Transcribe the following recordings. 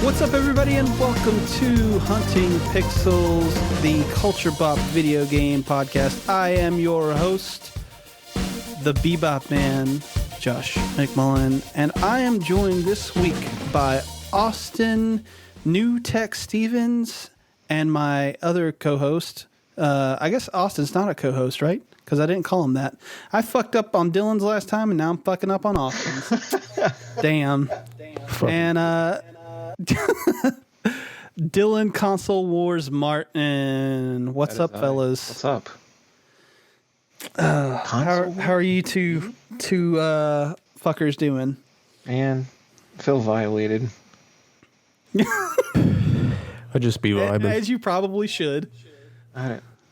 What's up, everybody, and welcome to Hunting Pixels, the Culture Bop video game podcast. I am your host, the Bebop Man, Josh McMullen, and I am joined this week by Austin New Tech Stevens and my other co-host. I guess Austin's not a co-host, right? Because I didn't call him that. I fucked up on Dylan's last time, and now I'm fucking up on Austin's. Damn. And Dylan Console Wars Martin. What's up, fellas? What's up? How are you two fuckers doing? Man, I feel violated. I'd just be vibing. As you probably should.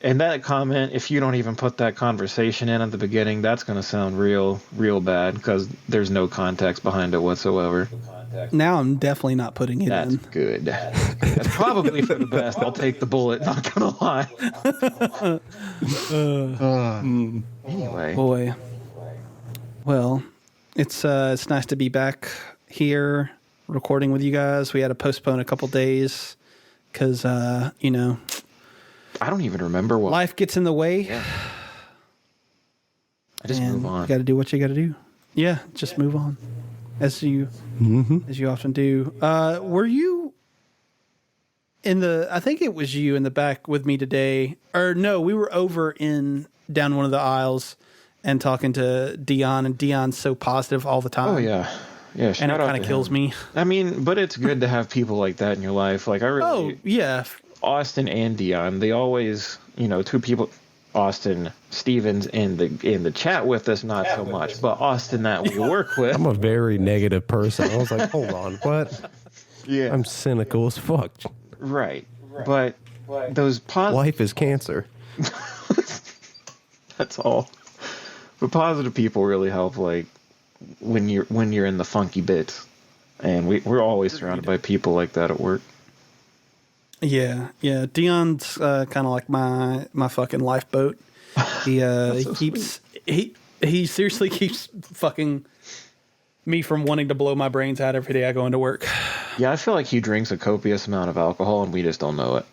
And that comment, if you don't even put that conversation in at the beginning, that's going to sound real bad because there's no context behind it whatsoever. Now I'm definitely not putting it That's in. Good. That's probably for the best. I'll take the bullet, not going to lie. Anyway. Boy. Well, it's nice to be back here recording with you guys. We had to postpone a couple days because, I don't even remember what. Life gets in the way. Yeah. I just move on. You got to do what you got to do. Yeah, just move on. As you often do. Were you I think it was you in the back with me today. Or no, we were over down one of the aisles and talking to Dion, and Dion's so positive all the time. Oh, yeah. Yeah, and it kind of kills me. I mean, but it's good to have people like that in your life. Like, I really... Oh, yeah. Austin and Dion, they always, two people, Austin Stevens in the chat with us, not so much, but Austin that we work with. I'm a very negative person. I was like, hold on, what? Yeah. I'm cynical as fuck. Right. But those life is cancer. That's all. But positive people really help, like, when you're in the funky bits. And we're always surrounded by people like that at work. Yeah. Dion's kind of like my fucking lifeboat. He he seriously keeps fucking me from wanting to blow my brains out every day I go into work. Yeah, I feel like he drinks a copious amount of alcohol and we just don't know it.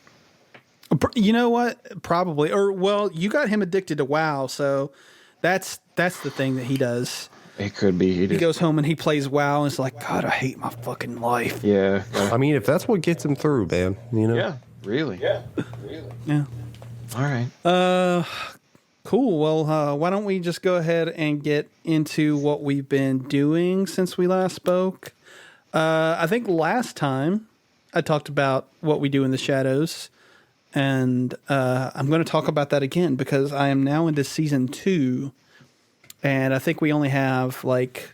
You know what? Probably. Or well, you got him addicted to WoW, so that's the thing that he does. It could be. He goes home and he plays WoW and it's like, God, I hate my fucking life. Yeah. I mean, if that's what gets him through, man, Yeah, really. Yeah. All right. Cool. Well, why don't we just go ahead and get into what we've been doing since we last spoke? I think last time I talked about what we do in the shadows, and I'm going to talk about that again because I am now into season 2. And I think we only have like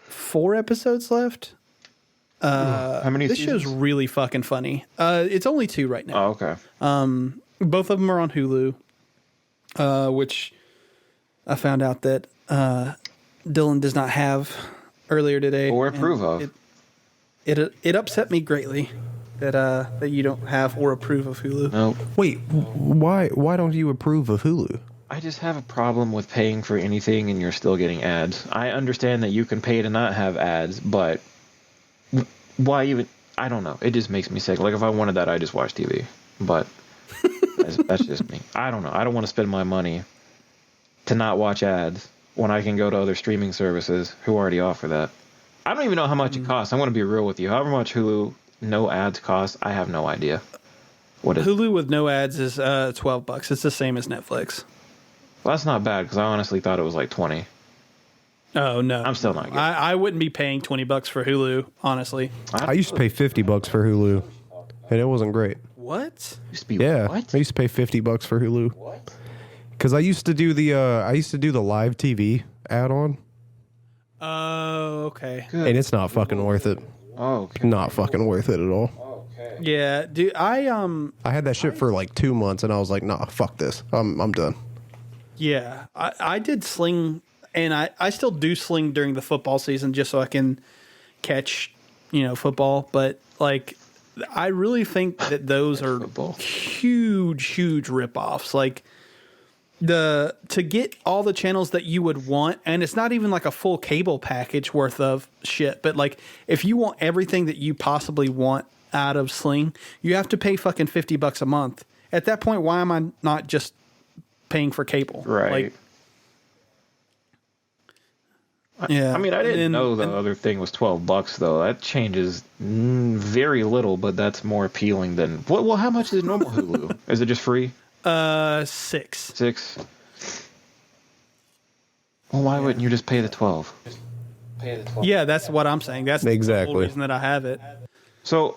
4 episodes left. How many This seasons? show's really fucking funny. It's only 2 right now. Oh, okay. Both of them are on Hulu, which I found out that Dylan does not have earlier today. Or approve of. It upset me greatly that you don't have or approve of Hulu. No. Wait, why don't you approve of Hulu? I just have a problem with paying for anything and you're still getting ads. I understand that you can pay to not have ads, but why even? I don't know. It just makes me sick. Like, if I wanted that, I just watch TV. But that's just me. I don't know. I don't want to spend my money to not watch ads when I can go to other streaming services who already offer that. I don't even know how much it costs. I'm going to be real with you. However much Hulu no ads costs, I have no idea. What is Hulu with no ads is $12. It's the same as Netflix. Well, that's not bad because I honestly thought it was like 20. Oh, no. I'm still not good. I wouldn't be paying $20 for Hulu, honestly. I used to pay $50 for Hulu, and it wasn't great. What? Used to be Yeah, what? I used to pay $50 for Hulu. What? Because I used to do the live TV add-on. Oh, okay. Good. And it's not fucking worth it. Oh, okay. Not fucking worth it at all. Okay. Yeah, dude, I had that shit for like 2 months, and I was like, nah, fuck this. I'm done. Yeah, I did Sling, and I still do Sling during the football season just so I can catch, football. But, like, I really think that those are huge ripoffs. Like, to get all the channels that you would want, and it's not even like a full cable package worth of shit, but like if you want everything that you possibly want out of Sling, you have to pay fucking $50 a month. At that point, why am I not just paying for cable? Right. Like, yeah. I mean, I didn't know the other thing was $12 though. That changes very little, but that's more appealing than well. How much is normal Hulu? Is it just free? 6. 6. Well, why wouldn't you just pay the 12? Yeah, that's what I'm saying. That's the whole reason that I have it. So,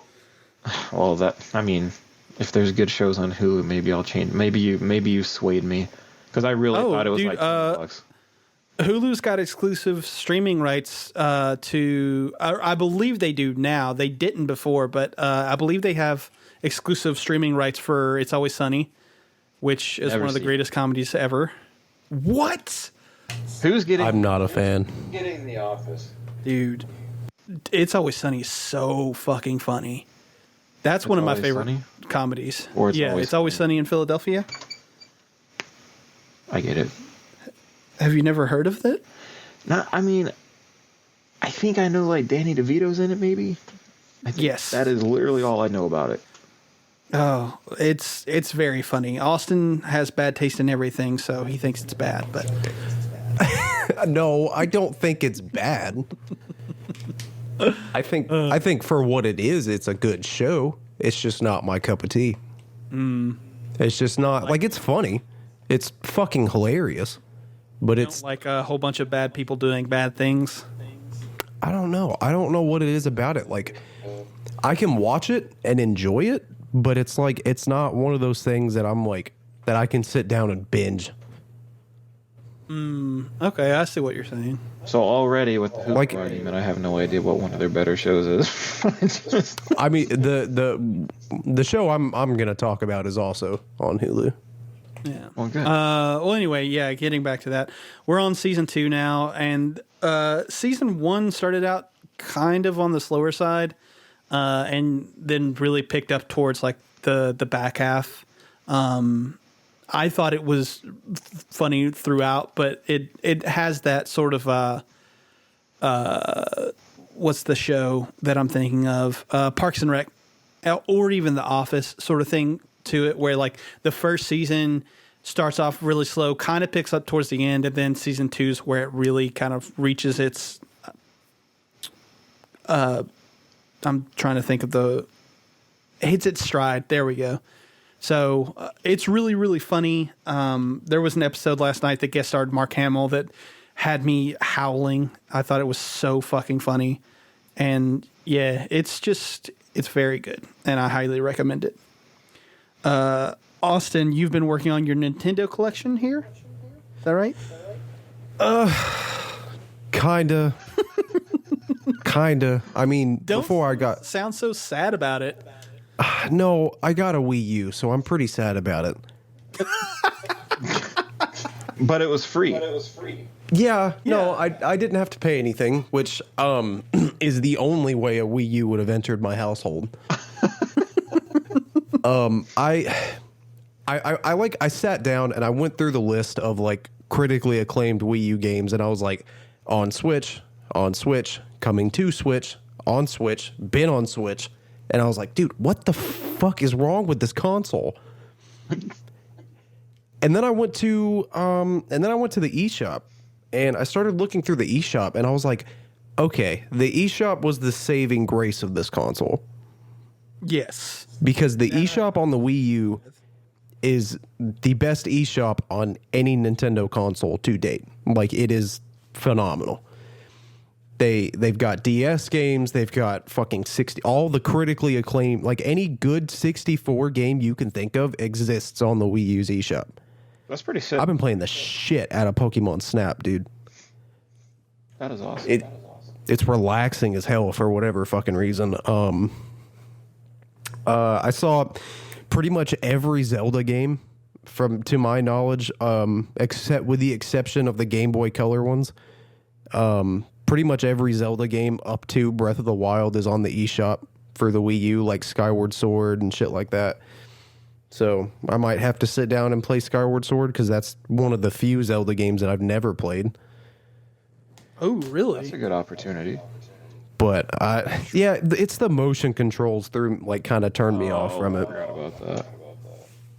well, I mean, if there's good shows on Hulu, maybe I'll change. Maybe you swayed me because I really thought it was like $20. Hulu's got exclusive streaming rights to. I believe they do now. They didn't before, but I believe they have exclusive streaming rights for It's Always Sunny, which is one of the greatest comedies ever. What? Who's getting? I'm not a fan. Getting The Office, dude. It's Always Sunny is so fucking funny. That's one of my favorite comedies. It's Always Sunny in Philadelphia. I get it. Have you never heard of it? No, I mean, I think I know like Danny DeVito's in it. Maybe. Yes. That is literally all I know about it. Oh, it's very funny. Austin has bad taste in everything, so he thinks it's bad. But no, I don't think it's bad. I think for what it is, it's a good show. It's just not my cup of tea. It's just not like it's funny. It's fucking hilarious. But it's like a whole bunch of bad people doing bad things. I don't know. I don't know what it is about it. Like, I can watch it and enjoy it, but it's like it's not one of those things that I'm like that I can sit down and binge. Okay, I see what you're saying. So already with the Hulu argument, I have no idea what one of their better shows is. I mean, the show I'm gonna talk about is also on Hulu. Yeah. Well, good. Well, anyway, yeah. Getting back to that, we're on season 2 now, and season 1 started out kind of on the slower side, and then really picked up towards like the back half. I thought it was funny throughout, but it has that sort of what's the show that I'm thinking of? Parks and Rec, or even The Office sort of thing to it, where like the first season starts off really slow, kind of picks up towards the end, and then season 2 is where it really kind of reaches its I'm trying to think of hits its stride. There we go. So it's really, really funny. There was an episode last night that guest starred Mark Hamill that had me howling. I thought it was so fucking funny. And yeah, it's very good, and I highly recommend it. Austin, you've been working on your Nintendo collection here? Is that right? Kinda. I mean, before I got... sound so sad about it. No, I got a Wii U, so I'm pretty sad about it. But it was free. Yeah, no, I didn't have to pay anything, which is the only way a Wii U would have entered my household. I sat down and I went through the list of like critically acclaimed Wii U games, and I was like, on Switch, coming to Switch, on Switch, been on Switch, and I was like, dude, what the fuck is wrong with this console? And then I went to the eShop, and I started looking through the eShop, and I was like, okay, the eShop was the saving grace of this console. Yes. Because the eShop on the Wii U is the best eShop on any Nintendo console to date. Like, it is phenomenal. They've got DS games, they've got fucking 60, all the critically acclaimed, like any good 64 game you can think of exists on the Wii U's eShop. That's pretty sick. I've been playing the shit out of Pokemon Snap, dude. That is awesome. It's relaxing as hell for whatever fucking reason. I saw pretty much every Zelda game to my knowledge, except with the exception of the Game Boy Color ones. Pretty much every Zelda game up to Breath of the Wild is on the eShop for the Wii U, like Skyward Sword and shit like that. So I might have to sit down and play Skyward Sword because that's one of the few Zelda games that I've never played. Oh, really? That's a good opportunity. But yeah, it's the motion controls kind of turned me off from it. I forgot about that.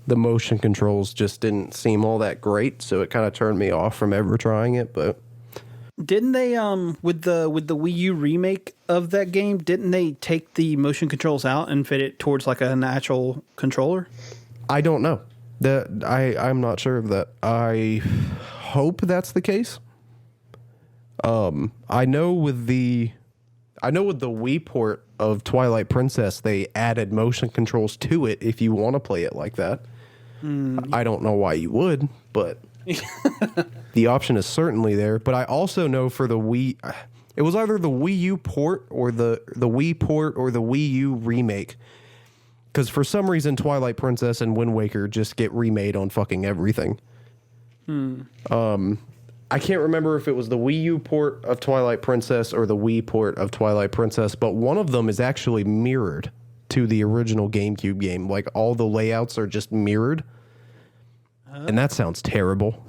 The motion controls just didn't seem all that great, so it kind of turned me off from ever trying it. But didn't they with the Wii U remake of that game? Didn't they take the motion controls out and fit it towards like an actual controller? I don't know. I'm not sure of that. I hope that's the case. I know with the Wii port of Twilight Princess, they added motion controls to it if you want to play it like that. I don't know why you would, but the option is certainly there. But I also know for the Wii, it was either the Wii U port or the Wii port or the Wii U remake. Because for some reason, Twilight Princess and Wind Waker just get remade on fucking everything. I can't remember if it was the Wii U port of Twilight Princess or the Wii port of Twilight Princess, but one of them is actually mirrored to the original GameCube game. Like, all the layouts are just mirrored. And that sounds terrible.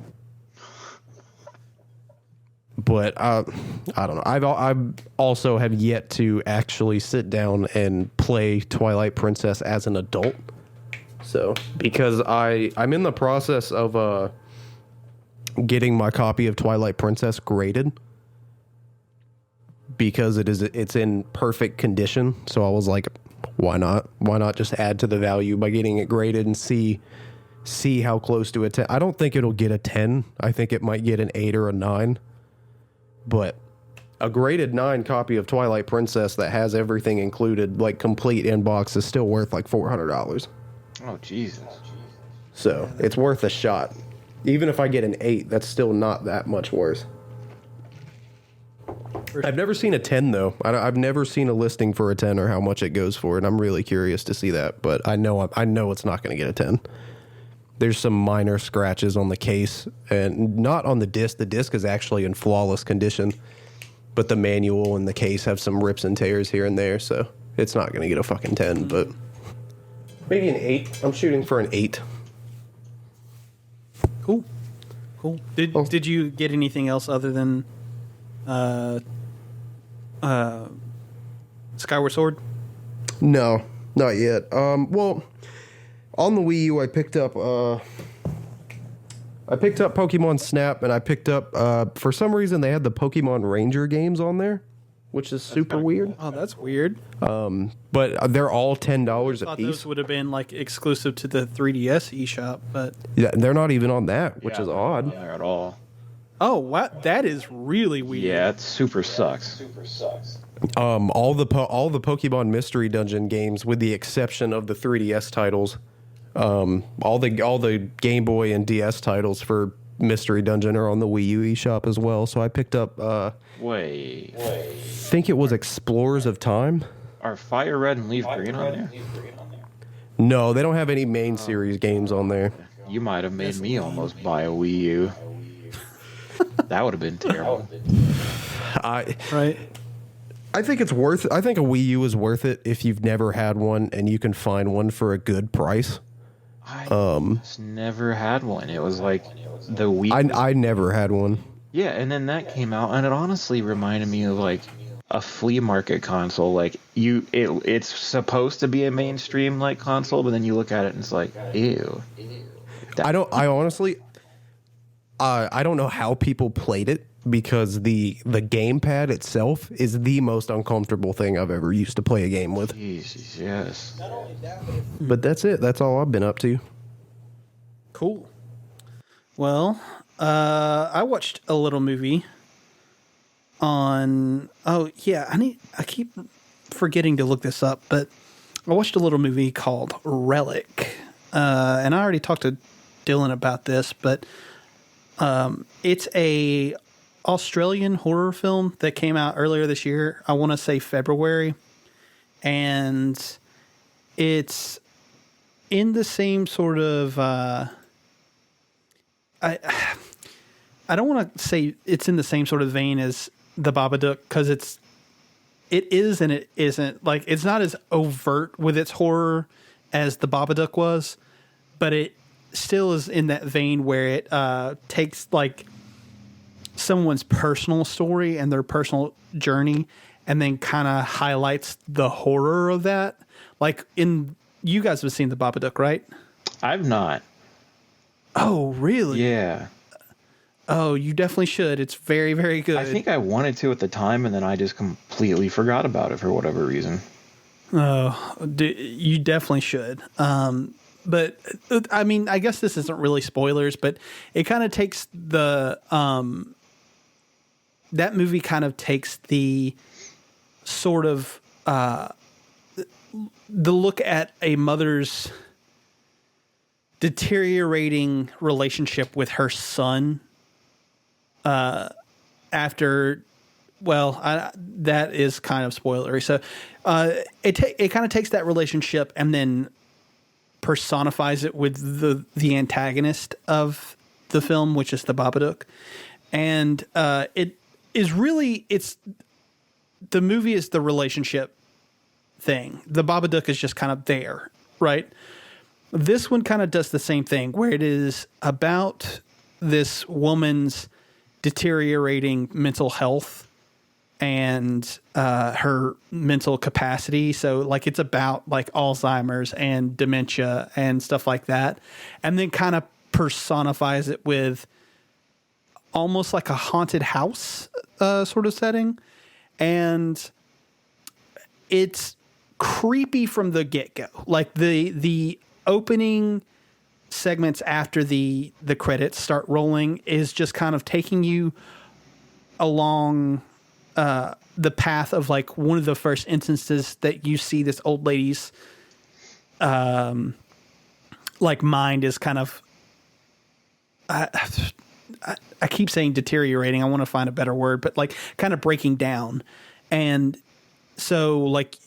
But I don't know. I've also have yet to actually sit down and play Twilight Princess as an adult. So, because I'm in the process of getting my copy of Twilight Princess graded because it's in perfect condition. So I was like, why not? Why not just add to the value by getting it graded and see how close to a 10. I don't think it'll get a 10. I think it might get an 8 or a 9. But a graded 9 copy of Twilight Princess that has everything included, like complete inbox, is still worth like $400. Oh, Jesus. So it's worth a shot. Even if I get an 8, that's still not that much worse. I've never seen a 10, though. I've never seen a listing for a 10 or how much it goes for, and I'm really curious to see that. But I know it's not going to get a 10. There's some minor scratches on the case, and not on the disc. The disc is actually in flawless condition, but the manual and the case have some rips and tears here and there, so it's not going to get a fucking 10, but maybe an 8. I'm shooting for an 8. Cool. Did you get anything else other than Skyward Sword? No, not yet. Well, on the Wii U, I picked up Pokemon Snap, and I picked up for some reason they had the Pokemon Ranger games on there, which is super weird. Oh, that's weird. But they're all $10 a I thought piece. those would have been like exclusive to the 3DS eShop, but Yeah, they're not even on that, which is odd. Not there at all. oh, wow, that is really weird. Yeah, it super sucks. All the Pokemon Mystery Dungeon games, with the exception of the 3DS titles, all the Game Boy and DS titles for Mystery Dungeon are on the Wii U eShop as well. So I picked up. Wait. I think it was Explorers of Time. Are Fire Red and Leaf Green on there? No, they don't have any main series games on there. You might have made me almost buy a Wii U. That would have been terrible. Right. I think it's worth. I think a Wii U is worth it if you've never had one and you can find one for a good price. I just never had one. It was like the Wii. I never had one. Yeah, and then that came out, and it honestly reminded me of like a flea market console. Like it's supposed to be a mainstream like console, but then you look at it and it's like, ew. I honestly, I don't know how people played it because the gamepad itself is the most uncomfortable thing I've ever used to play a game with. Jesus, yes. But that's it. That's all I've been up to. Cool. Well, I watched a little movie on. Oh yeah, I keep forgetting to look this up, but I watched a little movie called Relic, and I already talked to Dylan about this, but it's a Australian horror film that came out earlier this year. I want to say February, and it's in the same sort of. I don't want to say it's in the same sort of vein as The Babadook because it is and it isn't. Like, it's not as overt with its horror as The Babadook was, but it still is in that vein where it takes like someone's personal story and their personal journey and then kind of highlights the horror of that. Like you guys have seen The Babadook, right? I've not. Oh, really? Yeah. Oh, you definitely should. It's very, very good. I think I wanted to at the time, and then I just completely forgot about it for whatever reason. Oh, you definitely should. But I mean, I guess this isn't really spoilers, but it kind of takes that movie kind of takes the sort of the look at a mother's deteriorating relationship with her son after, that is kind of spoilery. So it kind of takes that relationship and then personifies it with the antagonist of the film, which is the Babadook. And it is really, the movie is the relationship thing. The Babadook is just kind of there, right? This one kind of does the same thing, where it is about this woman's deteriorating mental health and her mental capacity. So like it's about like Alzheimer's and dementia and stuff like that. And then kind of personifies it with almost like a haunted house sort of setting. And it's creepy from the get-go. Like the opening segments after the credits start rolling is just kind of taking you along the path of like one of the first instances that you see this old lady's like mind is kind of I keep saying deteriorating. I want to find a better word, but like kind of breaking down. And so like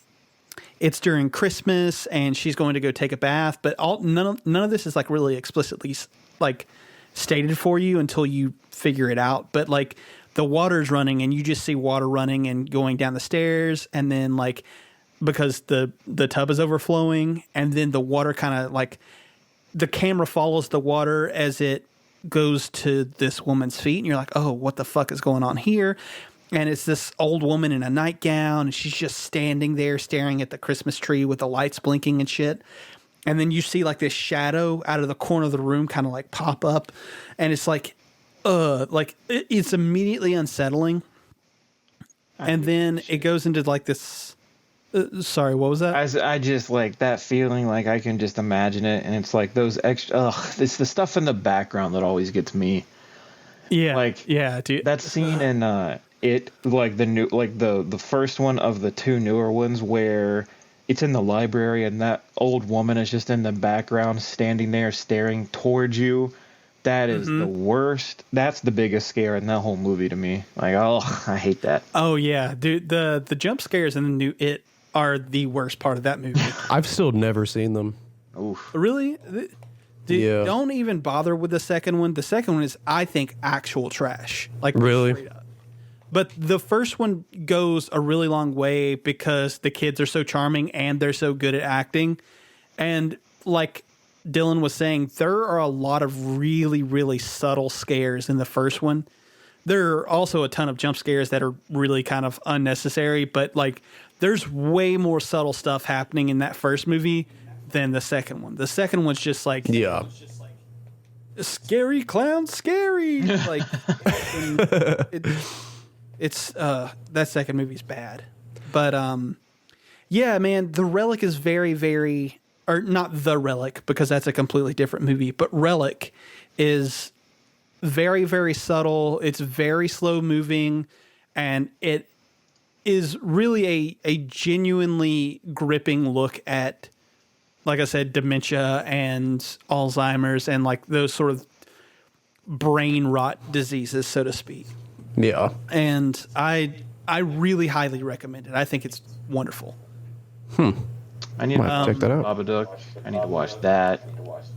it's during Christmas and she's going to go take a bath, but none of this is like really explicitly like stated for you until you figure it out. But like the water's running and you just see water running and going down the stairs. And then like, because the tub is overflowing, and then the water kind of like the camera follows the water as it goes to this woman's feet. And you're like, oh, what the fuck is going on here? And it's this old woman in a nightgown, and she's just standing there staring at the Christmas tree with the lights blinking and shit. And then you see like this shadow out of the corner of the room kind of like pop up, and it's like it's immediately unsettling. And then it goes into like this. Sorry, what was that? I just like that feeling, like I can just imagine it, and it's like those extra. It's the stuff in the background that always gets me. Yeah, like dude. That scene in it, like the new, like the first one of the two newer ones, where it's in the library and that old woman is just in the background, standing there staring towards you. That is the worst. That's the biggest scare in that whole movie to me. Like, oh, I hate that. Oh yeah, dude. The jump scares in the new It are the worst part of that movie. I've still never seen them. Oof. Really? Dude, Yeah. Don't even bother with the second one. The second one is, I think, actual trash. Like Really? straight up. But the first one goes a really long way because the kids are so charming and they're so good at acting. And like Dylan was saying, there are a lot of really, really subtle scares in the first one. There are also a ton of jump scares that are really kind of unnecessary, but like there's way more subtle stuff happening in that first movie than the second one. The second one's just like, Yeah. scary clown, scary. Like, it's that second movie's bad. But yeah, man, The Relic is very, very, or not The Relic, because that's a completely different movie, but Relic is very, very subtle. It's very slow moving, and it is really a genuinely gripping look at, like I said, dementia and Alzheimer's and like those sort of brain rot diseases, so to speak. Yeah. And I really highly recommend it. I think it's wonderful. I need Might have to check that out. Babadook. I need to watch that.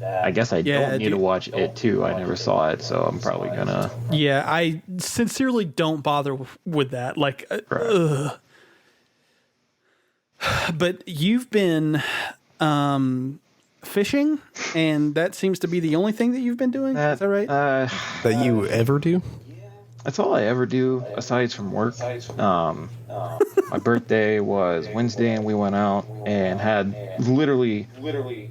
I guess I don't need to watch it too. I never saw it, so I'm probably gonna. Yeah, I sincerely don't bother with that. Like, but you've been fishing, and that seems to be the only thing that you've been doing. Is that right? That you ever do? That's all I ever do aside from work. My birthday was Wednesday, and we went out and had literally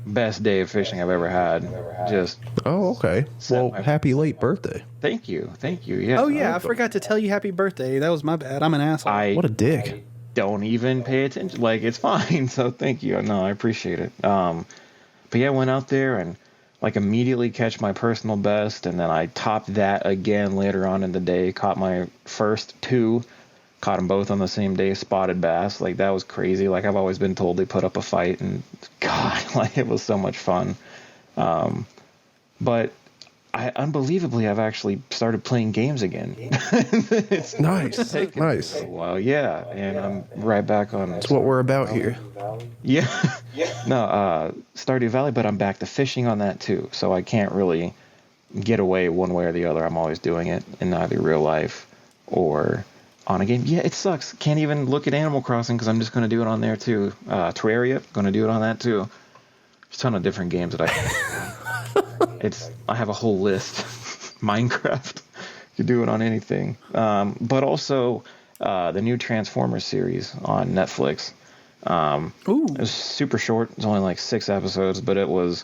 best day of fishing I've ever had. Just Oh, okay. Well, happy late birthday. thank you. Yeah. Oh yeah, I forgot to tell you happy birthday. That was my bad. I'm an asshole. What a dick. Don't even pay attention. Like, it's fine. So thank you. No, I appreciate it. But yeah, I went out there and like immediately catch my personal best, and then I topped that again later on in the day. Caught my first 2, caught them both on the same day, spotted bass. Like, that was crazy. Like, I've always been told they put up a fight, and God, like, it was so much fun. But I unbelievably I've actually started playing games again. It's Nice. Nice. a while, yeah, and I'm right back on. That's what we're about here. Yeah. No, Stardew Valley, but I'm back to fishing on that too. So I can't really get away one way or the other. I'm always doing it in either real life or on a game. Yeah, it sucks. Can't even look at Animal Crossing because I'm just going to do it on there too. Terraria, going to do it on that too. There's a ton of different games that I have a whole list. Minecraft. You do it on anything. But also the new Transformers series on Netflix. Ooh. It was super short. It was only like 6 episodes, but it was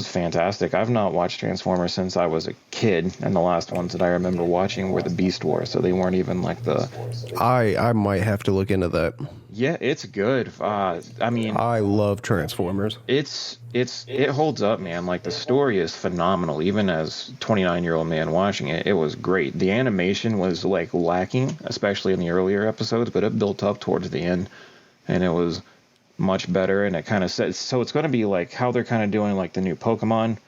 fantastic. I've not watched Transformers since I was a kid, and the last ones that I remember watching were the Beast Wars, so they weren't even like the... I might have to look into that. Yeah, it's good. I mean... I love Transformers. It holds up, man. Like, the story is phenomenal. Even as 29-year-old man watching it, it was great. The animation was, like, lacking, especially in the earlier episodes, but it built up towards the end, and it was much better. And it kind of says, so it's going to be like how they're kind of doing like the new Pokemon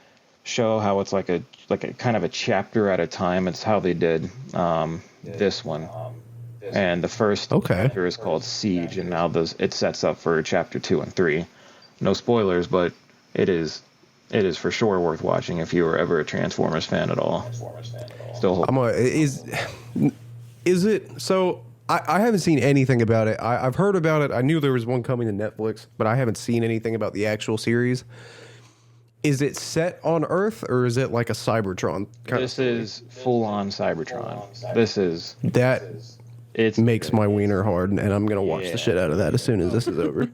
show, how it's like a kind of a chapter at a time. It's how they did this one. And the first chapter is called Siege, and now it sets up for chapter 2 and 3. No spoilers, but it is for sure worth watching if you were ever a Transformers fan at all. Still, Is it so? I haven't seen anything about it. I've heard about it. I knew there was one coming to Netflix, but I haven't seen anything about the actual series. Is it set on Earth, or is it like a Cybertron kind this is full on Cybertron. It makes my wiener hard, and I'm gonna watch the shit out of that as soon as this is over.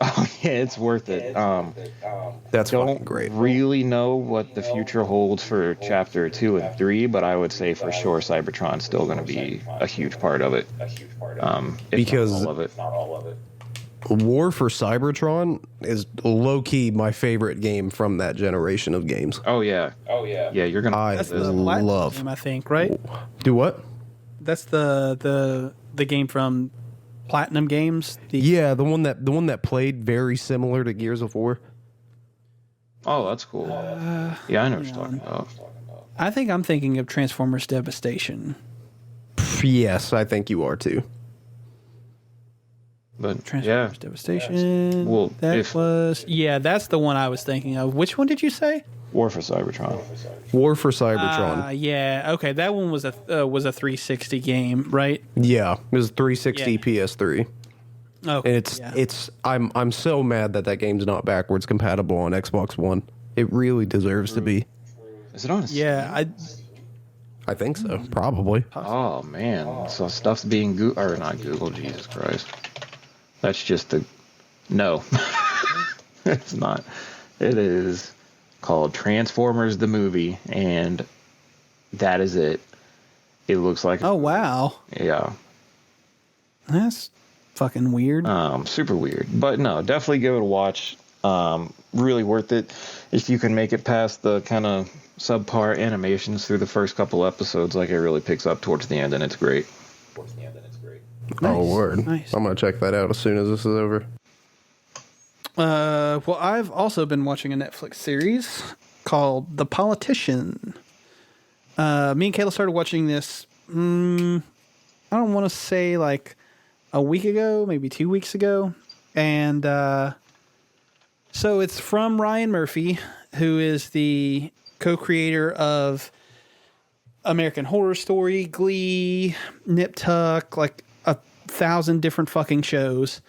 Oh yeah, it's worth it. That's Don't fucking great. really know what the future holds for chapter 2 and 3, but I would say for sure Cybertron's still going to be a huge part of it. Because not all of it. War for Cybertron is low key my favorite game from that generation of games. Oh yeah. Yeah, you're gonna. That's the love game, I think, right? Do what? That's the game from Platinum Games. The one that played very similar to Gears of War. Oh, that's cool. Yeah, I know what you're talking about. I think I'm thinking of Transformers Devastation. Yes, I think you are too. But Transformers Devastation. Well, that's the one I was thinking of. Which one did you say? War for Cybertron. War for Cybertron. Yeah. Okay, that one was a 360 game, right? Yeah, it was 360 PS3. Okay. And it's I'm so mad that game's not backwards compatible on Xbox One. It really deserves to be. Is it on? Yeah, I think so. Probably. Oh man, so stuff's being not Google. Jesus Christ, that's just no. It's not. It is called Transformers the movie, and that is it. It looks like. Oh wow. Yeah. That's fucking weird. Super weird, but no, definitely give it a watch. Really worth it if you can make it past the kind of subpar animations through the first couple episodes. Like, it really picks up towards the end, and it's great. Nice. Oh word! Nice. I'm gonna check that out as soon as this is over. Well, I've also been watching a Netflix series called The Politician. Me and Kayla started watching this. I don't want to say like a week ago, maybe 2 weeks ago, and so it's from Ryan Murphy, who is the co-creator of American Horror Story, Glee, Nip Tuck, like 1,000 different fucking shows,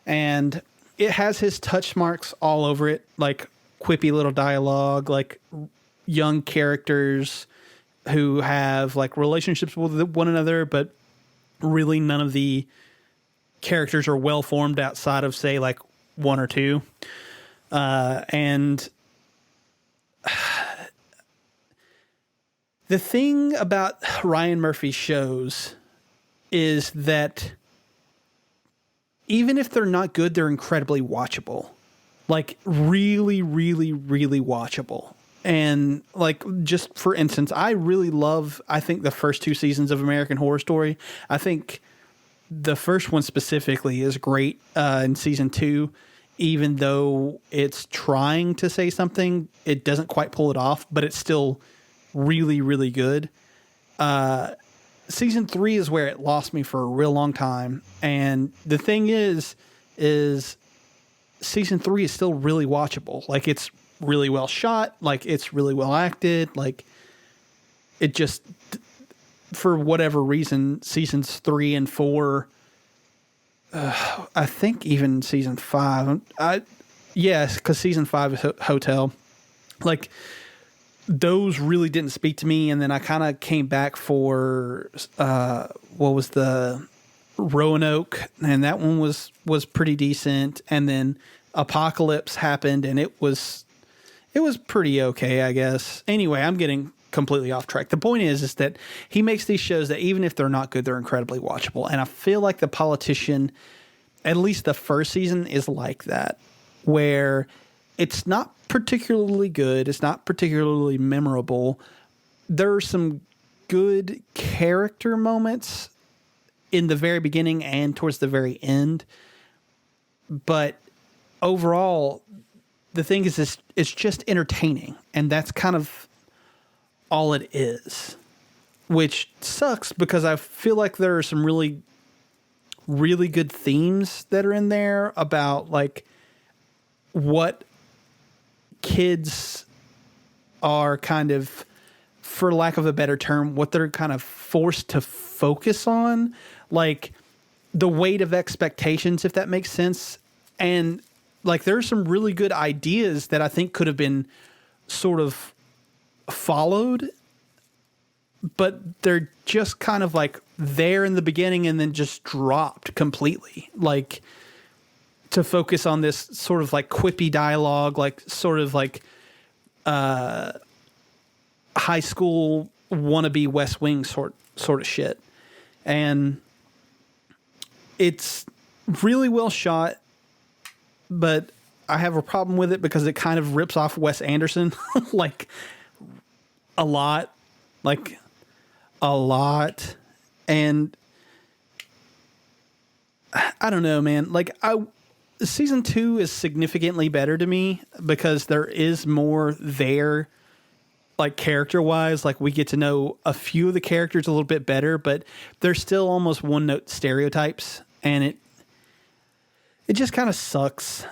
and it has his touch marks all over it, like quippy little dialogue, like young characters who have like relationships with one another, but really none of the characters are well formed outside of, say, like one or two. And the thing about Ryan Murphy's shows is that even if they're not good, they're incredibly watchable. Like really, really, really watchable. And like, just for instance, I really love, I think, the first two seasons of American Horror Story. I think the first one specifically is great in season 2. Even though it's trying to say something, it doesn't quite pull it off, but it's still really, really good. Season 3 is where it lost me for a real long time. And the thing is season 3 is still really watchable. Like, it's really well shot. Like, it's really well acted. Like, it just, for whatever reason, seasons 3 and 4, I think even season 5, yes, because season 5 is Hotel. Like, those really didn't speak to me, and then I kind of came back for what was the Roanoke, and that one was pretty decent. And then Apocalypse happened, and it was pretty okay, I guess. Anyway, I'm getting completely off track. The point is that he makes these shows that even if they're not good, they're incredibly watchable. And I feel like The Politician, at least the first season, is like that, where it's not particularly good. It's not particularly memorable. There are some good character moments in the very beginning and towards the very end. But overall, the thing is, it's just entertaining. And that's kind of all it is, which sucks because I feel like there are some really, really good themes that are in there about like what kids are kind of, for lack of a better term, what they're kind of forced to focus on, like the weight of expectations, if that makes sense. And like, there's some really good ideas that I think could have been sort of followed, but they're just kind of like there in the beginning and then just dropped completely. Like, to focus on this sort of like quippy dialogue, like sort of like high school wannabe West Wing sort of shit. And it's really well shot, but I have a problem with it because it kind of rips off Wes Anderson like a lot. And I don't know, man. Like, season 2 is significantly better to me because there is more there, like character-wise. Like, we get to know a few of the characters a little bit better, but they're still almost one-note stereotypes, and it just kind of sucks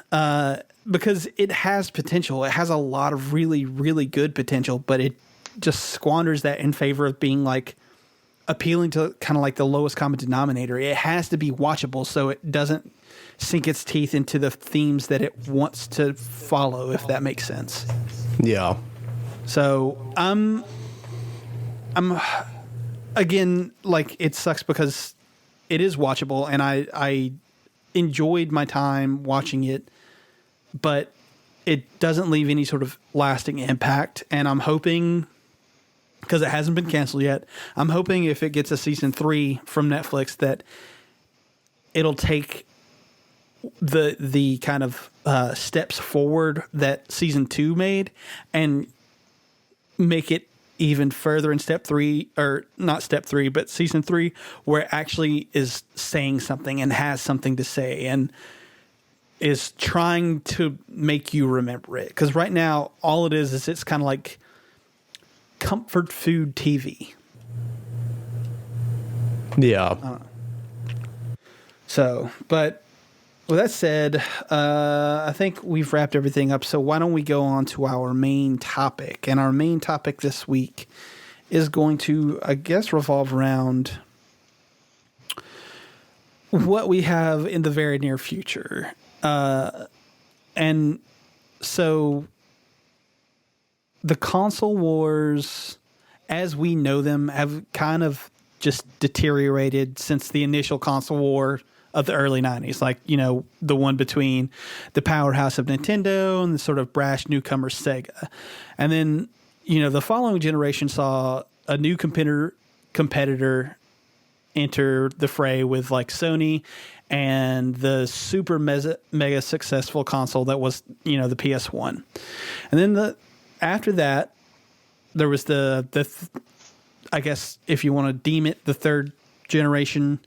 because it has potential. It has a lot of really, really good potential, but it just squanders that in favor of being like appealing to kind of like the lowest common denominator. It has to be watchable so it doesn't sink its teeth into the themes that it wants to follow, if that makes sense. Yeah. So I'm again, like, it sucks because it is watchable and I enjoyed my time watching it, but it doesn't leave any sort of lasting impact. And I'm hoping, because it hasn't been canceled yet, I'm hoping if it gets a season 3 from Netflix that it'll take the kind of steps forward that season 2 made and make it even further in step 3, or not step 3, but season 3, where it actually is saying something and has something to say and is trying to make you remember it. Because right now, all it is it's kind of like comfort food TV. Yeah. So, but with that said, I think we've wrapped everything up. So why don't we go on to our main topic? And our main topic this week is going to, I guess, revolve around what we have in the very near future. And so the console wars, as we know them, have kind of just deteriorated since the initial console war of the early 90s. Like, the one between the powerhouse of Nintendo and the sort of brash newcomer Sega. And then, the following generation saw a new competitor enter the fray with like Sony and the super mega successful console that was, the PS1. And then after that, there was I guess if you want to deem it the third generation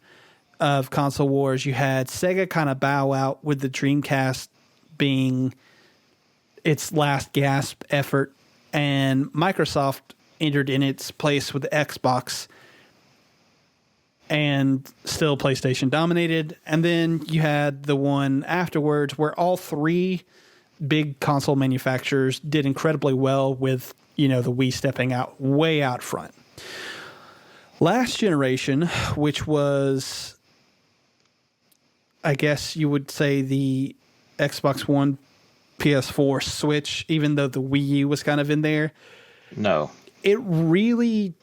of console wars. You had Sega kind of bow out with the Dreamcast being its last gasp effort, and Microsoft entered in its place with the Xbox, and still PlayStation dominated. And then you had the one afterwards where all three big console manufacturers did incredibly well with, the Wii stepping out way out front. Last generation, which was, I guess you would say, the Xbox One, PS4, Switch, even though the Wii U was kind of in there. No. It really...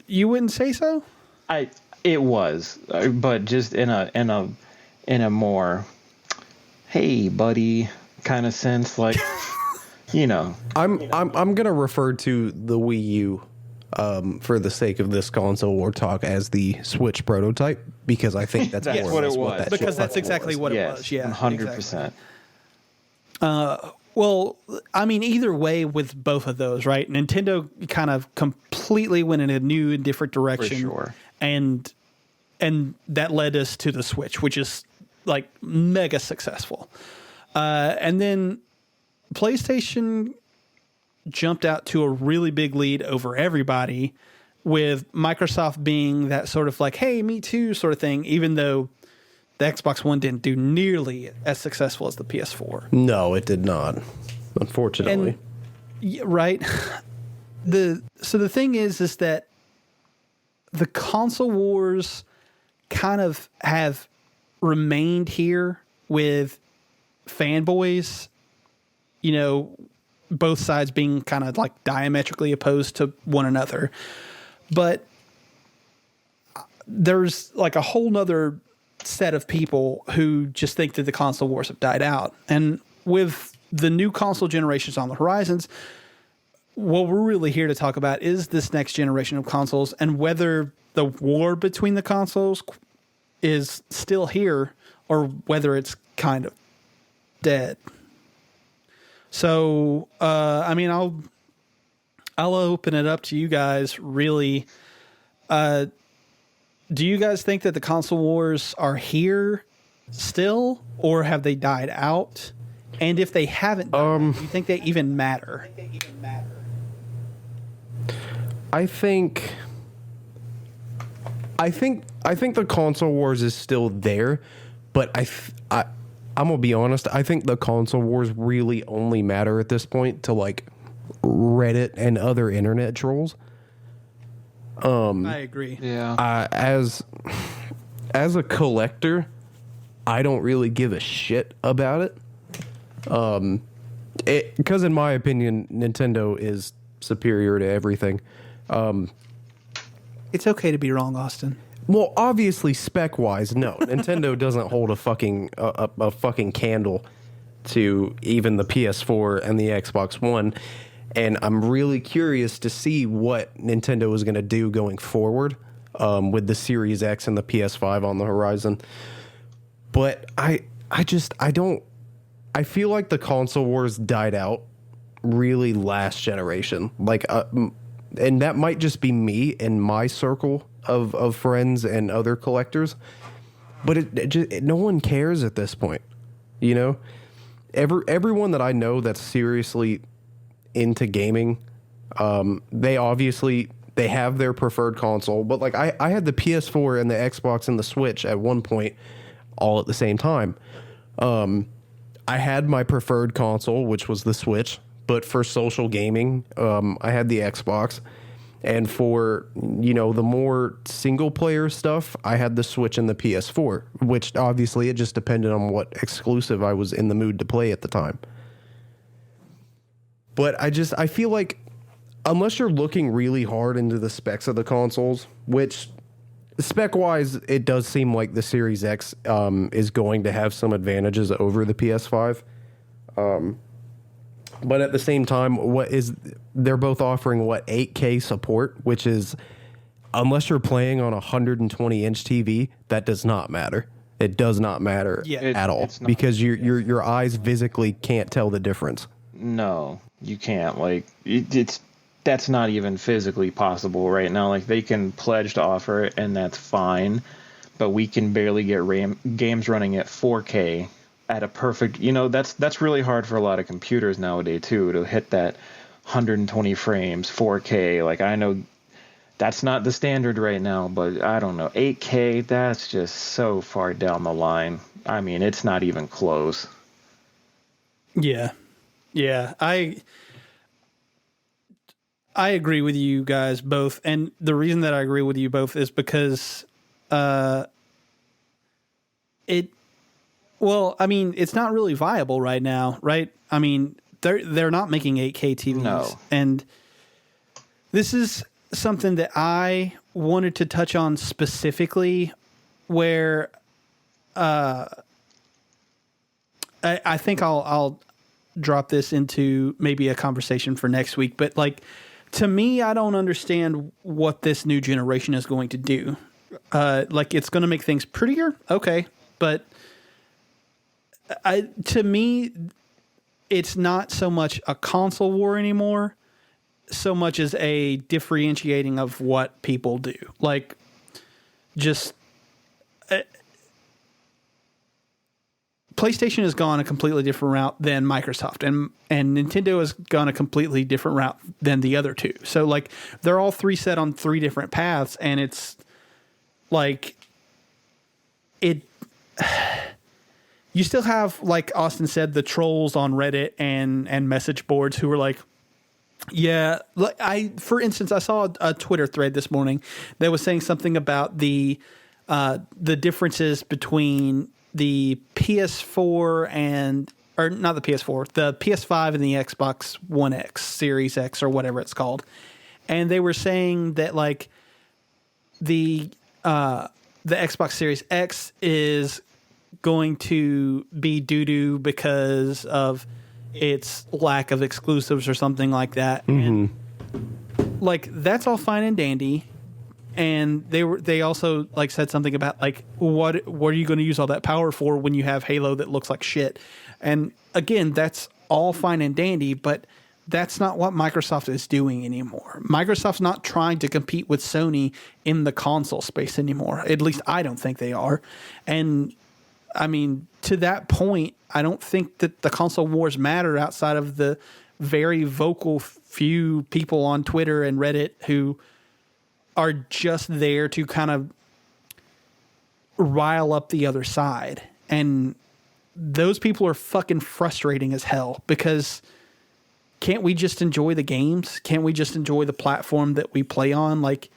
You wouldn't say so? It was, but just in a more, hey buddy kind of sense, like, I'm gonna refer to the Wii U, for the sake of this console war talk, as the Switch prototype, because I think that's That's more what or less it what was. that Because shit that's fucking exactly was. what it yes, was. Yeah, 100%. Exactly. Well, I mean, either way with both of those, right? Nintendo kind of completely went in a new and different direction. For sure. And that led us to the Switch, which is like mega successful. And then PlayStation jumped out to a really big lead over everybody, with Microsoft being that sort of like, hey, me too sort of thing, even though the Xbox One didn't do nearly as successful as the PS4. No, it did not, unfortunately. Right. So the thing is that the console wars kind of have remained here with fanboys, both sides being kind of like diametrically opposed to one another. But there's like a whole nother set of people who just think that the console wars have died out. And with the new console generations on the horizons, what we're really here to talk about is this next generation of consoles and whether the war between the consoles is still here or whether it's kind of dead. So, I mean, I'll open it up to you guys, really. Do you guys think that the console wars are here still, or have they died out? And if they haven't died, do you think they even matter? I think the console wars is still there, but I'm gonna be honest. I think the console wars really only matter at this point to like Reddit and other internet trolls. I agree. Yeah. As a collector, I don't really give a shit about it. Because in my opinion, Nintendo is superior to everything. It's okay to be wrong, Austin. Well, obviously, spec-wise, no. Nintendo doesn't hold a fucking candle to even the PS4 and the Xbox One. And I'm really curious to see what Nintendo is going to do going forward with the Series X and the PS5 on the horizon. But I feel like the console wars died out really last generation. Like, and that might just be me in my circle of friends and other collectors. But no one cares at this point, Everyone that I know that's seriously into gaming, they have their preferred console, but like I had the PS4 and the Xbox and the Switch at one point all at the same time. I had my preferred console, which was the Switch, but for social gaming, I had the Xbox, and for the more single player stuff, I had the Switch and the PS4, which obviously it just depended on what exclusive I was in the mood to play at the time. But I feel like unless you're looking really hard into the specs of the consoles, which spec-wise, it does seem like the Series X is going to have some advantages over the PS5. But at the same time, they're both offering 8K support, which is, unless you're playing on a 120-inch TV, that does not matter. It does not matter at all because your eyes physically can't tell the difference. No, you can't. Like that's not even physically possible right now. Like they can pledge to offer it, and that's fine, but we can barely get games running at 4K at a perfect. That's really hard for a lot of computers nowadays too, to hit that 120 frames, 4K. Like I know that's not the standard right now, but I don't know, 8K. That's just so far down the line. I mean, it's not even close. Yeah. I agree with you guys both, and the reason that I agree with you both is because it's not really viable right now, right? I mean, they're not making 8K TVs. No. And this is something that I wanted to touch on specifically, where I think I'll drop this into maybe a conversation for next week, but like, to me, I don't understand what this new generation is going to do. Like, it's going to make things prettier, okay, but to me, it's not so much a console war anymore, so much as a differentiating of what people do. Like, just PlayStation has gone a completely different route than Microsoft, and Nintendo has gone a completely different route than the other two. So, like, they're all three set on three different paths, and it's like you still have, like Austin said, the trolls on Reddit and message boards who were like, yeah, like for instance, I saw a Twitter thread this morning that was saying something about the differences between the PS4 or not the PS4, the PS5 and the Xbox One X, Series X, or whatever it's called. And they were saying that, like, the Xbox Series X is going to be doo-doo because of its lack of exclusives or something like that. Mm-hmm. And, like, that's all fine and dandy. And they also, like, said something about, like, what are you going to use all that power for when you have Halo that looks like shit? And again, that's all fine and dandy, but that's not what Microsoft is doing anymore. Microsoft's not trying to compete with Sony in the console space anymore. At least I don't think they are. And I mean, to that point, I don't think that the console wars matter outside of the very vocal few people on Twitter and Reddit who are just there to kind of rile up the other side. And those people are fucking frustrating as hell, because can't we just enjoy the games? Can't we just enjoy the platform that we play on? Like,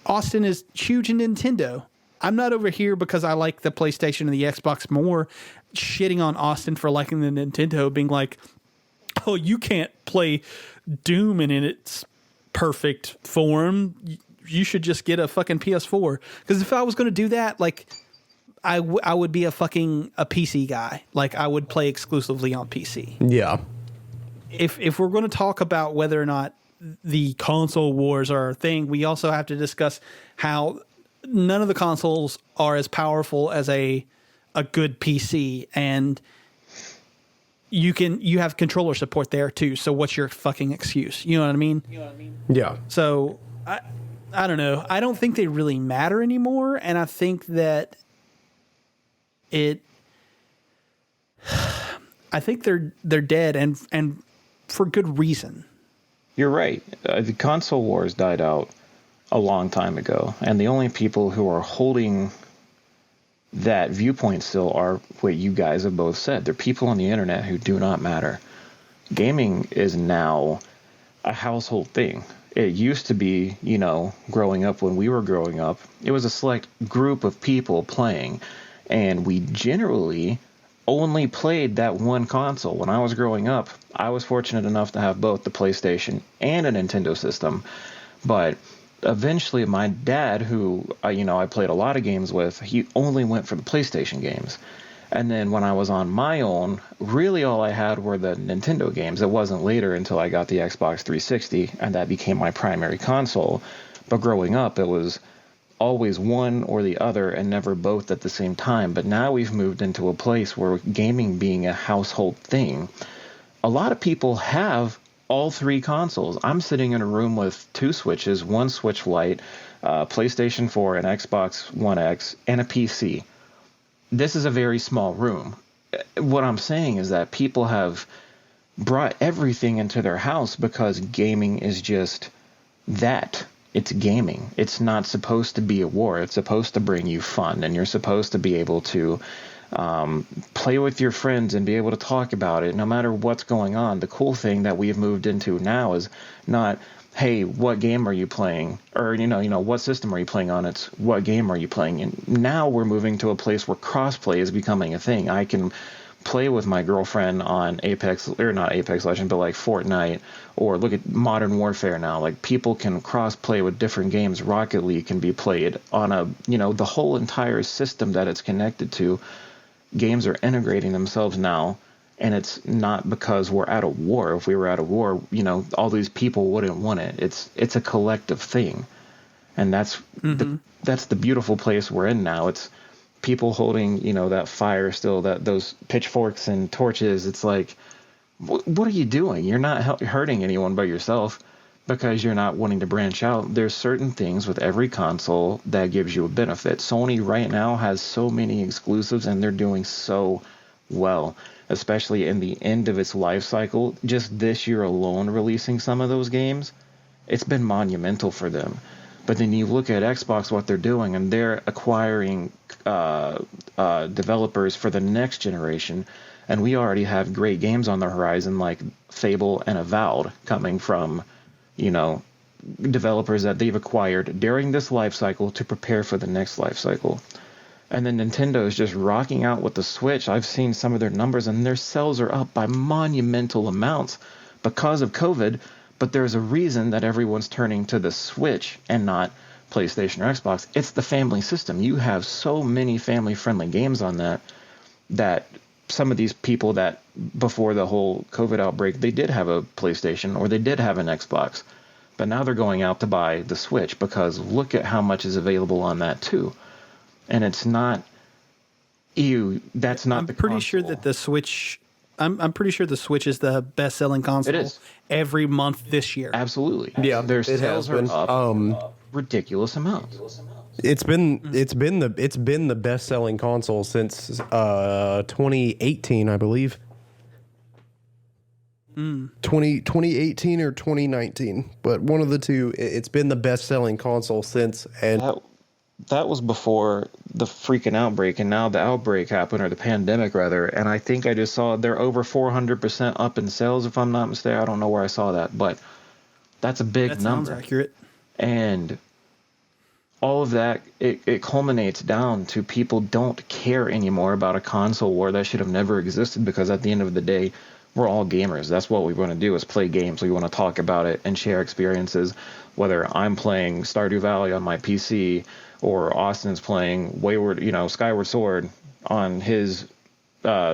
Austin is huge in Nintendo. I'm not over here because I like the PlayStation and the Xbox more, shitting on Austin for liking the Nintendo, being like, oh, you can't play Doom in its perfect form. You should just get a fucking PS4. Because if I was going to do that, like, I would be a PC guy. Like, I would play exclusively on PC. Yeah. If we're going to talk about whether or not the console wars are a thing, we also have to discuss how none of the consoles are as powerful as a good PC, and you have controller support there too. So what's your fucking excuse? You know what I mean? Yeah. So I don't know. I don't think they really matter anymore, and I think that I think they're dead, and for good reason. You're right. The console wars died out a long time ago, and the only people who are holding that viewpoint still are what you guys have both said. They're people on the internet who do not matter. Gaming is now a household thing. It used to be, growing up, when we were growing up, it was a select group of people playing, and we generally only played that one console. When I was growing up, I was fortunate enough to have both the PlayStation and a Nintendo system. But eventually my dad, who I played a lot of games with, he only went for the PlayStation games. And then when I was on my own, really all I had were the Nintendo games. It wasn't later until I got the Xbox 360, and that became my primary console. But growing up, it was always one or the other and never both at the same time. But now we've moved into a place where gaming being a household thing, a lot of people have all three consoles. I'm sitting in a room with two Switches, one Switch Lite, PlayStation 4, an Xbox One X, and a PC. This is a very small room. What I'm saying is that people have brought everything into their house because gaming is just that. It's gaming. It's not supposed to be a war. It's supposed to bring you fun, and you're supposed to be able to play with your friends and be able to talk about it no matter what's going on. The cool thing that we've moved into now is not, hey, what game are you playing? Or, what system are you playing on? It's what game are you playing? And now we're moving to a place where crossplay is becoming a thing. I can play with my girlfriend on Apex, or not Apex Legends, but like Fortnite, or look at Modern Warfare now. Like, people can cross-play with different games. Rocket League can be played on the whole entire system that it's connected to. Games are integrating themselves now, and it's not because we're at a war. If we were at a war, all these people wouldn't want it. It's a collective thing, and that's the beautiful place we're in now. It's people holding, that fire still, those pitchforks and torches. It's like, what are you doing? You're not hurting anyone but yourself because you're not wanting to branch out. There's certain things with every console that gives you a benefit. Sony right now has so many exclusives, and they're doing so well, especially in the end of its life cycle. Just this year alone, releasing some of those games, it's been monumental for them. But then you look at Xbox, what they're doing, and they're acquiring developers for the next generation. And we already have great games on the horizon like Fable and Avowed coming from, developers that they've acquired during this life cycle to prepare for the next life cycle. And then Nintendo is just rocking out with the Switch. I've seen some of their numbers, and their sales are up by monumental amounts because of COVID. But there's a reason that everyone's turning to the Switch and not PlayStation or Xbox. It's the family system. You have so many family-friendly games on that some of these people that before the whole COVID outbreak, they did have a PlayStation or they did have an Xbox. But now they're going out to buy the Switch because look at how much is available on that too. And it's not that's not I'm the pretty console. sure that the Switch... I'm pretty sure the Switch is the best-selling console It is. every month this year. Absolutely. Yeah, their it has sales are been. up ridiculous amounts. It's been the best selling console since 2018, I believe. 2018 or 2019, but one of the two. It's been the best selling console since, and That was before the freaking outbreak, and now the outbreak happened, or the pandemic rather, and I think I just saw they're over 400% up in sales, if I'm not mistaken. I don't know where I saw that, but that's a big number. Sounds accurate. And all of that, it culminates down to people don't care anymore about a console war that should have never existed, because at the end of the day, we're all gamers. That's what we want to do, is play games. We want to talk about it and share experiences, whether I'm playing Stardew Valley on my PC or Austin's playing Skyward Sword on his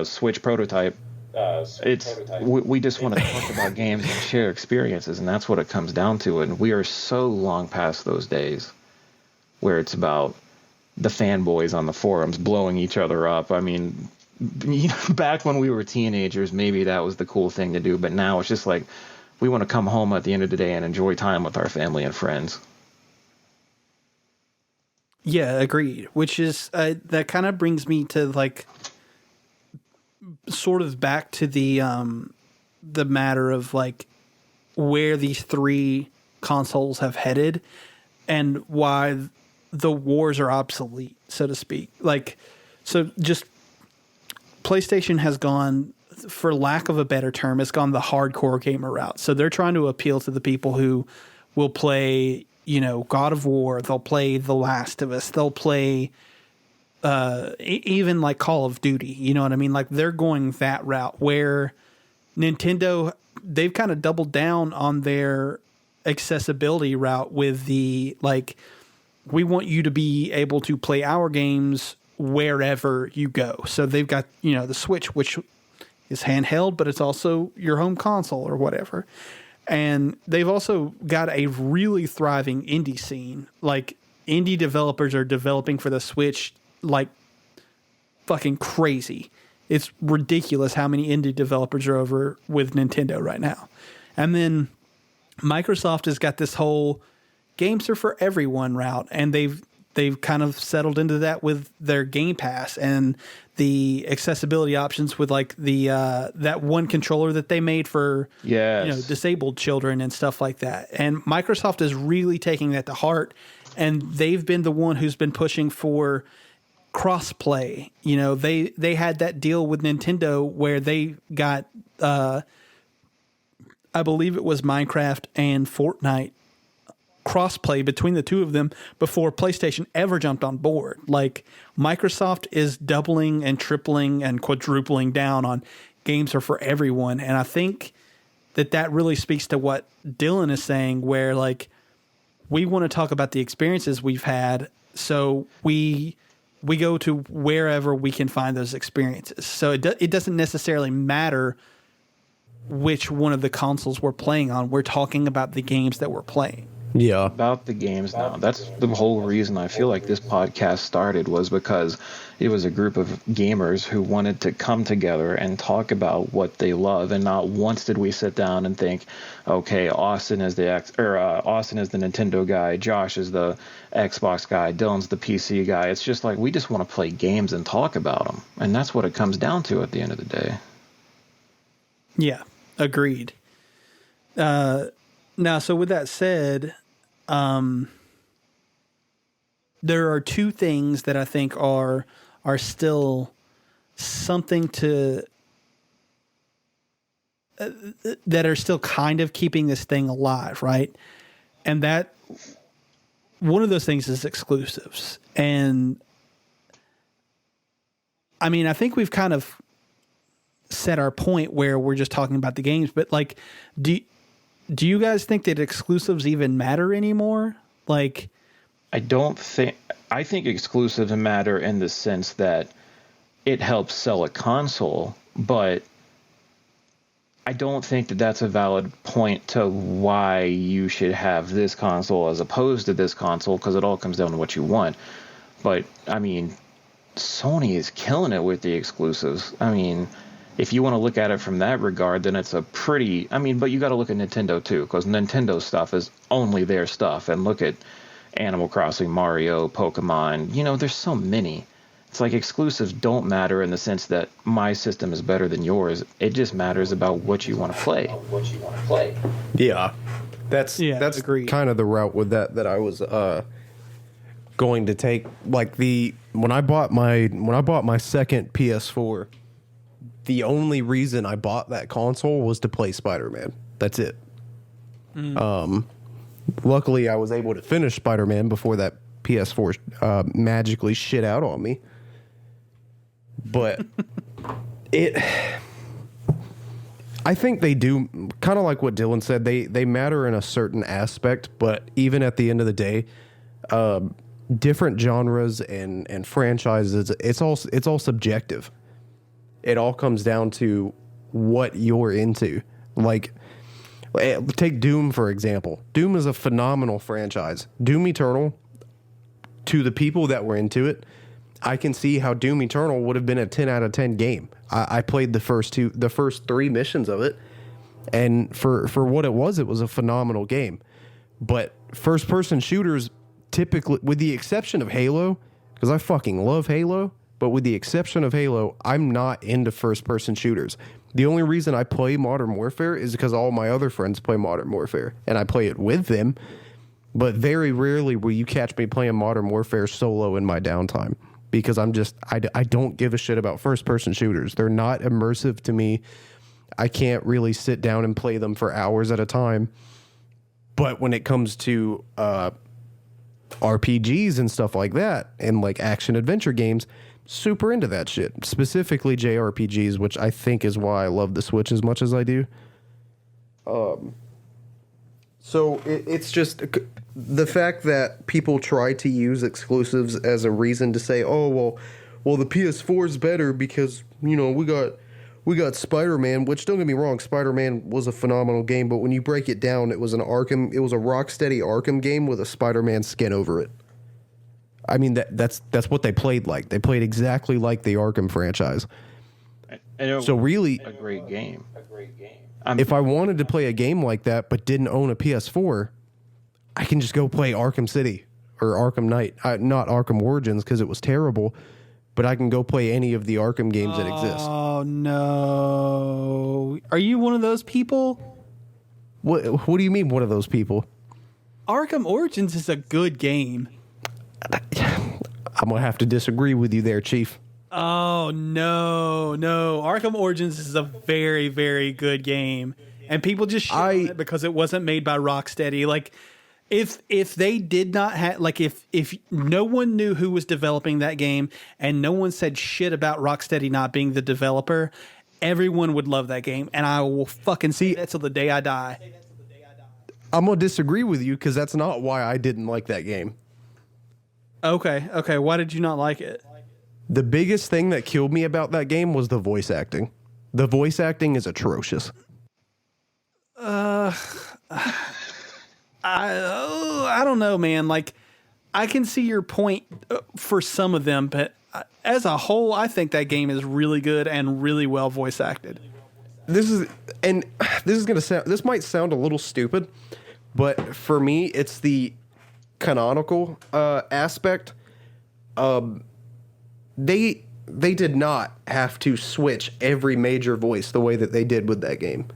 Switch prototype. We just want to talk about games and share experiences, and that's what it comes down to. And we are so long past those days where it's about the fanboys on the forums blowing each other up. I mean, back when we were teenagers, maybe that was the cool thing to do, but now it's just like we want to come home at the end of the day and enjoy time with our family and friends. Yeah, agreed. Which is that kind of brings me to like sort of back to the matter of like where these three consoles have headed and why the wars are obsolete, so to speak. Like, so just PlayStation has gone, for lack of a better term, it's gone the hardcore gamer route. So they're trying to appeal to the people who will play, God of War, they'll play The Last of Us, they'll play even like Call of Duty, you know what I mean? Like they're going that route where Nintendo, they've kind of doubled down on their accessibility route with the, like, we want you to be able to play our games wherever you go. So they've got, you know, the Switch, which is handheld, but it's also your home console or whatever. And they've also got a really thriving indie scene. Like, indie developers are developing for the Switch like fucking crazy. It's ridiculous how many indie developers are over with Nintendo right now. And then Microsoft has got this whole games are for everyone route, and they've kind of settled into that with their Game Pass and the accessibility options with like the that one controller that they made for disabled children and stuff like that. And Microsoft is really taking that to heart, and they've been the one who's been pushing for cross-play. You know, they had that deal with Nintendo where they got I believe it was Minecraft and Fortnite crossplay between the two of them before PlayStation ever jumped on board. Like, Microsoft is doubling and tripling and quadrupling down on games are for everyone. And I think that really speaks to what Dylan is saying, where like we want to talk about the experiences we've had. So we go to wherever we can find those experiences. So it doesn't necessarily matter which one of the consoles we're playing on. We're talking about the games that we're playing. Yeah. About the games now. That's the whole reason I feel like this podcast started, was because it was a group of gamers who wanted to come together and talk about what they love. And not once did we sit down and think, okay, Austin is the Nintendo guy, Josh is the Xbox guy, Dylan's the PC guy. It's just like, we just want to play games and talk about them. And that's what it comes down to at the end of the day. Yeah, agreed. Now, so with that said, there are two things that I think are still something to that are still kind of keeping this thing alive, right? And that one of those things is exclusives. And I mean, I think we've kind of set our point where we're just talking about the games, but like, do you guys think that exclusives even matter anymore? Like, I think exclusives matter in the sense that it helps sell a console, but I don't think that that's a valid point to why you should have this console as opposed to this console, because it all comes down to what you want. But I mean, Sony is killing it with the exclusives. I mean, if you want to look at it from that regard, then it's a pretty... I mean, but you got to look at Nintendo, too, because Nintendo stuff is only their stuff. And look at Animal Crossing, Mario, Pokemon. You know, there's so many. It's like exclusives don't matter in the sense that my system is better than yours. It just matters about what you want to play. Yeah. That's agreed. Kind of the route with that I was going to take. Like, when I bought my second PS4, the only reason I bought that console was to play Spider-Man. That's it. Luckily, I was able to finish Spider-Man before that PS4 magically shit out on me. But I think they do, kind of like what Dylan said, they matter in a certain aspect, but even at the end of the day, different genres and franchises, it's all subjective. It all comes down to what you're into. Like, take Doom, for example. Doom is a phenomenal franchise. Doom Eternal, to the people that were into it, I can see how Doom Eternal would have been a 10 out of 10 game. I played the first three missions of it, and for what it was a phenomenal game. But first-person shooters, typically, with the exception of Halo, because I fucking love Halo, but with the exception of Halo, I'm not into first-person shooters. The only reason I play Modern Warfare is because all my other friends play Modern Warfare, and I play it with them. But very rarely will you catch me playing Modern Warfare solo in my downtime, because I don't give a shit about first-person shooters. They're not immersive to me. I can't really sit down and play them for hours at a time. But when it comes to RPGs and stuff like that, and like action adventure games, super into that shit. Specifically JRPGs, which I think is why I love the Switch as much as I do. So it's just the fact that people try to use exclusives as a reason to say, oh, well, the PS4 is better because, you know, we got Spider-Man, which don't get me wrong, Spider-Man was a phenomenal game, but when you break it down, it was a Rocksteady Arkham game with a Spider-Man skin over it. I mean, that's what they played like. They played exactly like the Arkham franchise. So really, a great game. If I wanted to play a game like that but didn't own a PS4, I can just go play Arkham City or Arkham Knight. Not Arkham Origins because it was terrible, but I can go play any of the Arkham games that exist. Oh, no. Are you one of those people? What do you mean, one of those people? Arkham Origins is a good game. I'm going to have to disagree with you there, Chief. Oh, no. Arkham Origins is a very, very good game. And people just shit on it because it wasn't made by Rocksteady. Like, if they did not have, like, if no one knew who was developing that game and no one said shit about Rocksteady not being the developer, everyone would love that game. And I will fucking see that till the day I die. I'm going to disagree with you because that's not why I didn't like that game. Okay. Why did you not like it? The biggest thing that killed me about that game was the voice acting. The voice acting is atrocious. I don't know, man. Like, I can see your point for some of them, but as a whole, I think that game is really good and really well voice acted. This might sound a little stupid, but for me, it's the canonical aspect. They did not have to switch every major voice the way that they did with that game.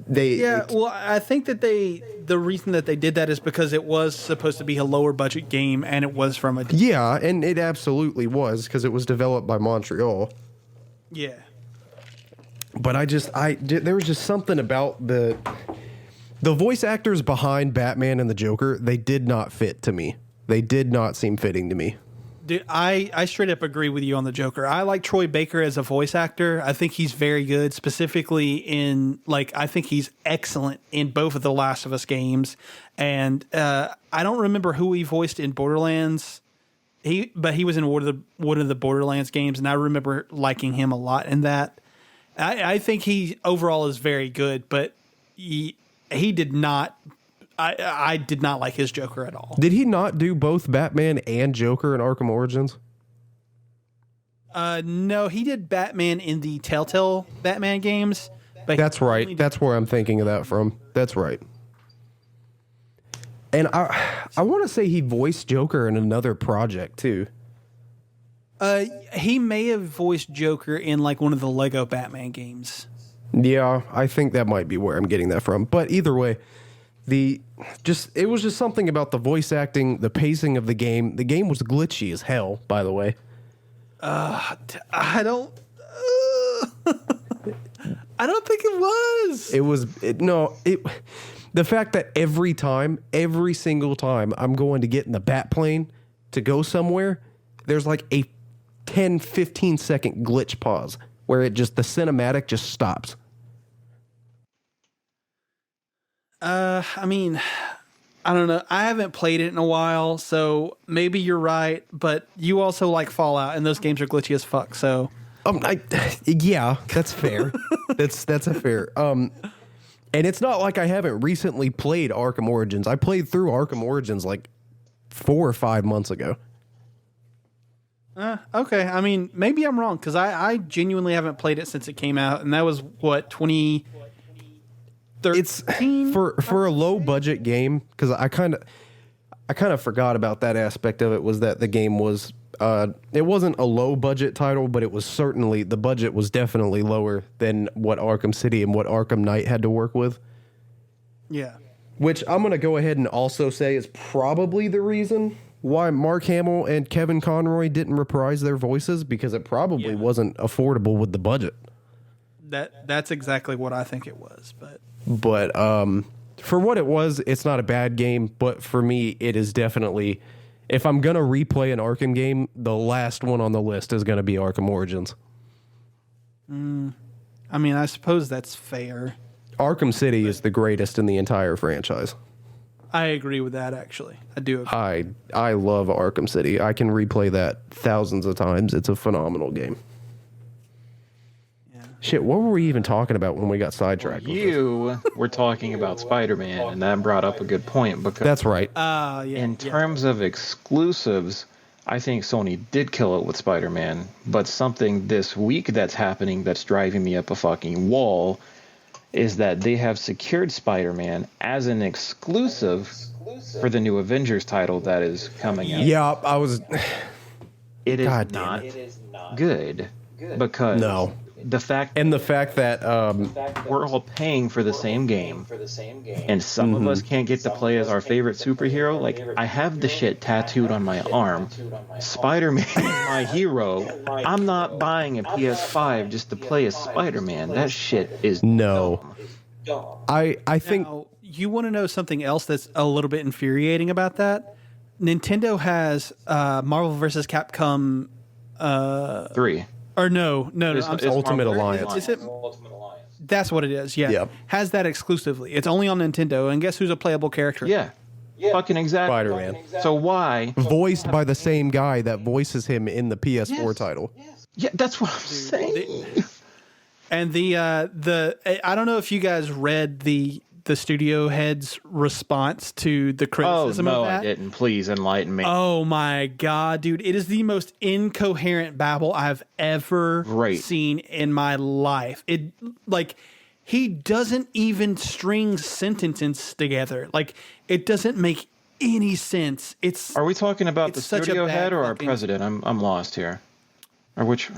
I think that the reason that they did that is because it was supposed to be a lower budget game and it was from a... Yeah, and it absolutely was because it was developed by Montreal. Yeah. But there was just something about the voice actors behind Batman and the Joker, they did not fit to me. They did not seem fitting to me. Dude, I straight up agree with you on the Joker. I like Troy Baker as a voice actor. I think he's very good, specifically in, like, I think he's excellent in both of the Last of Us games. And I don't remember who he voiced in Borderlands. But he was in one of the Borderlands games, and I remember liking him a lot in that. I think he overall is very good, but he did not... I did not like his Joker at all. Did he not do both Batman and Joker in Arkham Origins? No, he did Batman in the Telltale Batman games. But that's right. That's where I'm thinking of that from. That's right. And I want to say he voiced Joker in another project too. He may have voiced Joker in like one of the Lego Batman games. Yeah, I think that might be where I'm getting that from. But either way, it was just something about the voice acting, the pacing of the game. The game was glitchy as hell, by the way. I don't think it was. The fact that every single time I'm going to get in the bat plane to go somewhere, there's like a 10, 15 second glitch pause where the cinematic just stops. I mean, I don't know. I haven't played it in a while, so maybe you're right. But you also like Fallout, and those games are glitchy as fuck. So, yeah, that's fair. that's a fair. And it's not like I haven't recently played Arkham Origins. I played through Arkham Origins like 4 or 5 months ago. Okay. I mean, maybe I'm wrong because I genuinely haven't played it since it came out, and that was what 2013. It's for a low budget game because I kind of forgot about that aspect of it. Was that the game was it wasn't a low budget title, but it was certainly the budget was definitely lower than what Arkham City and what Arkham Knight had to work with. Yeah. Which I'm going to go ahead and also say is probably the reason why Mark Hamill and Kevin Conroy didn't reprise their voices, because it probably wasn't affordable with the budget. That's exactly what I think it was, but for what it was, it's not a bad game, but for me, it is definitely, if I'm going to replay an Arkham game, the last one on the list is going to be Arkham Origins. I mean, I suppose that's fair. Arkham City is the greatest in the entire franchise. I agree with that, actually. I do agree. I love Arkham City. I can replay that thousands of times. It's a phenomenal game. Yeah. Shit, what were we even talking about when we got sidetracked? You were talking about Spider-Man, and that brought up a good point because That's right. in terms of exclusives, I think Sony did kill it with Spider-Man, but something this week that's happening that's driving me up a fucking wall is that they have secured Spider-Man as an exclusive for the new Avengers title that is coming out. Yeah, I was... It is God not good because No. the fact that we're all paying for the same game, and some of us can't get to play as our favorite superhero. Like, I have the shit tattooed on my arm. Spider-Man is my hero. I'm not buying a PS5 just to play as Spider-Man. That shit is no. dumb. I think... Now, you want to know something else that's a little bit infuriating about that? Nintendo has Marvel vs. Capcom 3. Or no. I'm sorry. Ultimate Alliance. Is it? That's what it is. Yeah. Yep. Has that exclusively. It's only on Nintendo, and guess who's a playable character? Yeah. Fucking exactly. Spider-Man. So why? Voiced by the same guy that voices him in the PS4 title. Yeah, that's what I'm saying. And the I don't know if you guys read the studio head's response to the criticism of that. I didn't. Please enlighten me. Oh my god, dude! It is the most incoherent babble I've ever seen in my life. It he doesn't even string sentences together. Like, it doesn't make any sense. Are we talking about the studio head or our president? I'm lost here. Or which?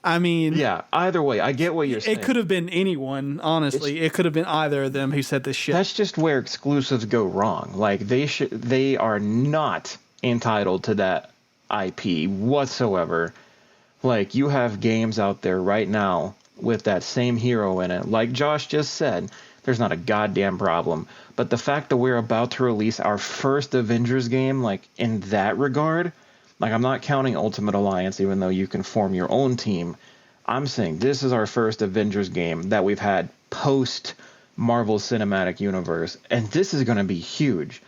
I mean, yeah, either way, I get what you're saying. It could have been anyone, honestly. It could have been either of them who said this shit. That's just where exclusives go wrong. Like, they are not entitled to that IP whatsoever. Like, you have games out there right now with that same hero in it. Like Josh just said, there's not a goddamn problem. But the fact that we're about to release our first Avengers game, like, in that regard... Like, I'm not counting Ultimate Alliance, even though you can form your own team. I'm saying this is our first Avengers game that we've had post-Marvel Cinematic Universe, and this is going to be huge.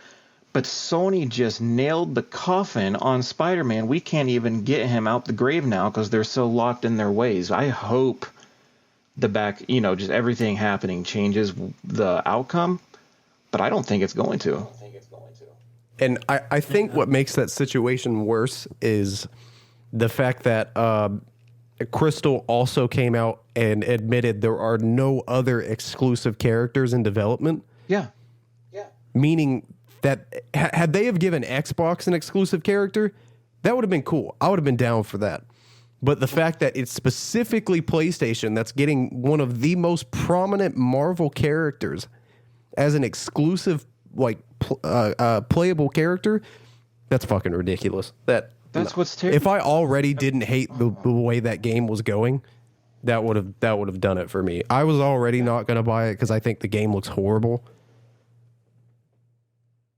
But Sony just nailed the coffin on Spider-Man. We can't even get him out the grave now because they're so locked in their ways. I hope just everything happening changes the outcome, but I don't think it's going to. And I think what makes that situation worse is the fact that Crystal also came out and admitted there are no other exclusive characters in development. Yeah. Meaning that had they have given Xbox an exclusive character, that would have been cool. I would have been down for that. But the fact that it's specifically PlayStation that's getting one of the most prominent Marvel characters as an exclusive playable character, that's fucking ridiculous. That's what's terrible. If I already didn't hate the way that game was going, that would have done it for me. I was already not going to buy it because I think the game looks horrible.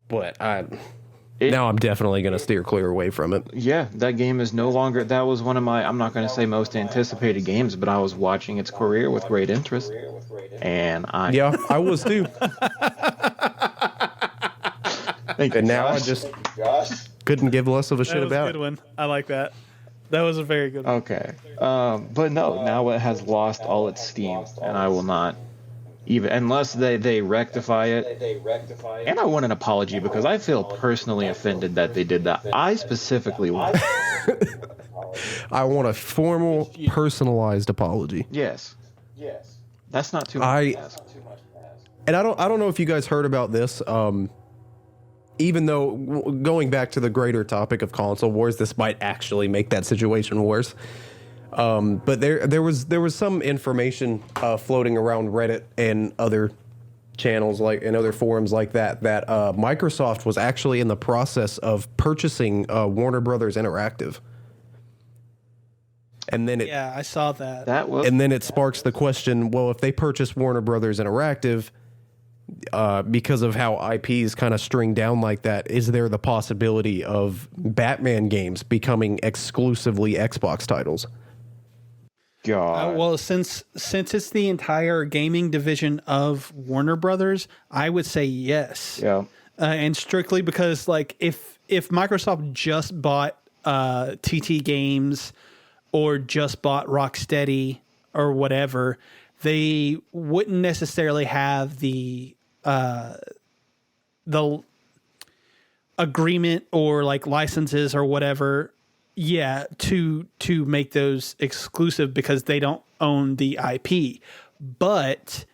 But now I'm definitely going to steer clear away from it. Yeah, that game is no longer... That was one of my, I'm not going to say most anticipated games, but I was watching its career with great interest. And Yeah, I was too. And now I just couldn't give less of a shit about it. That was a good one. I like that. That was a very good one. Okay. But no, now it has lost all its steam, and I will not even... Unless they rectify it. And I want an apology because I feel personally offended that they did that. I specifically want... I want a formal, personalized apology. Yes. That's not too much to ask. And I don't know if you guys heard about this. Even though going back to the greater topic of console wars, this might actually make that situation worse. But there was some information floating around Reddit and other channels and other forums like that Microsoft was actually in the process of purchasing Warner Brothers Interactive. And then I saw that. And then it sparks the question, well, if they purchase Warner Brothers Interactive, because of how IPs kind of string down like that, is there the possibility of Batman games becoming exclusively Xbox titles? God. Well, since it's the entire gaming division of Warner Brothers, I would say yes. Yeah. And strictly because, like, if Microsoft just bought TT Games or just bought Rocksteady or whatever, they wouldn't necessarily have the agreement or like licenses or whatever, to make those exclusive because they don't own the IP. But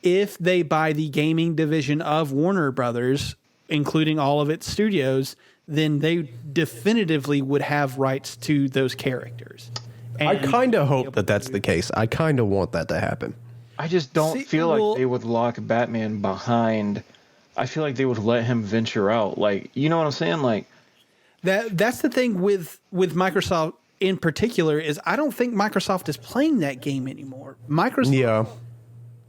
if they buy the gaming division of Warner Brothers, including all of its studios, then they definitively would have rights to those characters. I kind of hope that that's the case. I kind of want that to happen. I just don't feel like they would lock Batman behind. I feel like they would let him venture out. Like, you know what I'm saying? Like that's the thing with Microsoft in particular is I don't think Microsoft is playing that game anymore. Microsoft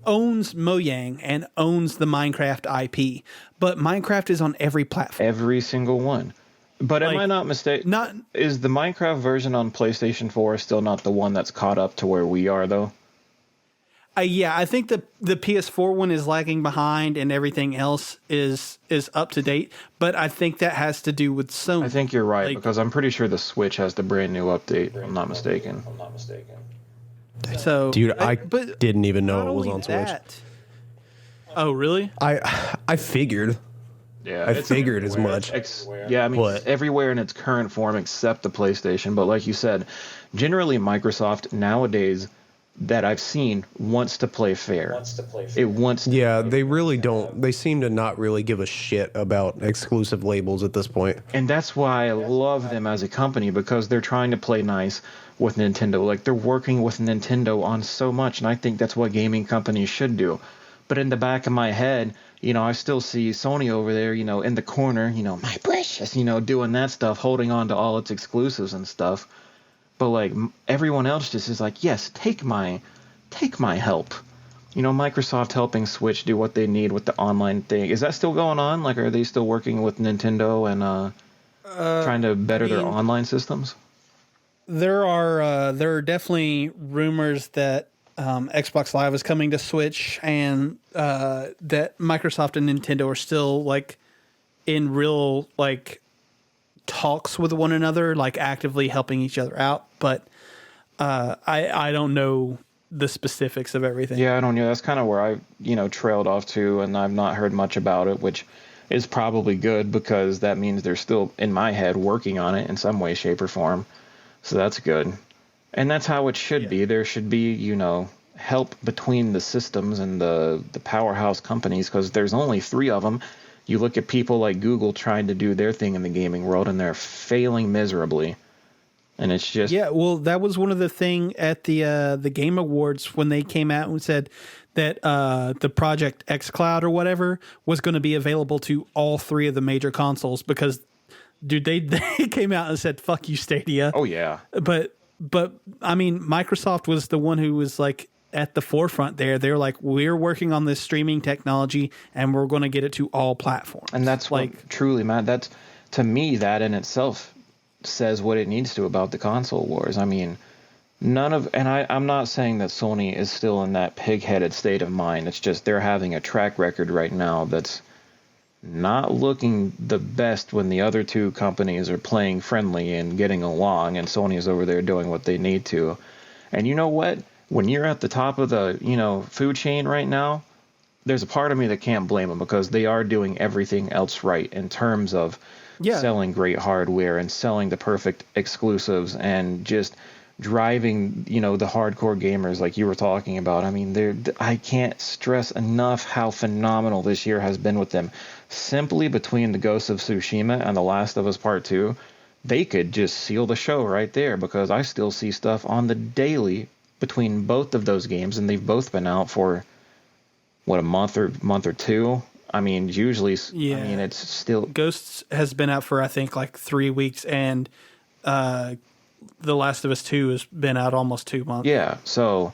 owns Mojang and owns the Minecraft IP, but Minecraft is on every platform. Every single one. But am I not mistaken? Is the Minecraft version on PlayStation 4 still not the one that's caught up to where we are, though? Yeah, I think the PS4 one is lagging behind and everything else is up to date. But I think that has to do with Sony. I think you're right, because I'm pretty sure the Switch has the brand new update, if I'm not mistaken. So, dude, I didn't even know it was on Switch. Oh, really? I figured. Yeah, I figured as much. I mean, it's everywhere in its current form except the PlayStation. But like you said, generally Microsoft nowadays that I've seen wants to play fair. It wants to they really don't. They seem to not really give a shit about exclusive labels at this point. And that's why I love them as a company, because they're trying to play nice with Nintendo. Like, they're working with Nintendo on so much, and I think that's what gaming companies should do. But in the back of my head, I still see Sony over there, in the corner, my precious, doing that stuff, holding on to all its exclusives and stuff. But like everyone else just is like, yes, take my help. Microsoft helping Switch do what they need with the online thing. Is that still going on? Like, are they still working with Nintendo and trying to better their online systems? There are definitely rumors that Xbox Live is coming to Switch, and that Microsoft and Nintendo are still like in real like talks with one another, like actively helping each other out. But I don't know the specifics of everything. Yeah, I don't know. That's kind of where I trailed off to, and I've not heard much about it, which is probably good, because that means they're still in my head working on it in some way, shape, or form. So that's good. And that's how it should be. There should be, help between the systems and the powerhouse companies, because there's only 3 of them. You look at people like Google trying to do their thing in the gaming world, and they're failing miserably. And it's just... Yeah, well, that was one of the thing at the Game Awards when they came out and said that the Project xCloud or whatever was going to be available to all 3 of the major consoles, because, dude, they came out and said, fuck you, Stadia. Oh, yeah. But I mean, Microsoft was the one who was like at the forefront there. They're like, we're working on this streaming technology and we're going to get it to all platforms. And that's like, what truly, Matt, that's, to me, that in itself says what it needs to about the console wars. I mean, I'm not saying that Sony is still in that pig-headed state of mind. It's just they're having a track record right now that's not looking the best when the other 2 companies are playing friendly and getting along, and Sony is over there doing what they need to. And you know what? When you're at the top of the, food chain right now, there's a part of me that can't blame them, because they are doing everything else right in terms of selling great hardware and selling the perfect exclusives and just driving, the hardcore gamers like you were talking about. I mean, I can't stress enough how phenomenal this year has been with them. Simply between the Ghost of Tsushima and The Last of Us Part 2, they could just seal the show right there, because I still see stuff on the daily between both of those games, and they've both been out for a month or 2. I mean, usually, I mean, it's still... Ghosts has been out for, I think, like 3 weeks, and The Last of Us 2 has been out almost 2 months. Yeah, so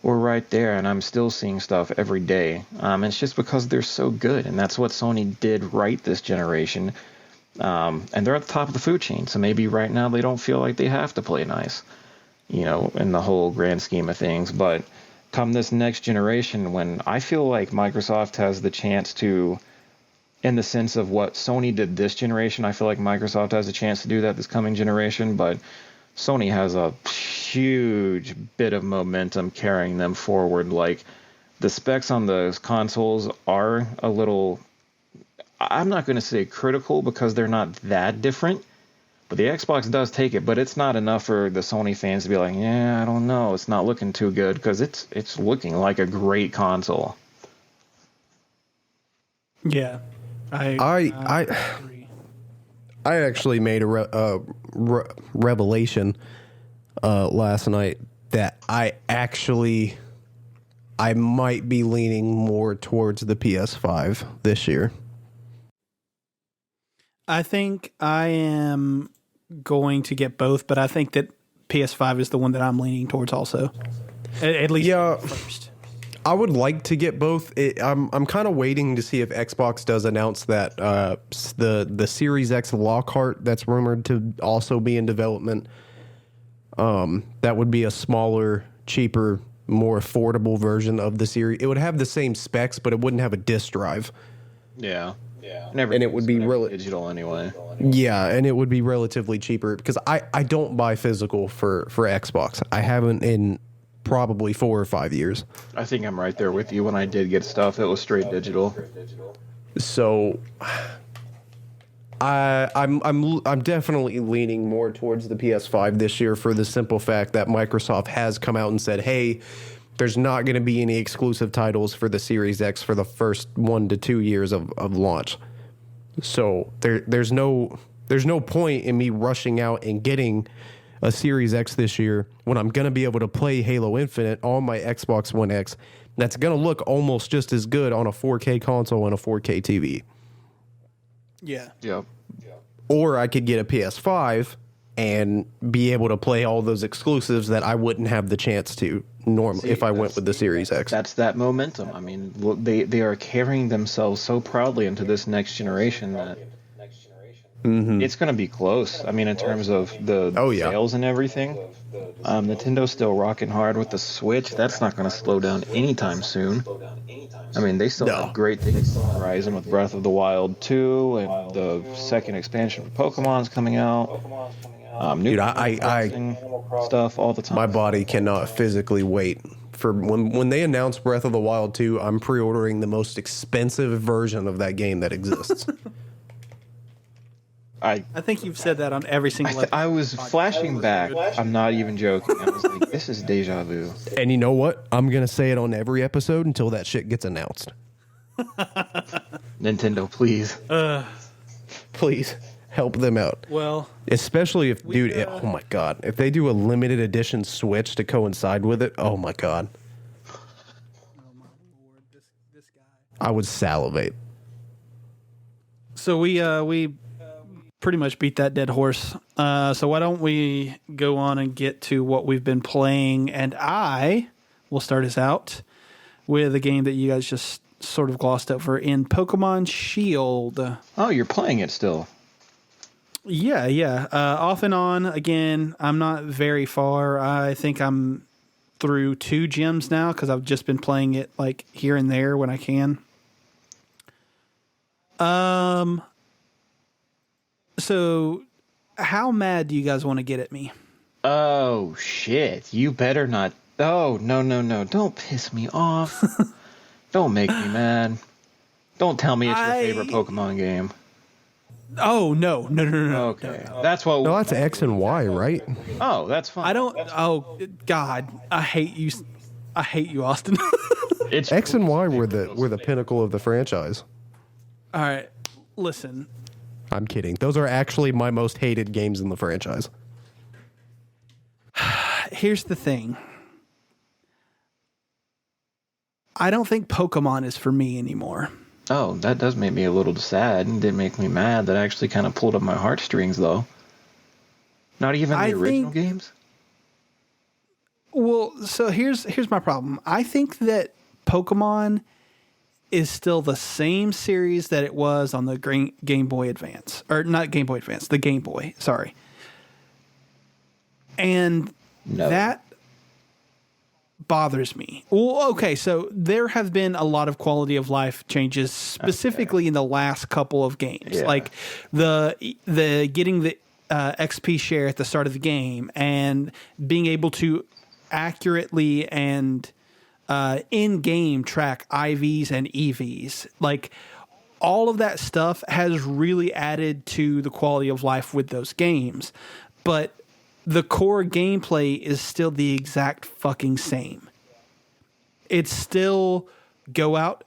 were right there, and I'm still seeing stuff every day. It's just because they're so good, and that's what Sony did right this generation. And they're at the top of the food chain, so maybe right now they don't feel like they have to play nice, in the whole grand scheme of things. But come this next generation, when I feel like Microsoft has the chance to, in the sense of what Sony did this generation, I feel like Microsoft has a chance to do that this coming generation, but Sony has a huge bit of momentum carrying them forward. Like, the specs on those consoles are a little, I'm not going to say critical because they're not that different, but the Xbox does take it, but it's not enough for the Sony fans to be like, yeah, I don't know, it's not looking too good, because it's looking like a great console. Yeah. I actually made a revelation last night that I might be leaning more towards the PS5 this year. I think I am going to get both, but I think that PS5 is the one that I'm leaning towards also. At least first. I would like to get both. I'm kind of waiting to see if Xbox does announce that the Series X Lockhart that's rumored to also be in development. That would be a smaller, cheaper, more affordable version of the series. It would have the same specs, but it wouldn't have a disc drive. Yeah. And it would be digital anyway. Yeah, and it would be relatively cheaper because I don't buy physical for Xbox. I haven't in probably 4 or 5 years. I think I'm right there with you. When I did get stuff, it was straight digital. So I'm definitely leaning more towards the PS5 this year for the simple fact that Microsoft has come out and said, hey, there's not going to be any exclusive titles for the Series X for the first 1 to 2 years of launch. So there's no point in me rushing out and getting a Series X this year when I'm going to be able to play Halo Infinite on my Xbox One X. That's going to look almost just as good on a 4K console and a 4K TV. Yeah. Yep. Or I could get a PS5 and be able to play all those exclusives that I wouldn't have the chance to normally if I went with the Series X. That's that momentum. I mean, they are carrying themselves so proudly into this next generation that it's going to be close. I mean, in terms of the sales and everything, Nintendo's still rocking hard with the Switch. That's not going to slow down anytime soon. I mean, they still have great things on the horizon with Breath of the Wild 2 and the second expansion for Pokemon's coming out. Dude, I stuff all the time. My body cannot physically wait for when they announce Breath of the Wild 2. I'm pre-ordering the most expensive version of that game that exists. I think you've said that on every single episode. I was flashing back. I'm not even joking. I was like, this is deja vu. And you know what? I'm going to say it on every episode until that shit gets announced. Nintendo, please. Please help them out. Well, especially if, oh my God, if they do a limited edition Switch to coincide with it, oh my God. Oh my Lord, this guy. I would salivate. So we pretty much beat that dead horse. So why don't we go on and get to what we've been playing? And I will start us out with a game that you guys just sort of glossed over in Pokemon Shield. Oh, you're playing it still? Yeah. Off and on. Again, I'm not very far. I think I'm through 2 gyms now because I've just been playing it like here and there when I can. So, how mad do you guys want to get at me? Oh, shit. You better not. Oh, no. Don't piss me off. Don't make me mad. Don't tell me it's your favorite Pokemon game. Oh, no. Okay. That's what. No, that's X and Y, right? Oh, that's fine. I don't. Oh, God. I hate you. I hate you, Austin. It's X and Y were the pinnacle of the franchise. All right. Listen. I'm kidding. Those are actually my most hated games in the franchise. Here's the thing. I don't think Pokemon is for me anymore. Oh, that does make me a little sad and did make me mad. That actually kind of pulled up my heartstrings, though. Not even the original games? Well, so here's my problem. I think that Pokemon is still the same series that it was on the Game Boy Advance. Or not Game Boy Advance, the Game Boy, sorry. And that bothers me. Well, okay, so there have been a lot of quality of life changes, specifically in the last couple of games. Yeah. Like the getting the XP share at the start of the game and being able to accurately and in-game track IVs and EVs. Like, all of that stuff has really added to the quality of life with those games. But the core gameplay is still the exact fucking same. It's still go out,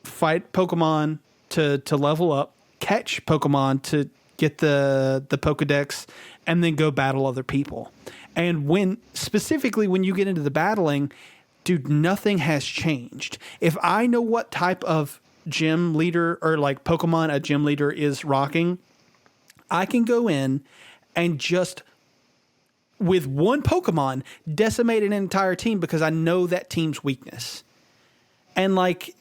fight Pokemon to level up, catch Pokemon to get the Pokedex, and then go battle other people. And specifically when you get into the battling, dude, nothing has changed. If I know what type of gym leader or like Pokemon a gym leader is rocking, I can go in and just with one Pokemon decimate an entire team because I know that team's weakness. And like,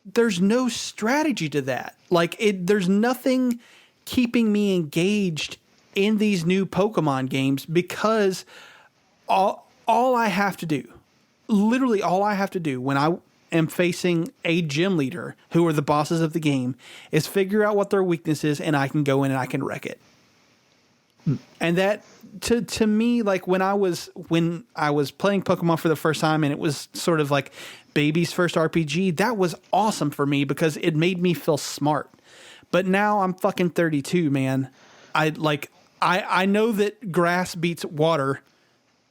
there's no strategy to that. Like, there's nothing keeping me engaged in these new Pokemon games because all I have to do, literally all I have to do when I am facing a gym leader who are the bosses of the game is figure out what their weakness is, and I can go in and I can wreck it. And that to me, like when I was playing Pokemon for the first time and it was sort of like baby's first RPG, that was awesome for me because it made me feel smart. But now I'm fucking 32, man. I know that grass beats water.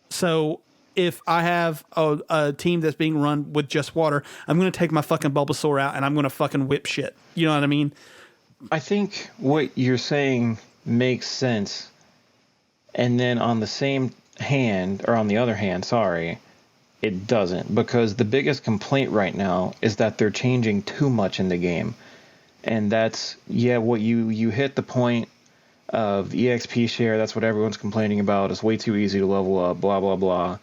So if I have a team that's being run with just water, I'm going to take my fucking Bulbasaur out and I'm going to fucking whip shit. You know what I mean? I think what you're saying makes sense. And then on the other hand, sorry, it doesn't. Because the biggest complaint right now is that they're changing too much in the game. And that's, what you hit the point of the EXP share. That's what everyone's complaining about. It's way too easy to level up, blah, blah, blah.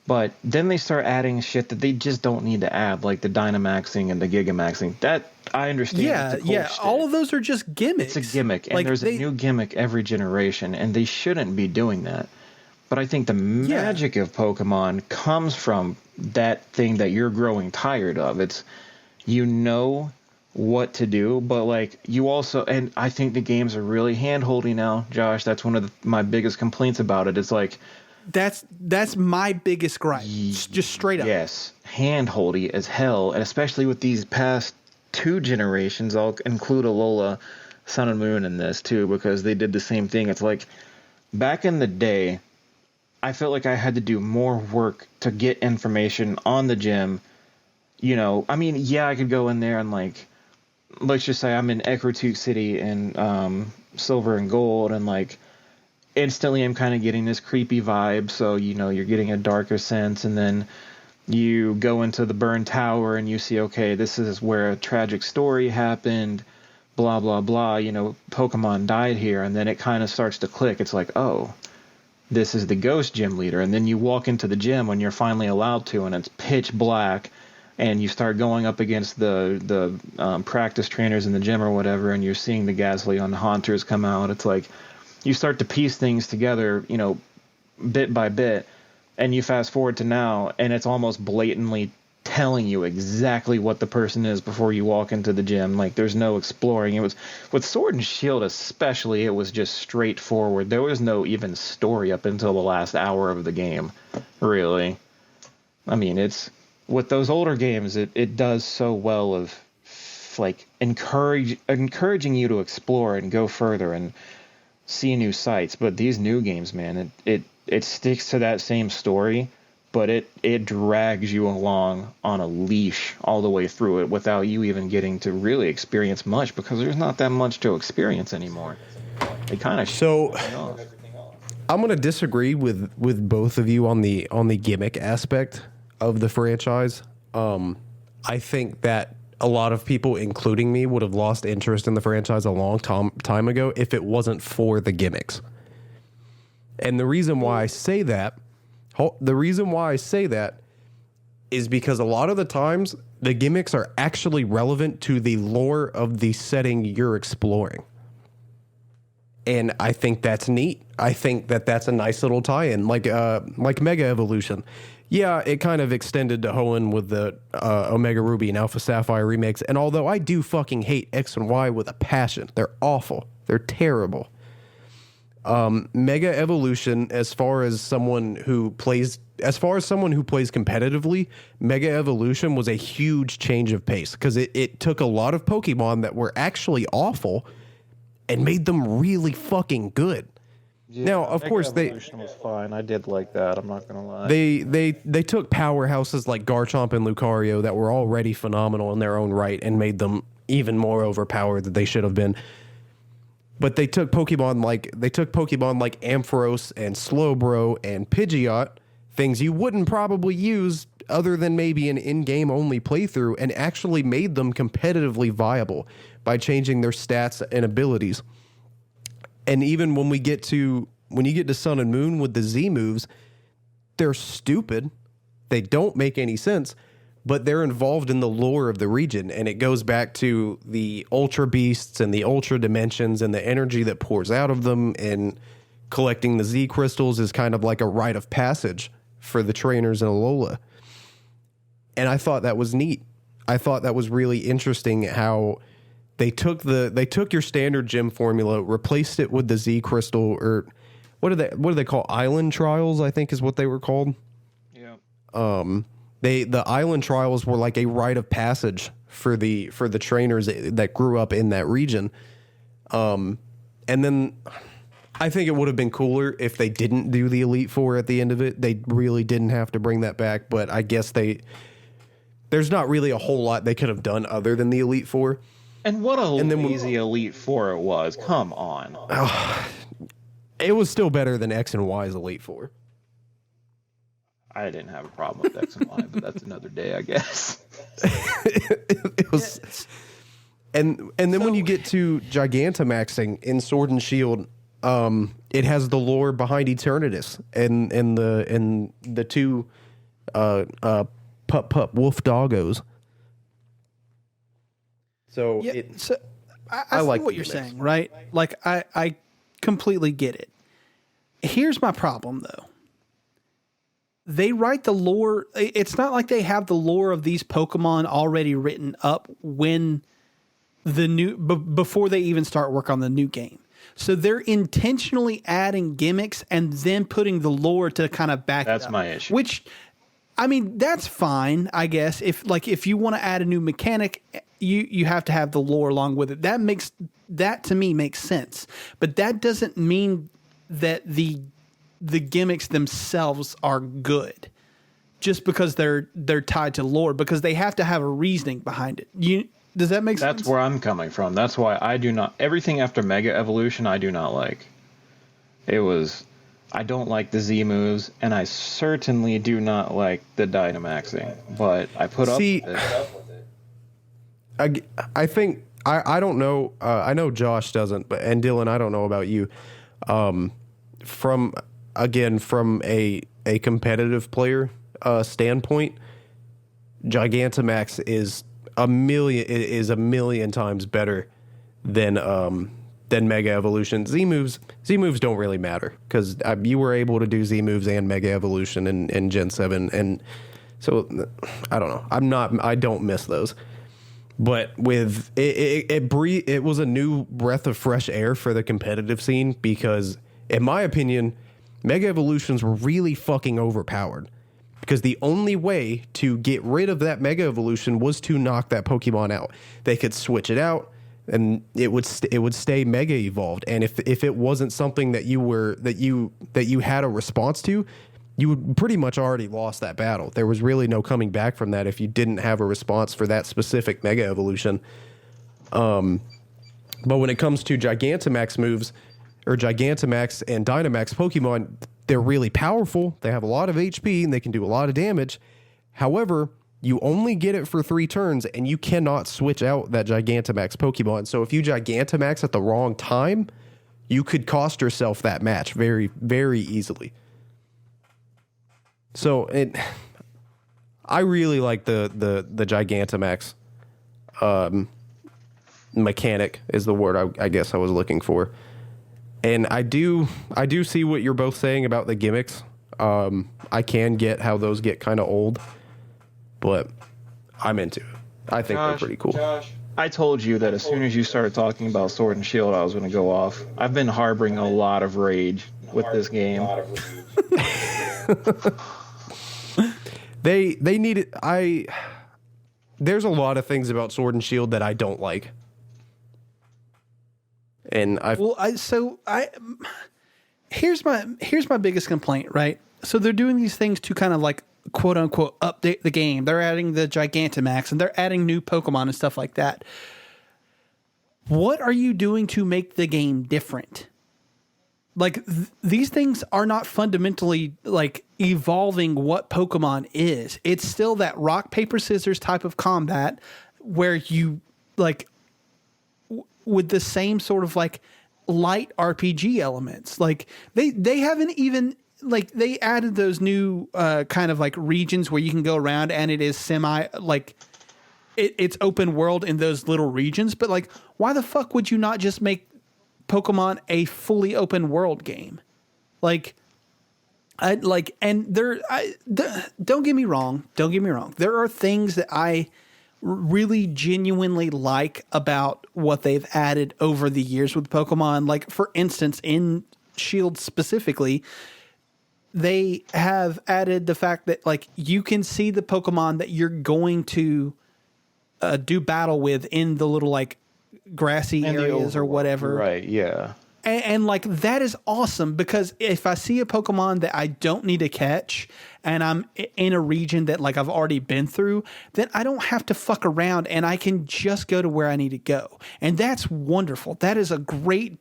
But then they start adding shit that they just don't need to add, like the Dynamaxing and the Gigamaxing. That, I understand. Yeah. All of those are just gimmicks. It's a gimmick, and there's a new gimmick every generation, and they shouldn't be doing that. But I think the magic of Pokemon comes from that thing that you're growing tired of. It's, what to do, but like you also, and I think the games are really hand-holdy now, Josh. That's one of my biggest complaints about it. It's like, that's my biggest gripe. Just straight up. Yes, hand-holdy as hell, and especially with these past 2 generations. I'll include Alola, Sun and Moon in this too, because they did the same thing. It's like back in the day, I felt like I had to do more work to get information on the gym. I could go in there and like, let's just say I'm in Ecruteak City in Silver and Gold, and like instantly I'm kind of getting this creepy vibe. So, you're getting a darker sense, and then you go into the Burn Tower and you see, okay, this is where a tragic story happened, blah, blah, blah. Pokemon died here, and then it kind of starts to click. It's like, oh, this is the ghost gym leader. And then you walk into the gym when you're finally allowed to, and it's pitch black. And you start going up against the practice trainers in the gym or whatever, and you're seeing the Ghastly on the Haunters come out. It's like you start to piece things together, bit by bit, and you fast forward to now, and it's almost blatantly telling you exactly what the person is before you walk into the gym. Like, there's no exploring. It was with Sword and Shield especially, it was just straightforward. There was no even story up until the last hour of the game, really. I mean, it's... With those older games, it does so well of like encouraging you to explore and go further and see new sights. But these new games, man, it sticks to that same story, but it drags you along on a leash all the way through it without you even getting to really experience much, because there's not that much to experience anymore. They kind of I'm going to disagree with both of you on the gimmick aspect of the franchise. I think that a lot of people, including me, would have lost interest in the franchise a long time ago if it wasn't for the gimmicks. And the reason why I say that The reason why I say that is because a lot of the times the gimmicks are actually relevant to the lore of the setting you're exploring. And I think that's neat. I think that that's a nice little tie-in, like Mega Evolution. Yeah, it kind of extended to Hoenn with the Omega Ruby and Alpha Sapphire remakes. And although I do fucking hate X and Y with a passion, they're awful. They're terrible. Mega Evolution, as far as someone who plays competitively, Mega Evolution was a huge change of pace because it took a lot of Pokemon that were actually awful and made them really fucking good. Yeah, now, of course, Evolution was fine. I did like that. I'm not gonna lie. They took powerhouses like Garchomp and Lucario that were already phenomenal in their own right and made them even more overpowered than they should have been. But they took Pokemon like Ampharos and Slowbro and Pidgeot, things you wouldn't probably use other than maybe an in-game only playthrough, and actually made them competitively viable by changing their stats and abilities. And even when you get to Sun and Moon with the Z moves, they're stupid. They don't make any sense, but they're involved in the lore of the region, and it goes back to the Ultra Beasts and the Ultra Dimensions and the energy that pours out of them, and collecting the Z crystals is kind of like a rite of passage for the trainers in Alola. And I thought that was neat. I thought that was really interesting how they took your standard gym formula, replaced it with the Z crystal, or what do they call island trials, I think is what they were called. Yeah. The island trials were like a rite of passage for the trainers that grew up in that region. And then I think it would have been cooler if they didn't do the Elite Four at the end of it. They really didn't have to bring that back, but I guess there's not really a whole lot they could have done other than the Elite Four. And what a lazy Elite Four it was. Come on. It was still better than X and Y's Elite Four. I didn't have a problem with X and Y, but that's another day, I guess. It was, and then when you get to Gigantamaxing in Sword and Shield, it has the lore behind Eternatus and the two pup wolf doggos. So yeah, it, so I like what you're saying, right? Like I completely get it. Here's my problem though. They write the lore. It's not like they have the lore of these Pokemon already written up when before they even start work on the new game. So they're intentionally adding gimmicks and then putting the lore to kind of back it up. That's my issue. Which, I mean, that's fine, I guess. If you want to add a new mechanic, you have to have the lore along with it. That to me makes sense. But that doesn't mean that the gimmicks themselves are good just because they're tied to lore, because they have to have a reasoning behind it. Does that make sense? That's where I'm coming from. That's why I do not, everything after Mega Evolution I do not like. I don't like the Z moves, and I certainly do not like the Dynamaxing, but I put up with it. I think, I don't know, I know Josh doesn't, and Dylan, I don't know about you. From a competitive player standpoint, Gigantamax is a million times better than Mega Evolution. Z moves don't really matter because you were able to do Z moves and Mega Evolution in Gen 7, and so I don't know. I don't miss those. But with it was a new breath of fresh air for the competitive scene because, in my opinion, Mega Evolutions were really fucking overpowered. Because the only way to get rid of that Mega Evolution was to knock that Pokemon out. They could switch it out, and it would stay Mega Evolved. And if it wasn't something that you had a response to, you would pretty much already lost that battle. There was really no coming back from that if you didn't have a response for that specific Mega Evolution. But when it comes to Gigantamax moves, or Gigantamax and Dynamax Pokemon, they're really powerful. They have a lot of HP and they can do a lot of damage. However, you only get it for 3 turns and you cannot switch out that Gigantamax Pokemon. So if you Gigantamax at the wrong time, you could cost yourself that match very, very easily. So I really like the Gigantamax mechanic is the word I guess I was looking for. And I do see what you're both saying about the gimmicks. I can get how those get kind of old, but I'm into it. I think they're pretty cool. Josh, I told you that as soon as you started talking about Sword and Shield, I was going to go off. I've been harboring a lot of rage with this game. They need it. There's a lot of things about Sword and Shield that I don't like. And here's my biggest complaint, right? So they're doing these things to kind of like quote unquote update the game. They're adding the Gigantamax and they're adding new Pokemon and stuff like that. What are you doing to make the game different? Like these things are not fundamentally like evolving what Pokemon is. It's still that rock, paper, scissors type of combat where you like with the same sort of like light RPG elements. Like they haven't even like they added those new kind of like regions where you can go around and it is semi like it's open world in those little regions. But like, why the fuck would you not just make Pokemon a fully open world game? Like, don't get me wrong. Don't get me wrong. There are things that I really genuinely like about what they've added over the years with Pokemon. Like, for instance, in Shield specifically, they have added the fact that like you can see the Pokemon that you're going to do battle with in the little like grassy areas or whatever. Right, yeah. And like that is awesome because if I see a Pokemon that I don't need to catch and I'm in a region that like I've already been through, then I don't have to fuck around and I can just go to where I need to go. And that's wonderful. That is a great,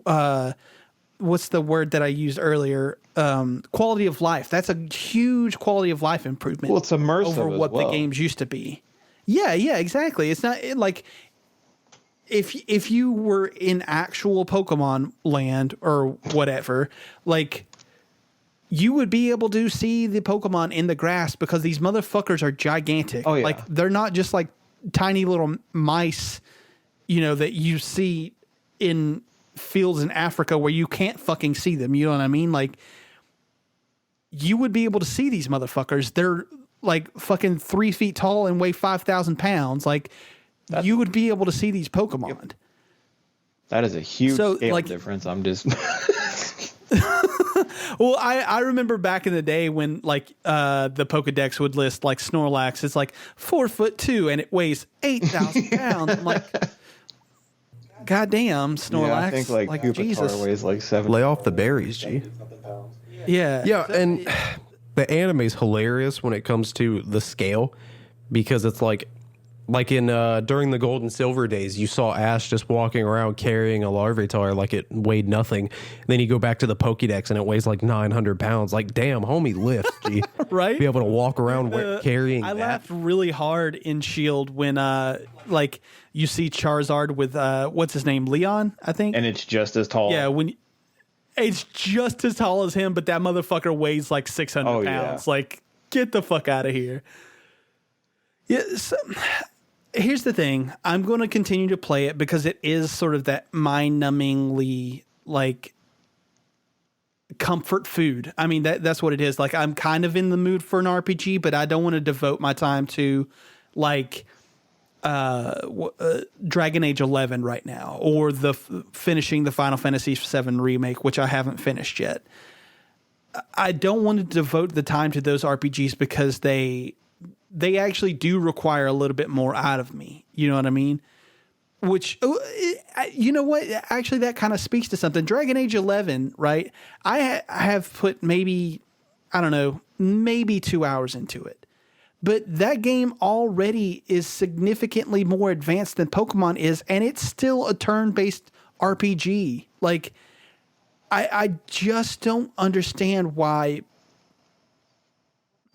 what's the word that I used earlier? Quality of life. That's a huge quality of life improvement. Well, it's immersive over what the games used to be. Yeah, exactly. It's not like if you were in actual Pokemon land or whatever, like you would be able to see the Pokemon in the grass because these motherfuckers are gigantic. Oh, yeah. Like they're not just like tiny little mice, you know, that you see in fields in Africa where you can't fucking see them. You know what I mean? Like you would be able to see these motherfuckers. They're like fucking 3 feet tall and weigh 5,000 pounds. Like you would be able to see these Pokemon. Yep. That is a huge scale difference. I'm just well, I remember back in the day when like the Pokedex would list like Snorlax is like 4'2" and it weighs 8,000 pounds. I'm like, goddamn, Snorlax. Yeah, I think like Jesus weighs like 7. Lay off the berries, G. Yeah, and the anime's hilarious when it comes to the scale because it's like in during the Gold and Silver days, you saw Ash just walking around carrying a Larvitar like it weighed nothing. And then you go back to the Pokédex and it weighs like 900 pounds. Like, damn, homie lifts, G. Right? Be able to walk around carrying I that. laughed really hard in Shield when like you see Charizard with what's his name, Leon, I think. And it's just as tall. Yeah, when it's just as tall as him, but that motherfucker weighs like 600 pounds. Yeah. Like, get the fuck out of here. Yeah, so here's the thing. I'm going to continue to play it because it is sort of that mind-numbingly, like, comfort food. I mean, that's what it is. Like, I'm kind of in the mood for an RPG, but I don't want to devote my time to, like, Dragon Age 11 right now, or finishing the Final Fantasy VII Remake, which I haven't finished yet. I don't want to devote the time to those RPGs because they actually do require a little bit more out of me. You know what I mean? Which, you know what? Actually, that kind of speaks to something. Dragon Age 11, right? I have put maybe 2 hours into it. But that game already is significantly more advanced than Pokemon is, and it's still a turn-based RPG. Like, I just don't understand why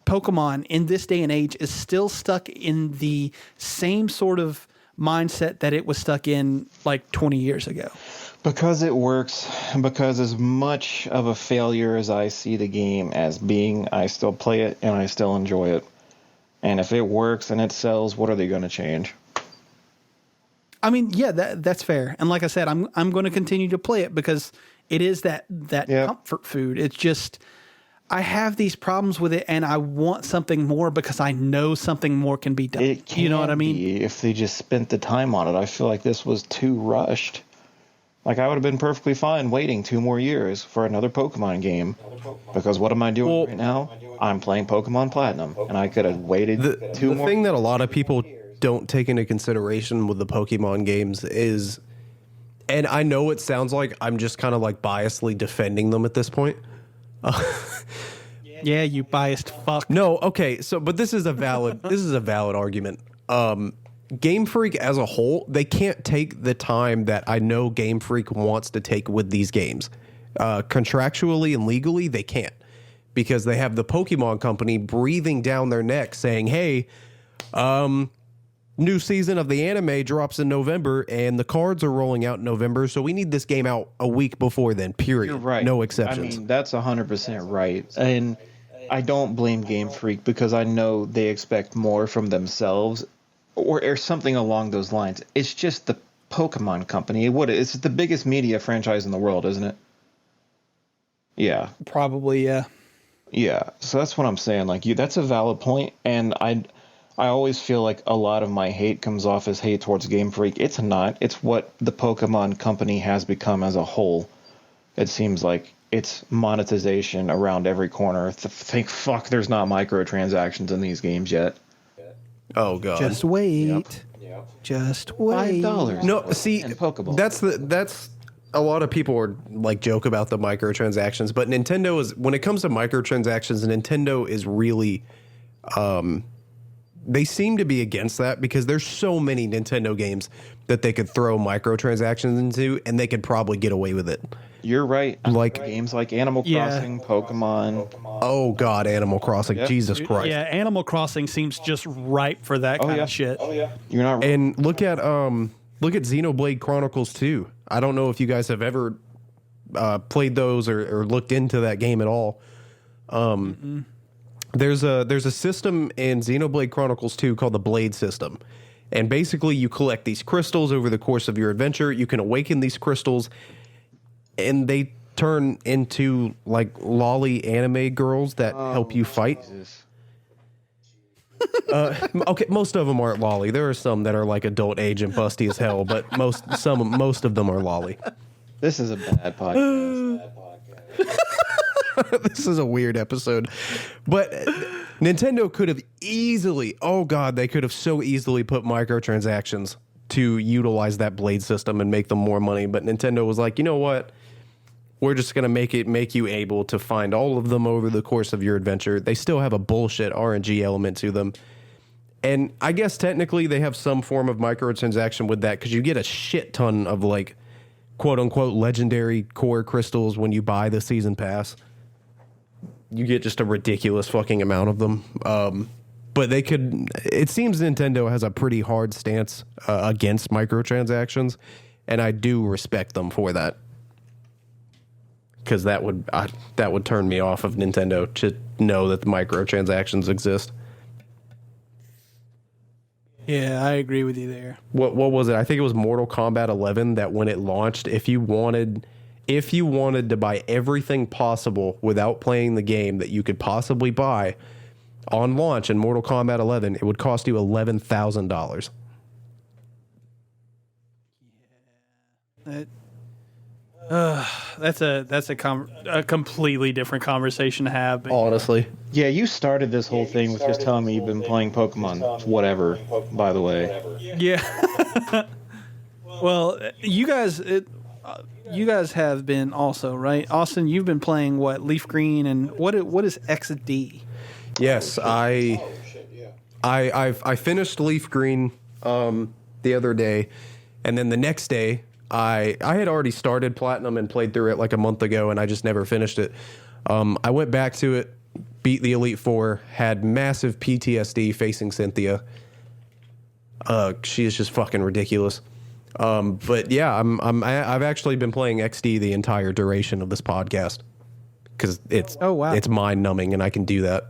Pokemon in this day and age is still stuck in the same sort of mindset that it was stuck in like 20 years ago. Because it works, because as much of a failure as I see the game as being, I still play it and I still enjoy it. And if it works and it sells, what are they going to change? I mean, yeah, that's fair. And like I said, I'm going to continue to play it because it is that comfort food. It's just I have these problems with it, and I want something more because I know something more can be done. It can, you know what I mean? If they just spent the time on it. I feel like this was too rushed. Like, I would have been perfectly fine waiting 2 more years for another Pokemon game. Because what am I doing right now? I'm playing Pokemon Platinum. And I could have waited 2 more. The thing that a lot of people don't take into consideration with the Pokemon games is, and I know it sounds like I'm just kind of like biasly defending them at this point. Yeah, you biased fuck. No, okay, so but this is a valid argument. Game Freak as a whole, they can't take the time that I know Game Freak wants to take with these games. Contractually and legally, they can't. Because they have the Pokemon Company breathing down their neck saying, hey, new season of the anime drops in November and the cards are rolling out in November, so we need this game out a week before then, period. You're right. No exceptions. I mean, that's 100% right. And I don't blame Game Freak because I know they expect more from themselves or something along those lines. It's just the Pokemon Company. It's the biggest media franchise in the world, isn't it? Yeah. Probably, yeah. Yeah. So that's what I'm saying. Like, that's a valid point, and I always feel like a lot of my hate comes off as hate towards Game Freak. It's not. It's what the Pokemon Company has become as a whole. It seems like it's monetization around every corner. Think, fuck, there's not microtransactions in these games yet. Oh god. Just wait. Yep. Just wait. $5. No, see, Pokeball. That's a lot of people are like joke about the microtransactions, but Nintendo is, when it comes to microtransactions, Nintendo is really they seem to be against that because there's so many Nintendo games that they could throw microtransactions into and they could probably get away with it. You're right. Like games like Animal Crossing, Pokemon. Oh god, Animal Crossing. Yeah. Jesus Christ. Yeah, Animal Crossing seems just ripe for that kind of shit. Oh yeah. You're not wrong. And look at Xenoblade Chronicles 2. I don't know if you guys have ever played those or looked into that game at all. There's a system in Xenoblade Chronicles 2 called the Blade System. And basically you collect these crystals over the course of your adventure. You can awaken these crystals and they turn into like lolly anime girls that help you fight. Okay, most of them aren't lolly. There are some that are like adult age and busty as hell, but most of them are lolly. This is a bad podcast. This is a weird episode. But Nintendo could have easily, oh god, they could have so easily put microtransactions to utilize that Blade system and make them more money. But Nintendo was like, you know what? We're just going to make you able to find all of them over the course of your adventure. They still have a bullshit RNG element to them. And I guess technically they have some form of microtransaction with that because you get a shit ton of like quote unquote legendary core crystals when you buy the season pass. You get just a ridiculous fucking amount of them. But they could, it seems Nintendo has a pretty hard stance against microtransactions. And I do respect them for that. Because that would turn me off of Nintendo to know that the microtransactions exist. Yeah, I agree with you there. What was it? I think it was Mortal Kombat 11 that when it launched, if you wanted to buy everything possible without playing the game that you could possibly buy on launch in Mortal Kombat 11, it would cost you $11,000. That's a completely different conversation to have. Honestly. Yeah, you started this whole thing with just telling me you've been playing Pokemon, whatever, by the way. Yeah. Well, you guys have been also, right? Austin, you've been playing what? Leaf Green and what is XD? Yes, I finished Leaf Green the other day, and then the next day I had already started Platinum and played through it like a month ago, and I just never finished it. I went back to it, beat the Elite Four, had massive PTSD facing Cynthia. She is just fucking ridiculous. But yeah, I've actually been playing XD the entire duration of this podcast because it's it's mind numbing and I can do that.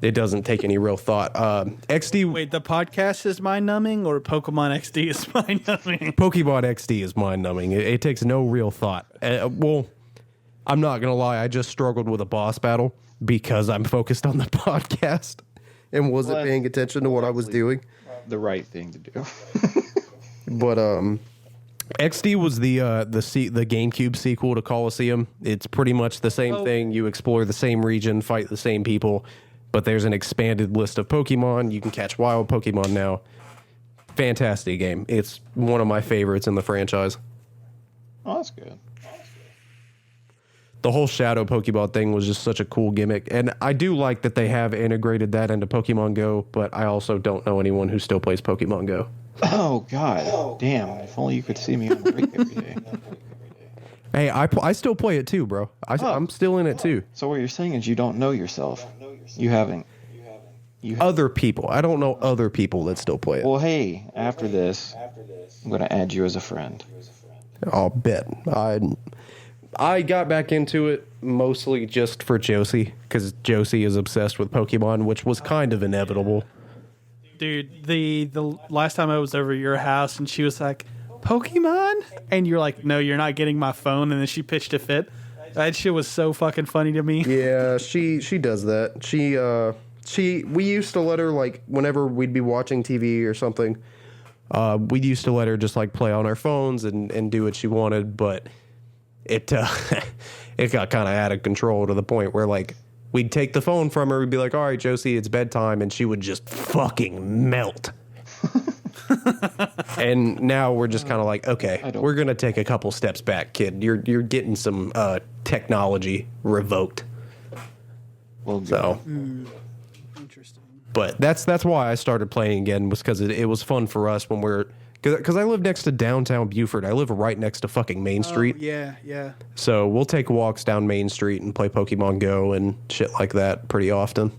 It doesn't take any real thought. XD. Wait, the podcast is mind numbing or Pokemon XD is mind numbing? Pokemon XD is mind numbing. It takes no real thought. Well, I'm not gonna lie. I just struggled with a boss battle because I'm focused on the podcast and wasn't paying attention to what I was doing. The right thing to do. But XD was the GameCube sequel to Coliseum. It's pretty much the same thing. You explore the same region, fight the same people, but there's an expanded list of Pokemon. You can catch wild Pokemon now. Fantastic game. It's one of my favorites in the franchise. Oh, that's good. The whole Shadow Pokemon thing was just such a cool gimmick. And I do like that they have integrated that into Pokemon Go, but I also don't know anyone who still plays Pokemon Go. Oh, God. Damn. If only you could see me on the break every day. Hey, I still play it too, bro. I'm still in it too. So what you're saying is you don't know yourself. You haven't. Other people. I don't know other people that still play it. Well, hey, after this, I'm going to add you as a friend. I'll bet. I got back into it mostly just for Josie, because Josie is obsessed with Pokemon, which was kind of inevitable. Dude, the last time I was over at your house and she was like, Pokemon? And you're like, no, you're not getting my phone. And then she pitched a fit. That shit was so fucking funny to me. Yeah, she does that. We used to let her, like, whenever we'd be watching TV or something, we used to let her just, like, play on our phones and do what she wanted, but it it got kind of out of control to the point where, like, we'd take the phone from her, we'd be like, all right, Josie, it's bedtime, and she would just fucking melt. And now we're just kind of like, okay, we're going to take a couple steps back, kid. You're getting some technology revoked. Well, so... Interesting. But that's why I started playing again, was because it was fun for us when we're... Because I live next to downtown Buford. I live right next to fucking Main Street. Yeah. So we'll take walks down Main Street and play Pokemon Go and shit like that pretty often.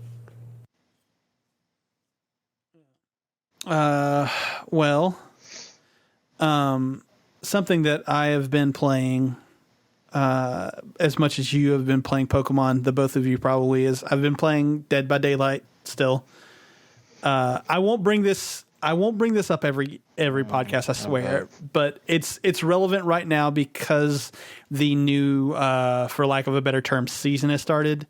Something that I have been playing as much as you have been playing Pokemon, the both of you probably, is I've been playing Dead by Daylight still. I won't bring this up every podcast, I swear, okay. But it's relevant right now because the new, for lack of a better term, season has started.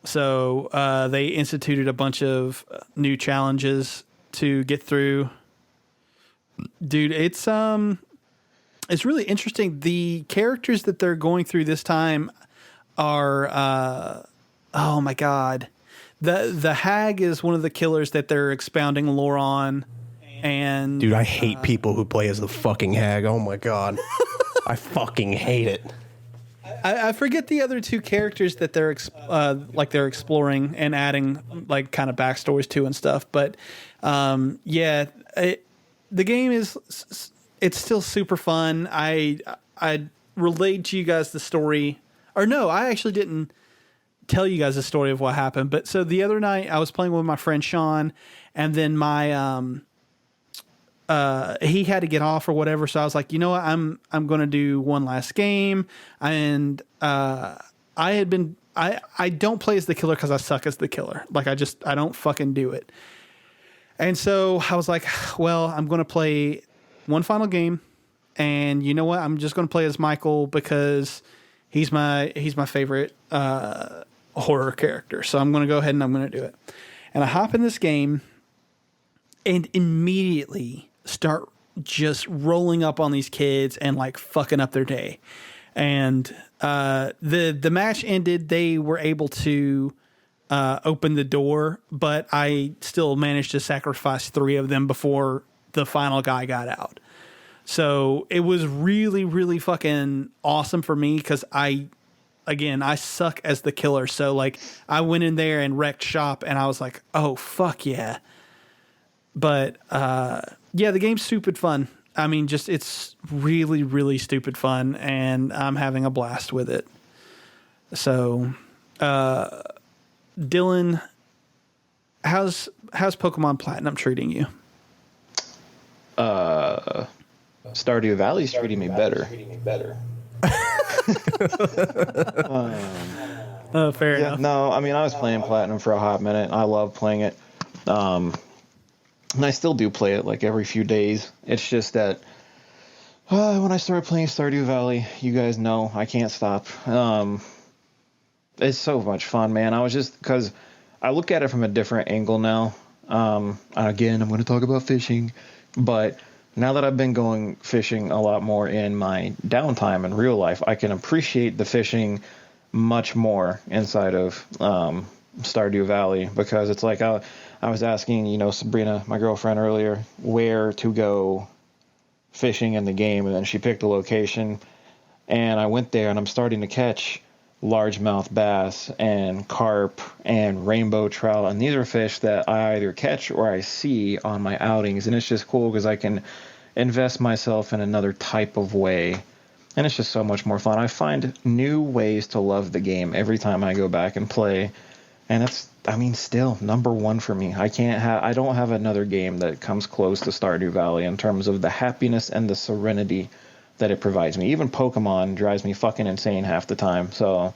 So they instituted a bunch of new challenges to get through. Dude, it's really interesting. The characters that they're going through this time are oh my god. The hag is one of the killers that they're expounding lore on. And dude, I hate people who play as the fucking hag. Oh my god. I fucking hate it. I forget the other two characters that they're exploring and adding like kind of backstories to and stuff. But the game it's still super fun. I relayed to you guys the story, or no, I actually didn't tell you guys the story of what happened. But so the other night I was playing with my friend Sean, and then my he had to get off or whatever, so I was like, you know what, I'm going to do one last game. And I don't play as the killer because I suck as the killer. Like I don't fucking do it. And so I was like, well, I'm going to play one final game, and you know what, I'm just going to play as Michael because he's my favorite horror character. So I'm going to go ahead and I'm going to do it. And I hop in this game and immediately start just rolling up on these kids and like fucking up their day. And the match ended. They were able to open the door, but I still managed to sacrifice 3 of them before the final guy got out. So it was really, really fucking awesome for me because I suck as the killer. So like I went in there and wrecked shop, and I was like, oh fuck yeah. But the game's stupid fun. I mean, just it's really, really stupid fun, and I'm having a blast with it. So, Dylan, how's Pokemon Platinum treating you? Stardew Valley's treating me better. Fair enough. No, I mean, I was playing Platinum for a hot minute. I love playing it. And I still do play it like every few days. It's just that when I started playing Stardew Valley, you guys know I can't stop. It's so much fun, man. I was just, because I look at it from a different angle now. Again, I'm going to talk about fishing, but now that I've been going fishing a lot more in my downtime in real life, I can appreciate the fishing much more inside of Stardew Valley, because it's like I was asking, Sabrina, my girlfriend, earlier, where to go fishing in the game, and then she picked a location, and I went there, and I'm starting to catch largemouth bass and carp and rainbow trout, and these are fish that I either catch or I see on my outings, and it's just cool because I can invest myself in another type of way, and it's just so much more fun. I find new ways to love the game every time I go back and play, and it's, still number one for me. I don't have another game that comes close to Stardew Valley in terms of the happiness and the serenity that it provides me. Even Pokemon drives me fucking insane half the time, so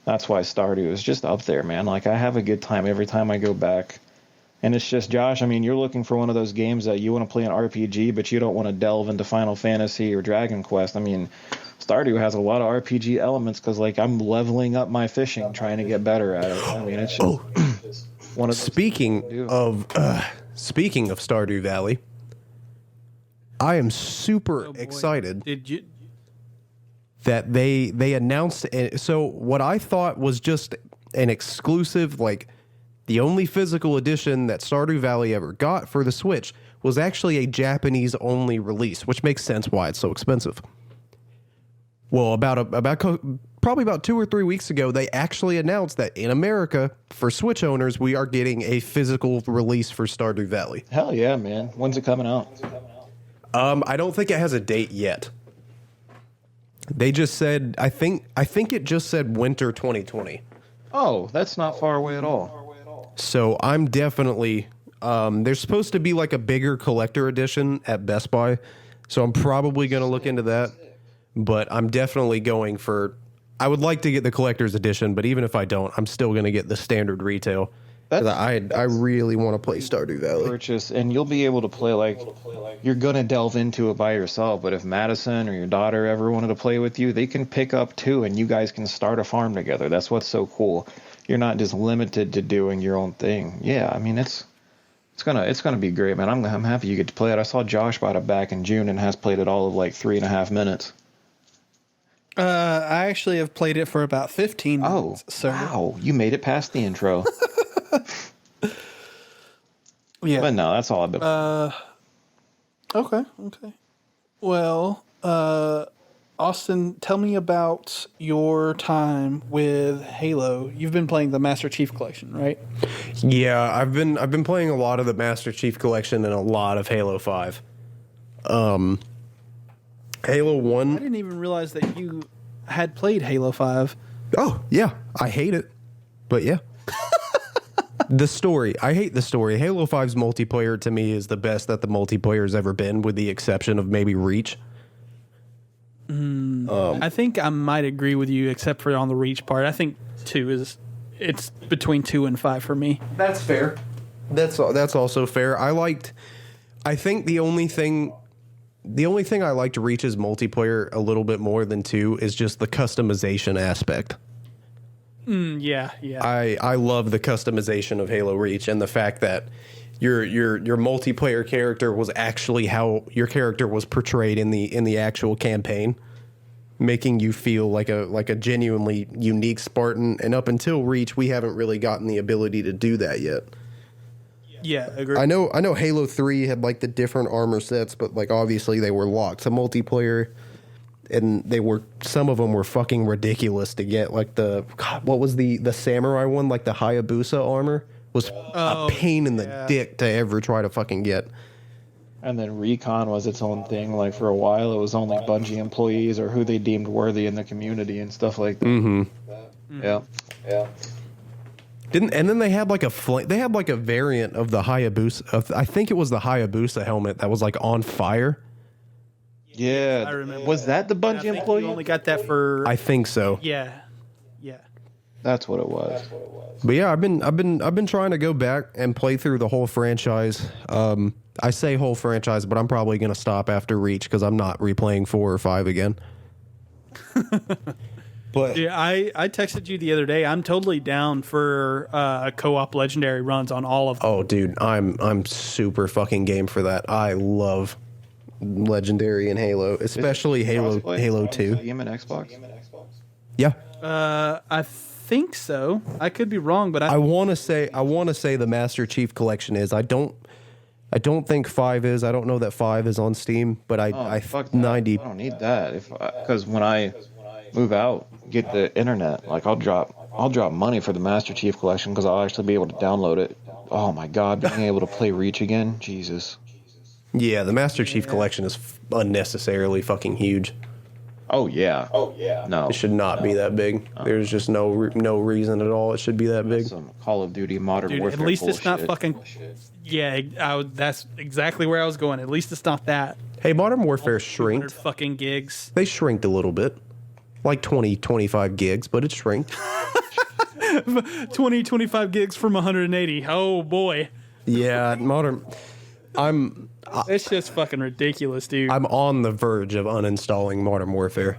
that's why Stardew is just up there, man. Like, I have a good time every time I go back. And it's just, Josh, you're looking for one of those games that you want to play an RPG, but you don't want to delve into Final Fantasy or Dragon Quest. Stardew has a lot of RPG elements because, I'm leveling up my fishing, trying to get better at it. It's just one of those Speaking of Stardew Valley, I am super excited. Did you? That they announced. So what I thought was just an exclusive, the only physical edition that Stardew Valley ever got for the Switch was actually a Japanese only release, which makes sense why it's so expensive. Well, probably about 2 or 3 weeks ago, they actually announced that in America, for Switch owners, we are getting a physical release for Stardew Valley. Hell yeah, man. When's it coming out? I don't think it has a date yet. They just said, I think it just said winter 2020. Oh, that's not far away at all. So I'm definitely, there's supposed to be a bigger collector edition at Best Buy. So I'm probably going to look into that. But I'm definitely going for, I would like to get the collector's edition, but even if I don't, I'm still going to get the standard retail. I really want to play Stardew Valley. Purchase, and you'll be able to play you're gonna delve into it by yourself. But if Madison or your daughter ever wanted to play with you, they can pick up too, and you guys can start a farm together. That's what's so cool. You're not just limited to doing your own thing. Yeah, it's gonna be great, man. I'm happy you get to play it. I saw Josh bought it back in June and has played it all of 3.5 minutes. I actually have played it for about 15 minutes. Oh, wow! You made it past the intro. Yeah, but no, that's all I've been. Okay. Well, Austin, tell me about your time with Halo. You've been playing the Master Chief Collection, right? Yeah, I've been playing a lot of the Master Chief Collection and a lot of Halo 5. Halo 1. I didn't even realize that you had played Halo 5. Oh, yeah. I hate it. But yeah. The story. I hate the story. Halo 5's multiplayer to me is the best that the multiplayer's ever been, with the exception of maybe Reach. I think I might agree with you, except for on the Reach part. I think 2 it's between 2 and 5 for me. That's fair. That's also fair. I think the only thing I liked Reach's multiplayer a little bit more than 2 is just the customization aspect. Yeah. I love the customization of Halo Reach and the fact that your multiplayer character was actually how your character was portrayed in the actual campaign, making you feel like a genuinely unique Spartan. And up until Reach, we haven't really gotten the ability to do that yet. Yeah, agree. I know Halo 3 had the different armor sets, but obviously they were locked to multiplayer, and some of them were fucking ridiculous to get. What was the samurai one, the Hayabusa armor was a pain in the dick to ever try to fucking get. And then Recon was its own thing. For a while, it was only Bungie employees or who they deemed worthy in the community and stuff like that. Mm-hmm. Yeah. And then they had a variant of the Hayabusa. I think it was the Hayabusa helmet that was on fire. Yeah. I remember. Was that the I Bungie think employee? you only got that for. I think so. Yeah. That's what it was. But yeah, I've been trying to go back and play through the whole franchise. I say whole franchise, but I'm probably going to stop after Reach because I'm not replaying 4 or 5 again. But Yeah, I texted you the other day. I'm totally down for co-op legendary runs on all of them. oh, dude, I'm super fucking game for that. I love legendary and Halo, especially Crossplay? Halo 2. Steam and Xbox? Yeah. I think so. I could be wrong, but I want to say the Master Chief Collection is. I don't think 5 is. I don't know that 5 is on Steam, but Fuck that. 90. I don't need that. Because when I move out, get the internet, like I'll drop money for the Master Chief Collection because I'll actually be able to download it. Oh my God, being able to play Reach again, Jesus. Yeah, the Master Chief Collection is unnecessarily fucking huge. Oh yeah. No. It should not be that big. There's just no reason at all it should be that big. Some Call of Duty Modern dude, Warfare at least it's not bullshit. fucking. Yeah, that's exactly where I was going. At least it's not that. Hey, Modern Warfare 200 shrinked. fucking gigs. They shrinked a little bit. Like 20, 25 gigs, but it shrinked. 20, 25 gigs from 180. Oh boy. Yeah, It's just fucking ridiculous, dude. I'm on the verge of uninstalling Modern Warfare.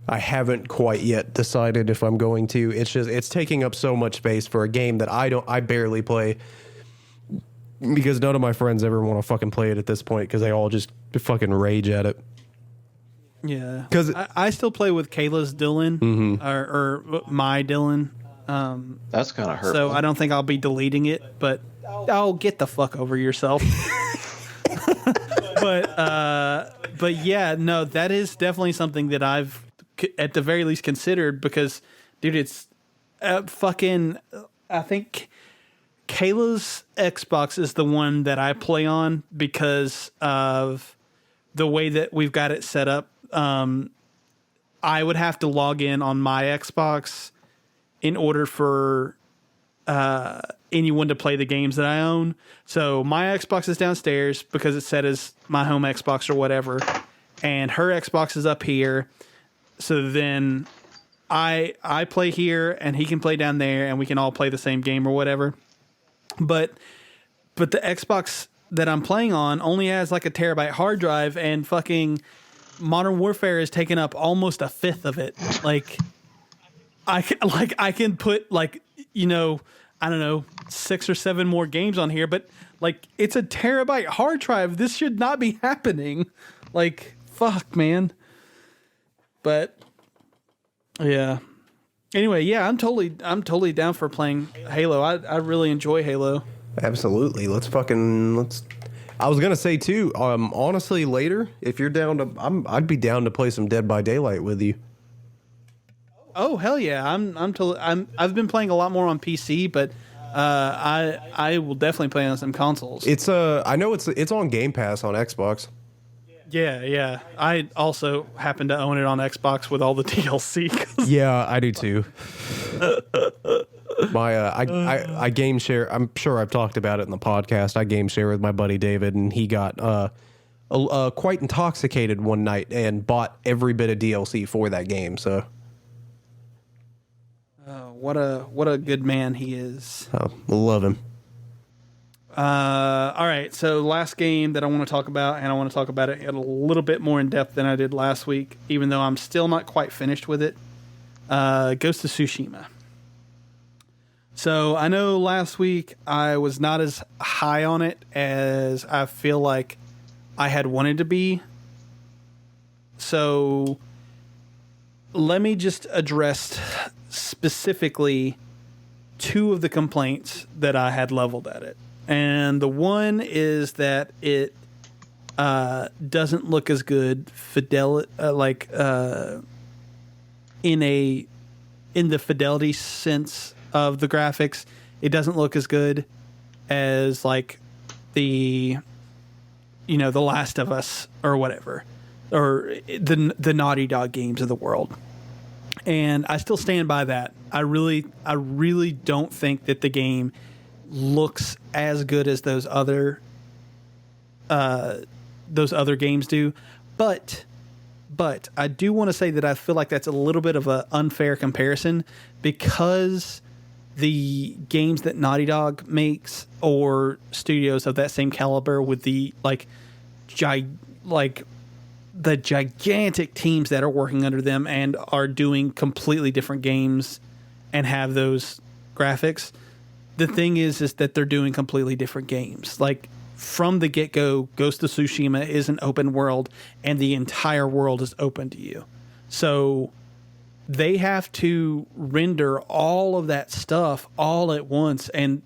I haven't quite yet decided if I'm going to. It's taking up so much space for a game that I barely play because none of my friends ever want to fucking play it at this point because they all just fucking rage at it. Yeah, 'Cause- I still play with Kayla's Dylan or my Dylan. That's kind of hurtful. So I don't think I'll be deleting it, but I'll get the fuck over yourself. but yeah, no, that is definitely something that I've at the very least considered because, dude, it's fucking. I think Kayla's Xbox is the one that I play on because of the way that we've got it set up. I would have to log in on my Xbox in order for anyone to play the games that I own. So my Xbox is downstairs because it's set as my home Xbox or whatever, and her Xbox is up here. So then I play here and he can play down there and we can all play the same game or whatever. But the Xbox that I'm playing on only has like a terabyte hard drive, and fucking Modern Warfare is taking up almost a fifth of it. Like I can put like, you know, I don't know, 6 or 7 more games on here, but like it's a terabyte hard drive. This should not be happening. Like, fuck, man. But yeah. Anyway, yeah, I'm totally down for playing Halo. I really enjoy Halo. Absolutely. Let's. I was gonna say too. Honestly, later, if you're down to, I'd be down to play some Dead by Daylight with you. Oh hell yeah! I've been playing a lot more on PC, but I will definitely play on some consoles. It's I know it's on Game Pass on Xbox. Yeah. I also happen to own it on Xbox with all the DLC. Yeah, I do too. I game share. I'm sure I've talked about it in the podcast. I game share with my buddy David, and he got quite intoxicated one night and bought every bit of DLC for that game. So, what a good man he is. I love him. All right, so last game that I want to talk about, and I want to talk about it a little bit more in depth than I did last week, even though I'm still not quite finished with it. Ghost of Tsushima. So I know last week I was not as high on it as I feel like I had wanted to be. So let me just address specifically 2 of the complaints that I had leveled at it. And the one is that it doesn't look as good in the fidelity sense of the graphics. It doesn't look as good as like the Last of Us or whatever, or the Naughty Dog games of the world. And I still stand by that. I really don't think that the game looks as good as those other those other games do. But I do want to say that I feel like that's a little bit of an unfair comparison, because the games that Naughty Dog makes, or studios of that same caliber with the the gigantic teams that are working under them and are doing completely different games and have those graphics. The thing is that they're doing completely different games. Like, from the get-go, Ghost of Tsushima is an open world, and the entire world is open to you. So they have to render all of that stuff all at once, and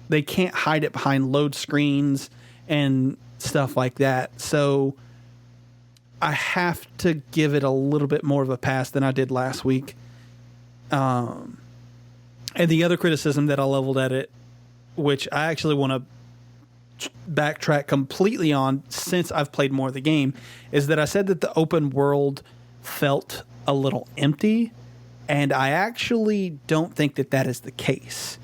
they can't hide it behind load screens and stuff like that. So I have to give it a little bit more of a pass than I did last week. And the other criticism that I leveled at it, which I actually want to backtrack completely on since I've played more of the game, is that I said that the open world felt a little empty, and I actually don't think that is the case.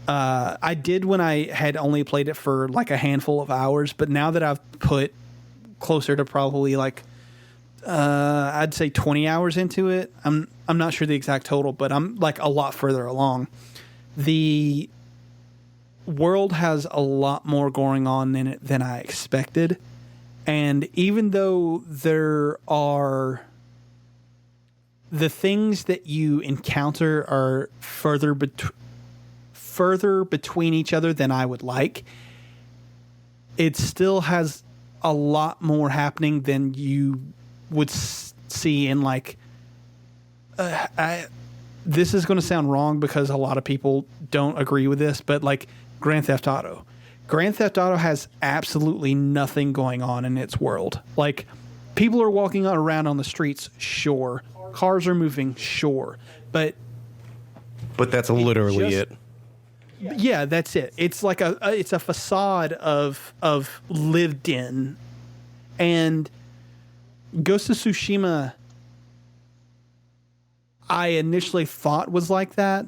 I did when I had only played it for like a handful of hours, but now that I've put closer to probably like I'd say 20 hours into it, I'm not sure the exact total, but I'm like a lot further along. The world has a lot more going on in it than I expected, and even though there are the things that you encounter are further between each other than I would like, it still has a lot more happening than you would see in like this is going to sound wrong because a lot of people don't agree with this, but like Grand Theft Auto. Grand Theft Auto has absolutely nothing going on in its world. Like, people are walking around on the streets, sure. Cars are moving, sure. But that's literally it. Yeah, that's it. It's like it's a facade of lived in. And Ghost of Tsushima, I initially thought was like that,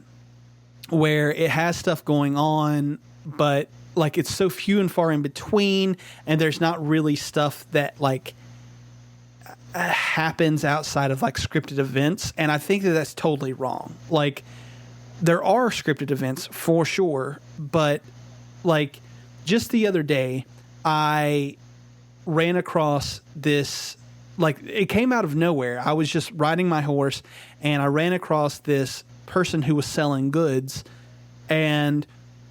where it has stuff going on, but like it's so few and far in between, and there's not really stuff that like happens outside of like scripted events. And I think that that's totally wrong. Like, there are scripted events for sure, but like just the other day I ran across this, like, it came out of nowhere. I was just riding my horse and I ran across this person who was selling goods, and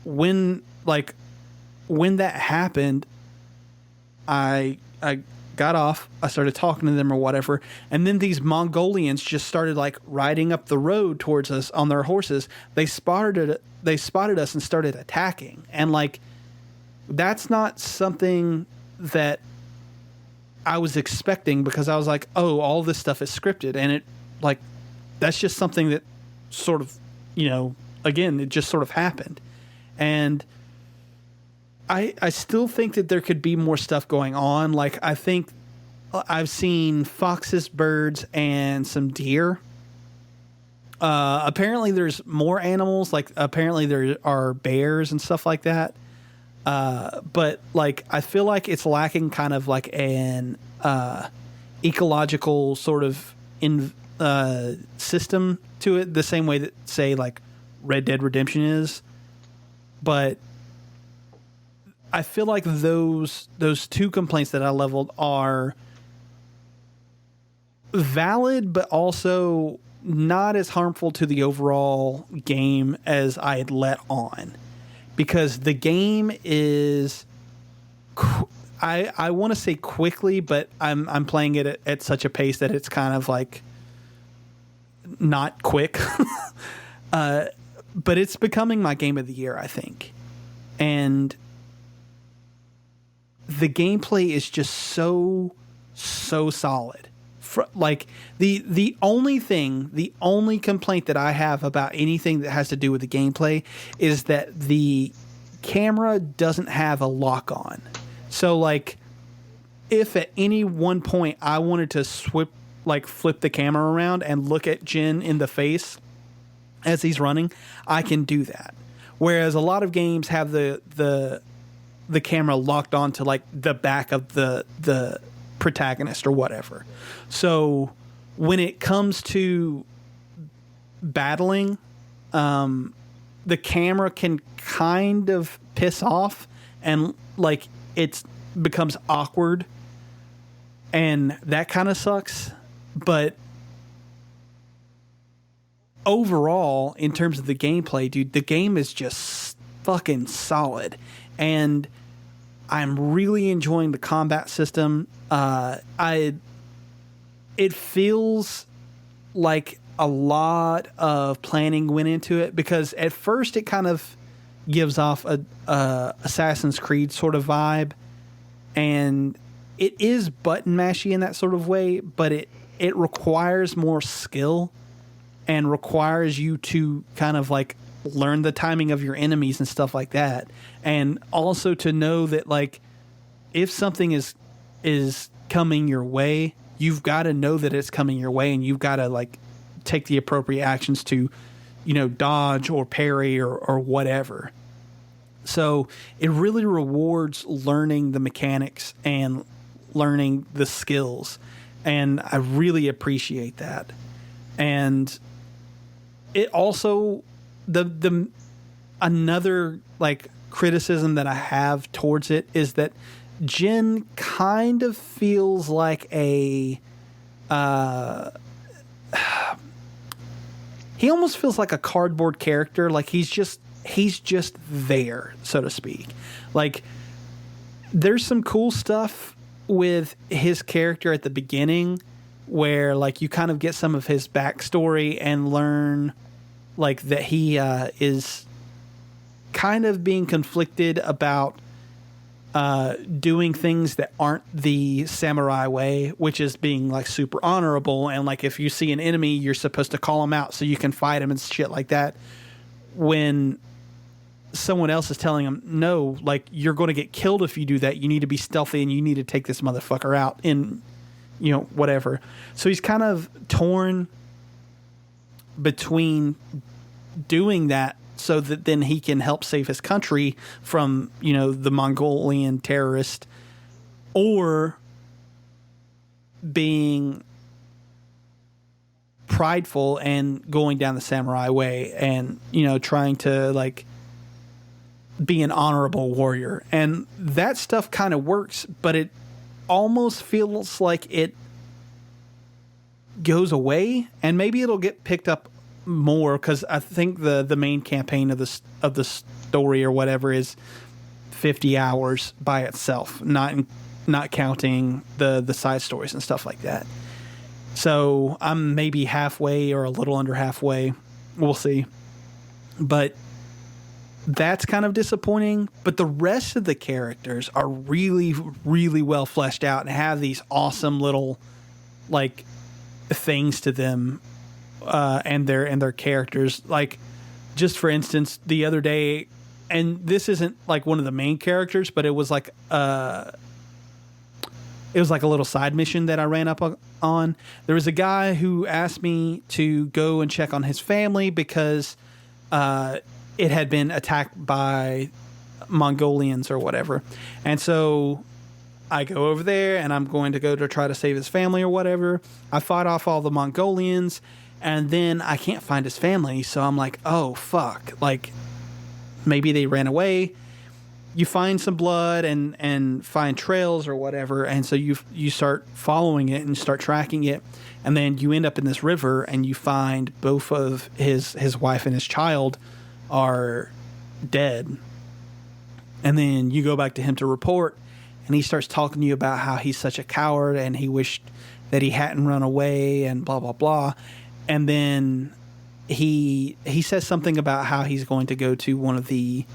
when that happened, I got off, I started talking to them or whatever, and then these Mongolians just started like riding up the road towards us on their horses. They spotted us and started attacking, and like, that's not something that I was expecting, because I was like, oh, all this stuff is scripted, and it, like, that's just something that sort of, again, it just sort of happened. And I still think that there could be more stuff going on. Like, I think I've seen foxes, birds, and some deer. Apparently there's more animals. Like, apparently there are bears and stuff like that. But like, I feel like it's lacking kind of like an ecological sort of system to it, the same way that, say, like Red Dead Redemption is. But I feel like those two complaints that I leveled are valid, but also not as harmful to the overall game as I had let on. Because the game is, I want to say quickly, but I'm playing it at such a pace that it's kind of like not quick. But it's becoming my game of the year, I think. And the gameplay is just so solid. Like, the only complaint that I have about anything that has to do with the gameplay is that the camera doesn't have a lock on. So, like, if at any one point I wanted to flip the camera around and look at Jin in the face as he's running, I can do that. Whereas a lot of games have the the camera locked onto like the back of the protagonist or whatever. So when it comes to battling, the camera can kind of piss off and like it becomes awkward, and that kind of sucks. But overall, in terms of the gameplay, dude, the game is just fucking solid, and I'm really enjoying the combat system. It feels like a lot of planning went into it, because at first it kind of gives off a Assassin's Creed sort of vibe, and it is button mashy in that sort of way, but it requires more skill and requires you to kind of like learn the timing of your enemies and stuff like that, and also to know that like if something is coming your way, you've got to know that it's coming your way, and you've got to like take the appropriate actions to, you know, dodge or parry or whatever. So it really rewards learning the mechanics and learning the skills, and I really appreciate that. And it also, the another like criticism that I have towards it is that Jin kind of feels like a he almost feels like a cardboard character. Like he's just there, so to speak. Like there's some cool stuff with his character at the beginning where like you kind of get some of his backstory and learn like that he is kind of being conflicted about doing things that aren't the samurai way, which is being like super honorable, and like if you see an enemy you're supposed to call him out so you can fight him and shit like that, when someone else is telling him no, like you're going to get killed if you do that, you need to be stealthy and you need to take this motherfucker out in, you know, whatever. So he's kind of torn between doing that so that then he can help save his country from, you know, the Mongolian terrorist, or being prideful and going down the samurai way and, you know, trying to like be an honorable warrior. And that stuff kind of works, but it almost feels like it goes away, and maybe it'll get picked up more, because I think the main campaign of the story or whatever is 50 hours by itself, not counting the side stories and stuff like that. So I'm maybe halfway or a little under halfway. We'll see. But that's kind of disappointing. But the rest of the characters are really, really well fleshed out and have these awesome little like things to them. And their characters, like just for instance, the other day, and this isn't like one of the main characters, but it was like a little side mission that I ran up on. There was a guy who asked me to go and check on his family because it had been attacked by Mongolians or whatever, and so I go over there and I'm going to go to try to save his family or whatever. I fought off all the Mongolians. And then I can't find his family, so I'm like, oh, fuck. Like, maybe they ran away. You find some blood and find trails or whatever, and so you start following it and start tracking it, and then you end up in this river, and you find both of his wife and his child are dead. And then you go back to him to report, and he starts talking to you about how he's such a coward, and he wished that he hadn't run away, and blah, blah, blah. And then he says something about how he's going to go to one of the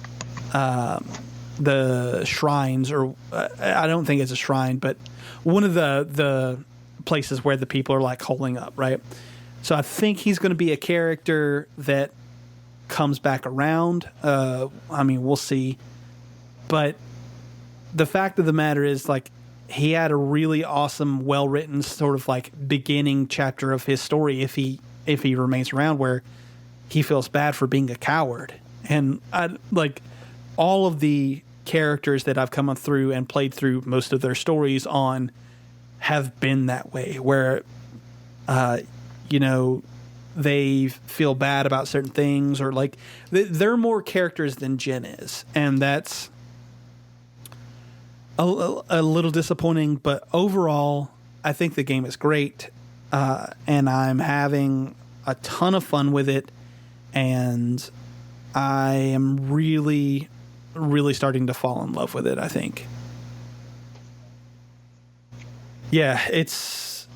shrines, or I don't think it's a shrine, but one of the places where the people are like holding up, right? So I think he's going to be a character that comes back around. I mean, we'll see. But the fact of the matter is, like, he had a really awesome, well-written sort of like beginning chapter of his story if he remains around, where he feels bad for being a coward. And I like all of the characters that I've come through and played through most of their stories on have been that way, where, they feel bad about certain things, or like they're more characters than Jen is. And that's a little disappointing, but overall, I think the game is great. And I'm having a ton of fun with it. And I am really, really starting to fall in love with it, I think. Yeah, it's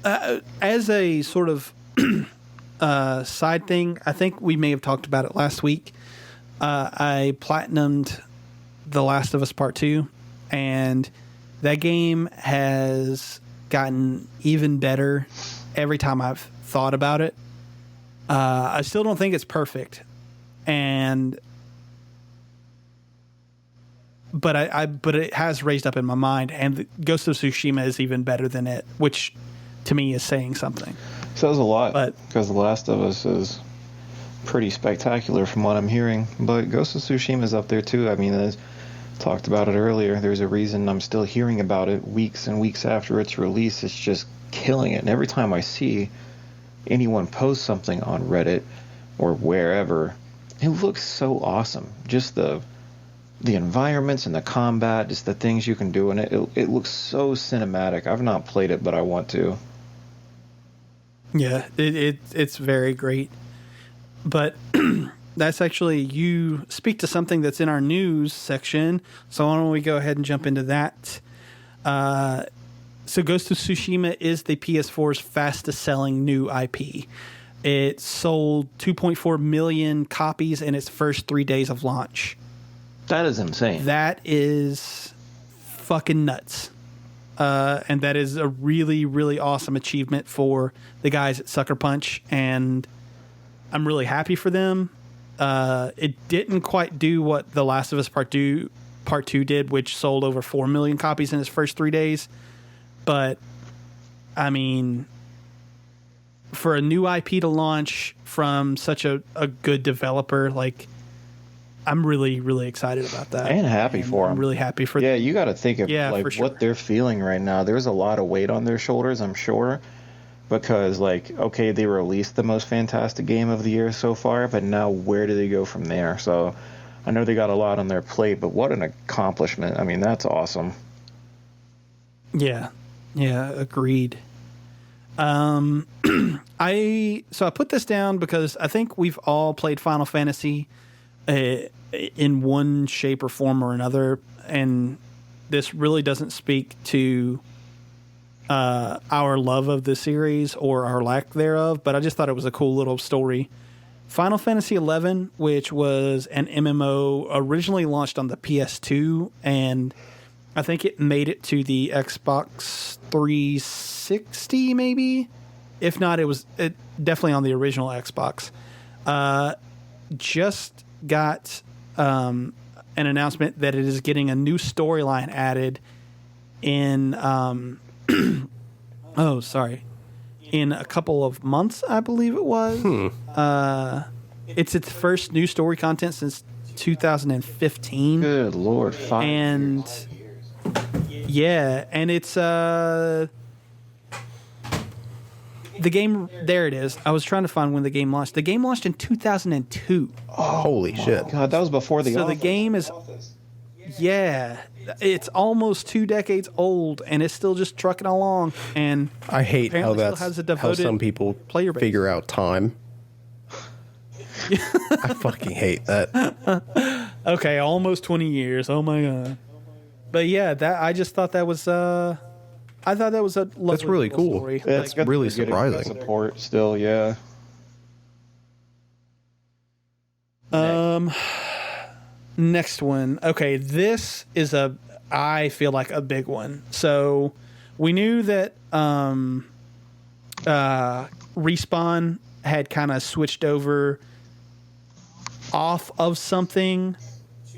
as a sort of side thing, I think we may have talked about it last week. I platinumed The Last of Us Part 2, and that game has gotten even better every time I've thought about it. I still don't think it's perfect, but it has raised up in my mind, and Ghost of Tsushima is even better than it, which to me is saying something. Says a lot, but because The Last of Us is pretty spectacular from what I'm hearing. But Ghost of Tsushima is up there too. I mean, I talked about it earlier. There's a reason I'm still hearing about it weeks and weeks after its release. It's just killing it. And every time I see anyone post something on Reddit or wherever, it looks so awesome. Just the environments and the combat, just the things you can do in it. It looks so cinematic. I've not played it, but I want to. Yeah, it's very great. But that's actually, you speak to something that's in our news section, so why don't we go ahead and jump into that. So Ghost of Tsushima is the PS4's fastest selling new IP. It sold 2.4 million copies in its first 3 days of launch. That is insane. That is fucking nuts. And that is a really, really awesome achievement for the guys at Sucker Punch, and I'm really happy for them. It didn't quite do what The Last of Us Part 2 did, which sold over 4 million copies in its first 3 days. But, I mean, for a new IP to launch from such a good developer, like, I'm really, really excited about that. And happy for them. I'm really happy for them. Yeah, you got to think of what they're feeling right now. There's a lot of weight on their shoulders, I'm sure. Because, okay, they released the most fantastic game of the year so far, but now where do they go from there? So I know they got a lot on their plate, but what an accomplishment. I mean, that's awesome. Yeah, agreed. I put this down because I think we've all played Final Fantasy in one shape or form or another, and this really doesn't speak to our love of the series or our lack thereof, but I just thought it was a cool little story. Final Fantasy XI, which was an MMO originally launched on the PS2, and I think it made it to the Xbox 360 maybe. If not, it was definitely on the original Xbox. Just got an announcement that it is getting a new storyline added in in a couple of months, I believe it was. It's its first new story content since 2015. Good Lord, 5 years. Yeah, and it's the game, there it is. I was trying to find when the game launched. The game launched in 2002. Oh, holy shit. God, that was before the So Office. the game is, yeah, it's almost 2 decades old, and it's still just trucking along. And I hate how apparently still has a how some people player base. figure out time. I fucking hate that. Okay, almost 20 years. Oh my God. But yeah, I just thought that was I thought that was a lovely That's really little cool. story. That's really surprising. Support still, yeah. Next one. Okay, this is I feel like a big one. So we knew that Respawn had kind of switched over off of something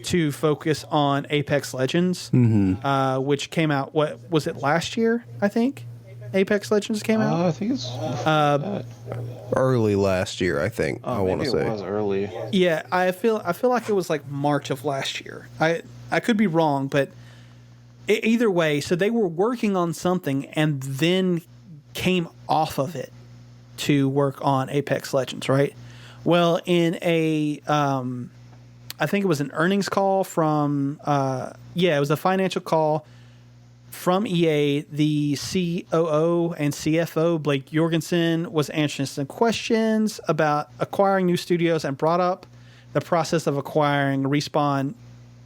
to focus on Apex Legends, which came out, what was it, last year, I think? Apex Legends came out? I think it's that. Early last year, I think. I want to say it was early. Yeah, I feel like it was like March of last year. I could be wrong, but either way, so they were working on something and then came off of it to work on Apex Legends, right? Well, in a I think it was an earnings call from it was a financial call from EA. The COO and CFO Blake Jorgensen was answering some questions about acquiring new studios and brought up the process of acquiring Respawn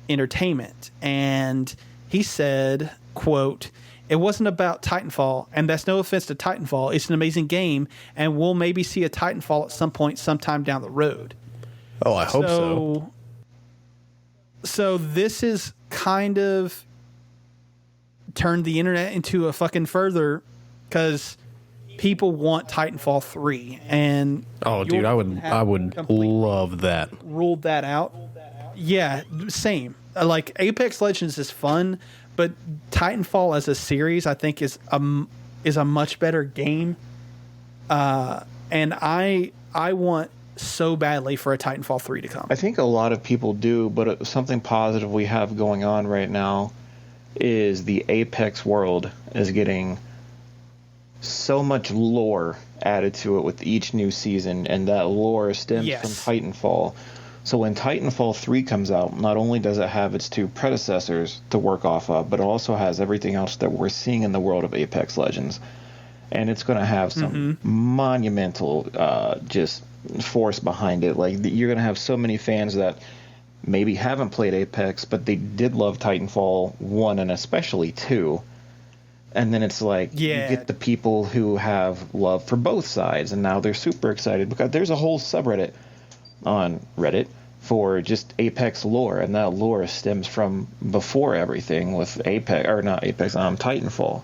Entertainment, and he said, quote, "It wasn't about Titanfall, and that's no offense to Titanfall. It's an amazing game, and we'll maybe see a Titanfall at some point sometime down the road." Oh, I hope so. So this is kind of turned the internet into a fucking further, because people want Titanfall 3, and Oh, dude, I would love that. ruled that out. Yeah, same. Like Apex Legends is fun, but Titanfall as a series, I think, is a much better game. And I want so badly for a Titanfall 3 to come. I think a lot of people do, but something positive we have going on right now is the Apex world is getting so much lore added to it with each new season, and that lore stems from Titanfall. So when Titanfall 3 comes out, not only does it have its two predecessors to work off of, but it also has everything else that we're seeing in the world of Apex Legends. And it's going to have some monumental just force behind it. Like, you're going to have so many fans that maybe haven't played Apex, but they did love Titanfall 1 and especially 2. And then it's like, you get the people who have love for both sides, and now they're super excited because there's a whole subreddit on Reddit for just Apex lore, and that lore stems from before everything with Titanfall.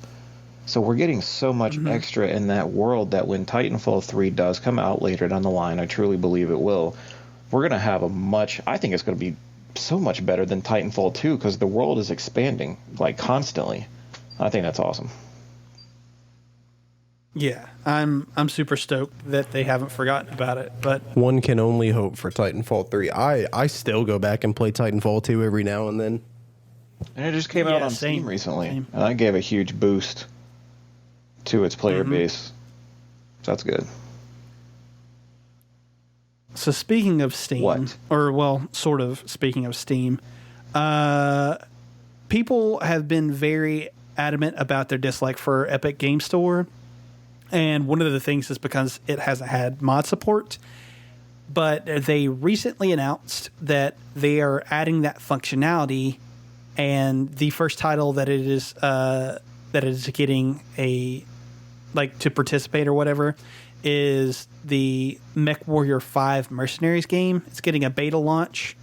So we're getting so much extra in that world that when Titanfall 3 does come out later down the line, I truly believe it will, we're going to have I think it's going to be so much better than Titanfall 2, because the world is expanding, like, constantly. I think that's awesome. Yeah, I'm super stoked that they haven't forgotten about it. But one can only hope for Titanfall 3. I still go back and play Titanfall 2 every now and then. And it just came out on Steam recently, and that gave a huge boost to its player base. So that's good. So speaking of Steam, sort of speaking of Steam, people have been very adamant about their dislike for Epic Game Store. And one of the things is because it hasn't had mod support. But they recently announced that they are adding that functionality, and the first title that it is getting to participate or whatever is the MechWarrior 5 Mercenaries game. It's getting a beta launch,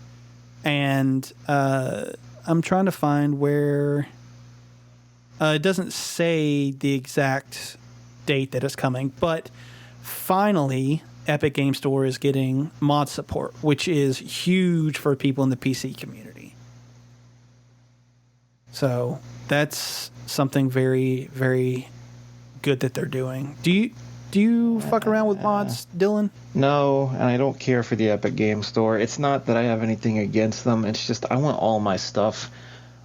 and I'm trying to find where it doesn't say the exact date that it's coming, but finally Epic Game Store is getting mod support, which is huge for people in the PC community. So that's something very, very good that they're doing. Do you fuck around with mods, Dylan? No, and I don't care for the Epic Game Store. It's not that I have anything against them. It's just I want all my stuff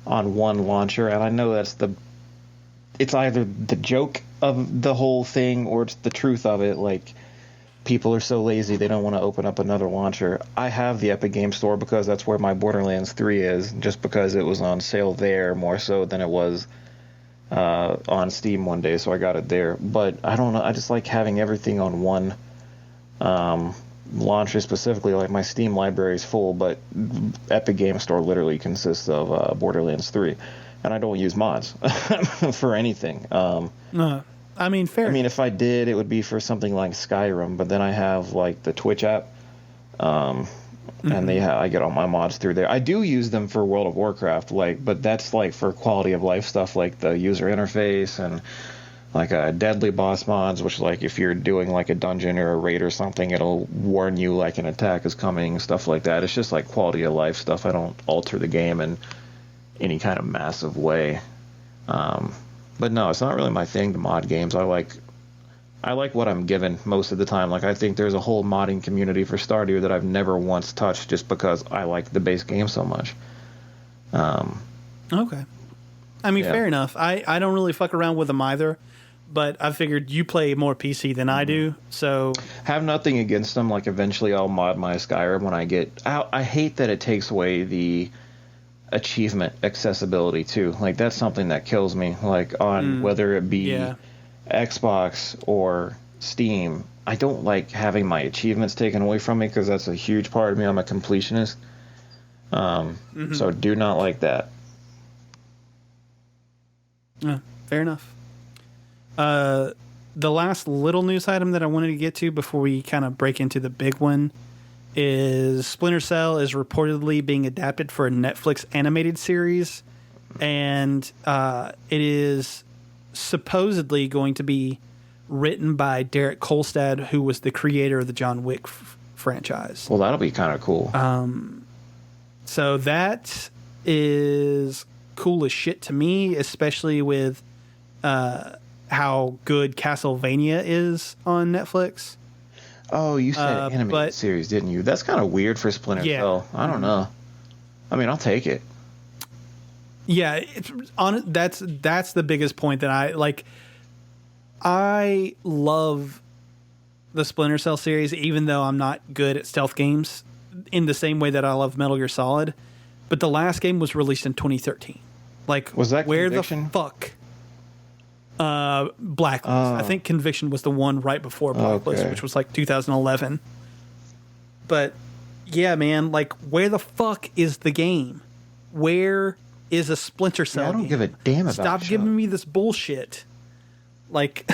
on one launcher, and I know it's either the joke of the whole thing or it's the truth of it. Like, people are so lazy they don't want to open up another launcher. I have the Epic Game Store because that's where my Borderlands 3 is, just because it was on sale there more so than it was on Steam one day, so I got it there. But I don't know, I just like having everything on one launcher specifically. Like, my Steam library is full, but Epic Game Store literally consists of Borderlands 3. And I don't use mods for anything. I mean, fair. I mean, if I did, it would be for something like Skyrim. But then I have like the Twitch app, and I get all my mods through there. I do use them for World of Warcraft, but that's like for quality of life stuff, like the user interface and like deadly boss mods, which, like, if you're doing like a dungeon or a raid or something, it'll warn you like an attack is coming, stuff like that. It's just like quality of life stuff. I don't alter the game in any kind of massive way. But no, it's not really my thing to mod games. I like what I'm given most of the time. Like, I think there's a whole modding community for Stardew that I've never once touched just because I like the base game so much. Okay. I mean, Yeah. fair enough. I don't really fuck around with them either, but I figured you play more PC than I do, so... Have nothing against them. Like, eventually I'll mod my Skyrim when I get out. I hate that it takes away the achievement accessibility, too. Like, that's something that kills me. Like, on whether it be Xbox or Steam, I don't like having my achievements taken away from me because that's a huge part of me. I'm a completionist. So do not like that. Yeah, fair enough. The last little news item that I wanted to get to before we kind of break into the big one is Splinter Cell is reportedly being adapted for a Netflix animated series, and it is supposedly going to be written by Derek Kolstad, who was the creator of the John Wick franchise. Well, that'll be kind of cool. So that is cool as shit to me, especially with how good Castlevania is on Netflix. Oh, you said animated series, didn't you? That's kind of weird for Splinter Cell. I don't know. I mean, I'll take it. Yeah, that's the biggest point that I like. I love the Splinter Cell series, even though I'm not good at stealth games in the same way that I love Metal Gear Solid. But the last game was released in 2013. Like, was that where Conviction? the fuck? Blacklist. I think Conviction was the one right before Blacklist, which was like 2011. But yeah, man, like, where the fuck is the game? Where is a Splinter Cell? I don't game? give a damn about. Stop giving me this bullshit. Like,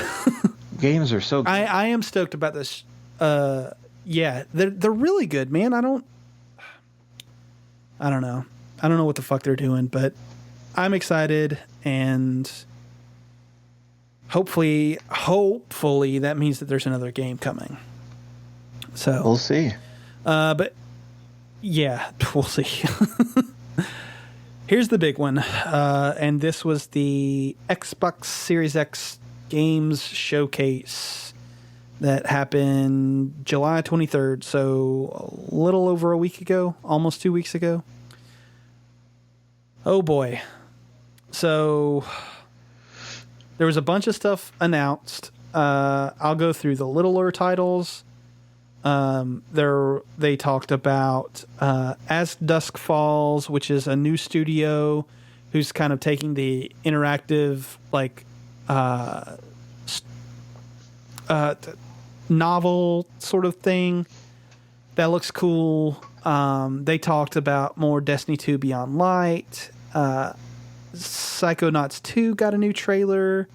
games are so good. I am stoked about this. Yeah, they're really good, man. I don't know. I don't know what the fuck they're doing, but I'm excited, and hopefully that means that there's another game coming. So we'll see. But yeah, we'll see. Here's the big one, and this was the Xbox Series X Games Showcase that happened July 23rd, so a little over a week ago, almost 2 weeks ago. Oh boy. So there was a bunch of stuff announced. I'll go through the littler titles. They talked about As Dusk Falls, which is a new studio who's kind of taking the interactive, like, novel sort of thing. That looks cool. They talked about more Destiny 2 Beyond Light. Psychonauts 2 got a new trailer.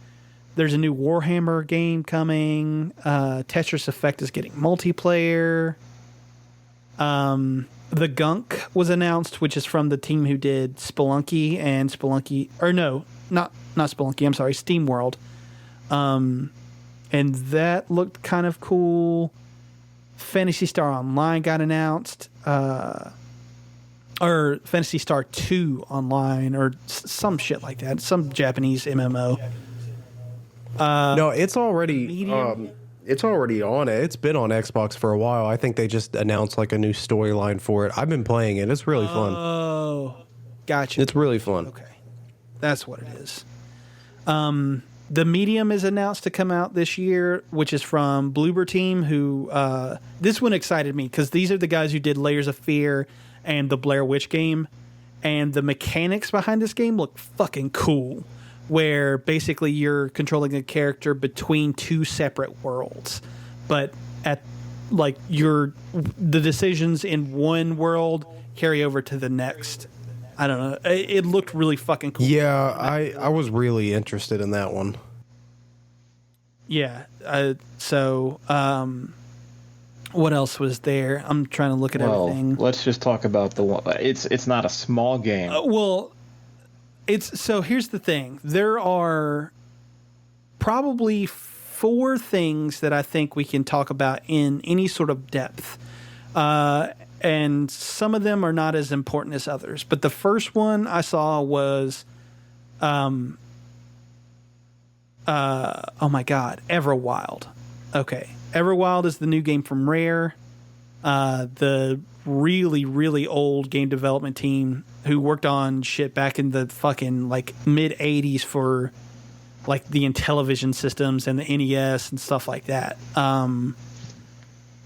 There's a new Warhammer game coming. Tetris Effect is getting multiplayer. The Gunk was announced, which is from the team who did Spelunky and Spelunky... Or no, not Spelunky. I'm sorry, SteamWorld. And that looked kind of cool. Phantasy Star Online got announced. Or Phantasy Star 2 Online, or some shit like that. Some Japanese MMO. No, it's already on it. It's been on Xbox for a while. I think they just announced like a new storyline for it. I've been playing it. It's really fun. Oh, gotcha. It's really fun. Okay, that's what it is. The Medium is announced to come out this year, which is from Bloober Team, who this one excited me because these are the guys who did Layers of Fear and the Blair Witch game, and the mechanics behind this game look fucking cool, where basically you're controlling a character between two separate worlds, but at like the decisions in one world carry over to the next. I don't know. It looked really fucking cool. Yeah, I was really interested in that one. Yeah. So what else was there? I'm trying to look at everything. Let's just talk about the one. It's not a small game. So here's the thing. There are probably 4 things that I think we can talk about in any sort of depth. And some of them are not as important as others. But the first one I saw was oh my God, Everwild. Okay, Everwild is the new game from Rare. The really, really old game development team who worked on shit back in the fucking like mid 80s for like the Intellivision systems and the NES and stuff like that.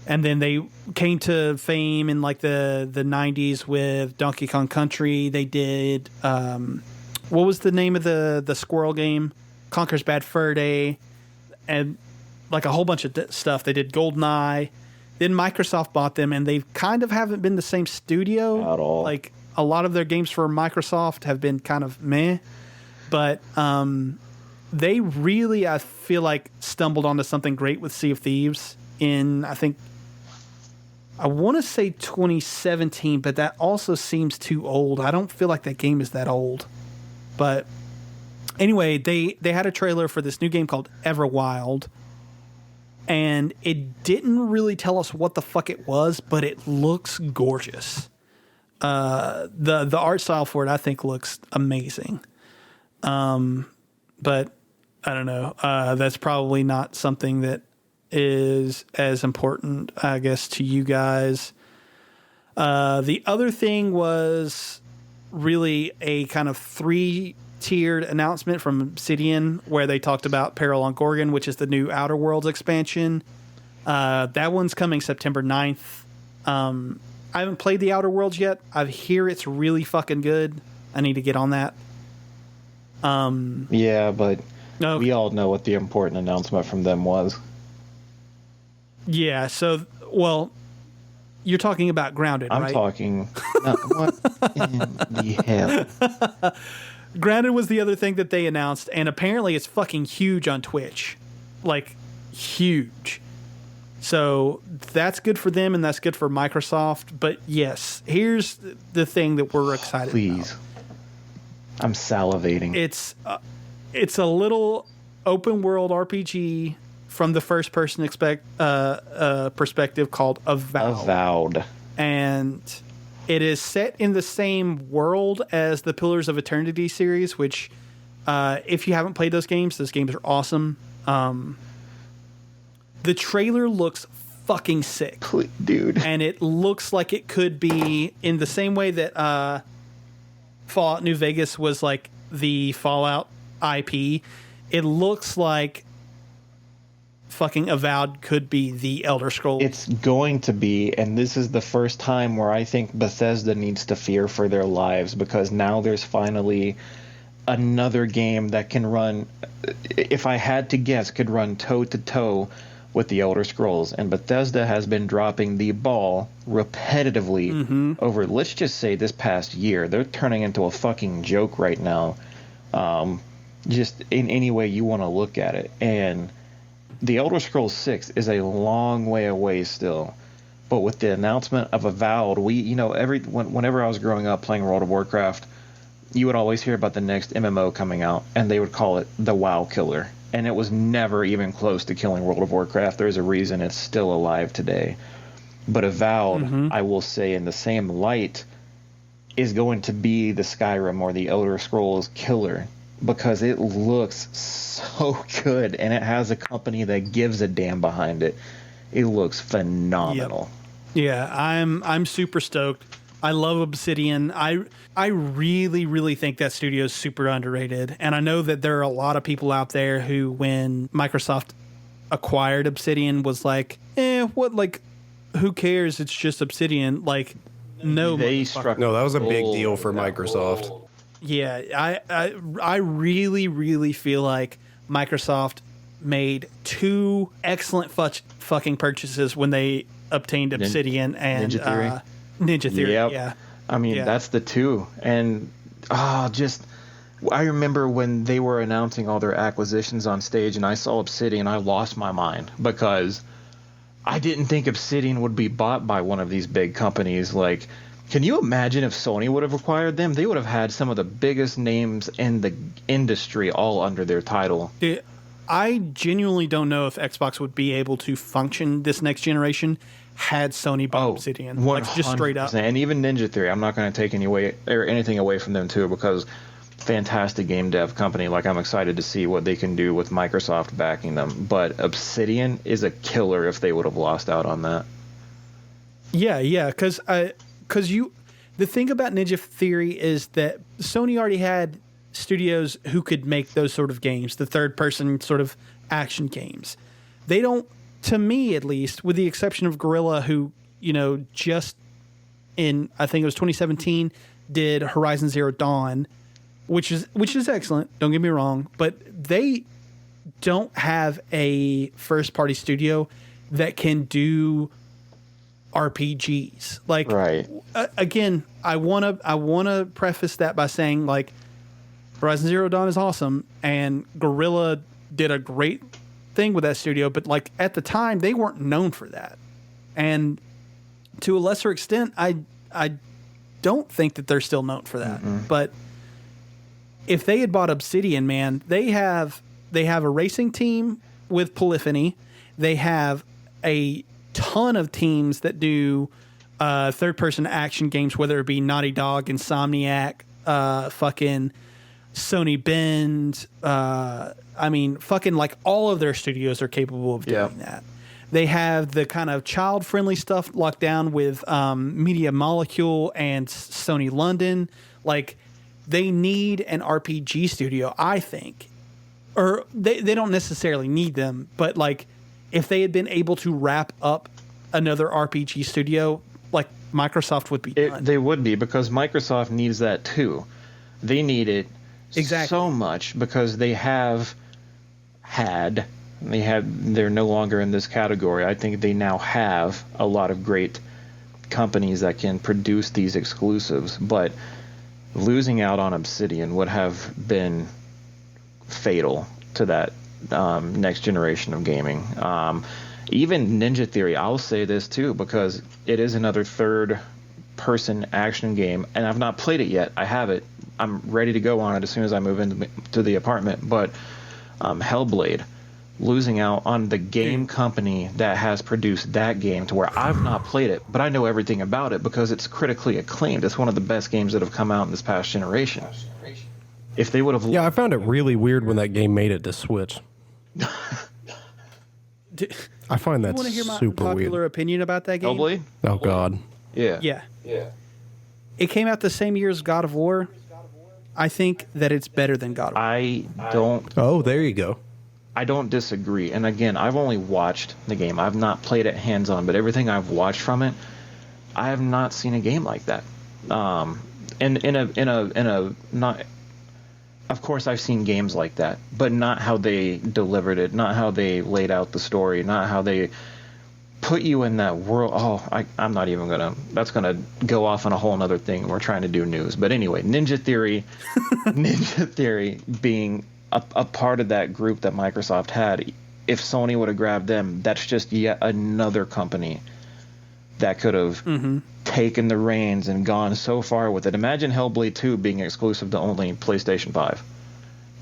And then they came to fame in like the 90s with Donkey Kong Country. They did, what was the name of the squirrel game? Conker's Bad Fur Day. And like a whole bunch of stuff. They did GoldenEye. Then Microsoft bought them, and they kind of haven't been the same studio. At all. Like a lot of their games for Microsoft have been kind of meh. But they really, I feel like, stumbled onto something great with Sea of Thieves in, I want to say 2017, but that also seems too old. I don't feel like that game is that old. But anyway, they had a trailer for this new game called Everwild, and it didn't really tell us what the fuck it was, but it looks gorgeous. The art style for it, I think, looks amazing. But I don't know. That's probably not something that is as important, I guess, to you guys. The other thing was really a kind of three-tiered announcement from Obsidian where they talked about Peril on Gorgon, which is the new Outer Worlds expansion. That one's coming September 9th. I haven't played the Outer Worlds yet. I hear it's really fucking good. I need to get on that. Yeah, but we all know what the important announcement from them was. Yeah, so, well, you're talking about Grounded, right? I'm talking... what in the hell? Grounded was the other thing that they announced, and apparently it's fucking huge on Twitch. Like, huge. So that's good for them, and that's good for Microsoft. But yes, here's the thing that we're excited Please. about. I'm salivating. It's a little open world RPG from the first person perspective called Avowed. And it is set in the same world as the Pillars of Eternity series, which if you haven't played those games are awesome. The trailer looks fucking sick. Dude. And it looks like it could be in the same way that Fallout New Vegas was like the Fallout IP. It looks like fucking Avowed could be the Elder Scrolls. It's going to be, and this is the first time where I think Bethesda needs to fear for their lives, because now there's finally another game that can run, if I had to guess, could run toe-to-toe with the Elder Scrolls. And Bethesda has been dropping the ball repetitively over, let's just say, this past year. They're turning into a fucking joke right now, just in any way you want to look at it. And the Elder Scrolls 6 is a long way away still. But with the announcement of Avowed, whenever I was growing up playing World of Warcraft, you would always hear about the next MMO coming out, and they would call it the WoW killer. And it was never even close to killing World of Warcraft. There's a reason it's still alive today. But Avowed, I will say, in the same light, is going to be the Skyrim or the Elder Scrolls killer, because it looks so good, and it has a company that gives a damn behind it. It looks phenomenal. Yep. Yeah, I'm super stoked. I love Obsidian. I really, really think that studio is super underrated. And I know that there are a lot of people out there who, when Microsoft acquired Obsidian, was like, what, like, who cares? It's just Obsidian. Like, no. No, that was a big deal for Microsoft. Yeah, I really, really feel like Microsoft made two excellent fucking purchases when they obtained Obsidian and Ninja Theory. Yep. Yeah. I mean, that's the two. And I remember when they were announcing all their acquisitions on stage and I saw Obsidian, I lost my mind, because I didn't think Obsidian would be bought by one of these big companies. Like, can you imagine if Sony would have acquired them? They would have had some of the biggest names in the industry all under their title. I genuinely don't know if Xbox would be able to function this next generation had Sony bought Obsidian. 100%. Like, just straight up. And even Ninja Theory, I'm not going to take anything away from them too, because fantastic game dev company. Like, I'm excited to see what they can do with Microsoft backing them. But Obsidian is a killer if they would have lost out on that. Yeah, because the thing about Ninja Theory is that Sony already had studios who could make those sort of games, the third-person sort of action games. They don't, to me at least, with the exception of Guerrilla, who, just in, I think it was 2017, did Horizon Zero Dawn, which is excellent, don't get me wrong, but they don't have a first-party studio that can do RPGs. Like, right. Again, I wanna preface that by saying, like, Horizon Zero Dawn is awesome, and Guerrilla did a great thing with that studio, but like at the time they weren't known for that, and to a lesser extent, I don't think that they're still known for that. Mm-mm. But if they had bought Obsidian, man, they have a racing team with Polyphony. They have a ton of teams that do third-person action games, whether it be Naughty Dog, Insomniac, fucking Sony Bend. Fucking like all of their studios are capable of doing that. They have the kind of child-friendly stuff locked down with Media Molecule and Sony London. Like, they need an RPG studio, I think. Or they don't necessarily need them, but like, if they had been able to wrap up another RPG studio, like, Microsoft would be done. They would be, because Microsoft needs that too. They need it so much because they're no longer in this category. I think they now have a lot of great companies that can produce these exclusives, but losing out on Obsidian would have been fatal to that next generation of gaming. Even Ninja Theory, I'll say this too, because it is another third-person action game, and I've not played it yet. I have it. I'm ready to go on it as soon as I move into the apartment. But Hellblade, losing out on the game company that has produced that game, to where I've not played it, but I know everything about it because it's critically acclaimed. It's one of the best games that have come out in this past generation. If they would have... Yeah, I found it really weird when that game made it to Switch. I find that super weird. You want to hear my popular opinion about that game? Hellblade? Oh, God. Yeah. It came out the same year as God of War. I think that it's better than God of War. I don't... Oh, there you go. I don't disagree. And again, I've only watched the game. I've not played it hands-on, but everything I've watched from it, I have not seen a game like that. And in a not... Of course, I've seen games like that, but not how they delivered it, not how they laid out the story, not how they put you in that world. Oh, I'm not even going to... That's going to go off on a whole other thing. We're trying to do news. But anyway, Ninja Theory being a part of that group that Microsoft had. If Sony would have grabbed them, that's just yet another company that could have taken the reins and gone so far with it. Imagine Hellblade 2 being exclusive to only PlayStation 5.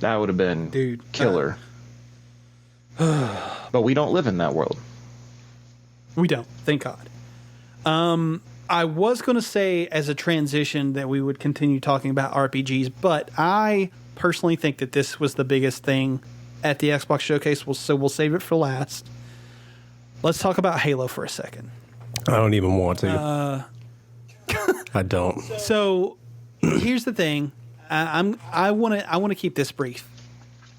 That would have been killer. But we don't live in that world. We don't, thank God. I was going to say as a transition that we would continue talking about RPGs, but I personally think that this was the biggest thing at the Xbox Showcase, so we'll save it for last. Let's talk about Halo for a second. I don't even want to. I don't. So here's the thing. I want to keep this brief.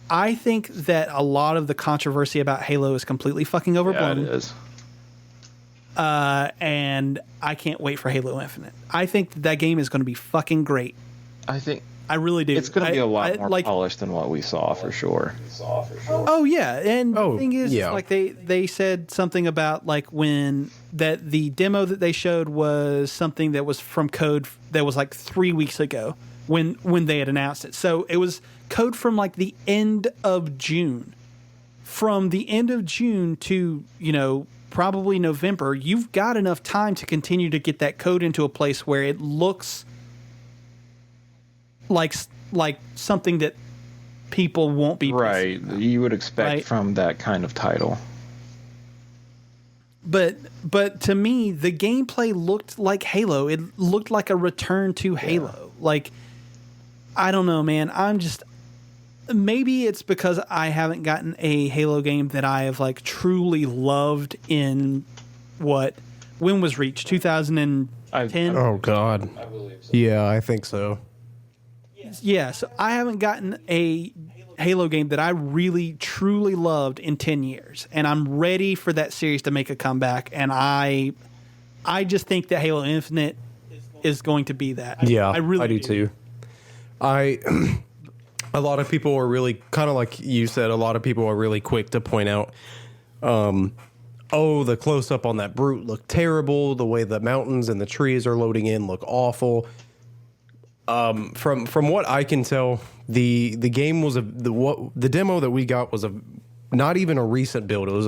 I think that a lot of the controversy about Halo is completely fucking overblown. Yeah, it is. And I can't wait for Halo Infinite. I think that game is going to be fucking great. I really do. It's going to be a lot more polished than what we saw, for sure. Oh, yeah. And the thing is, like, they said something about, like, when that the demo that they showed was something that was from code that was, like, 3 weeks ago when they had announced it. So it was code from, like, the end of June. From the end of June to, probably November, you've got enough time to continue to get that code into a place where it looks like something that people won't be right. You would expect from that kind of title. But to me, the gameplay looked like Halo. It looked like a return to Halo. Like, I don't know, man. Maybe it's because I haven't gotten a Halo game that I have like truly loved in when was Reach? 2010? Oh God. I believe so. Yeah, I think so. Yeah, so I haven't gotten a Halo game that I really truly loved in 10 years. And I'm ready for that series to make a comeback. And I just think that Halo Infinite is going to be that. Yeah, I really do too. A lot of people are really, kind of like you said, a lot of people are really quick to point out, the close-up on that brute looked terrible. The way the mountains and the trees are loading in look awful. From what I can tell, the game was the demo that we got was not even a recent build. It was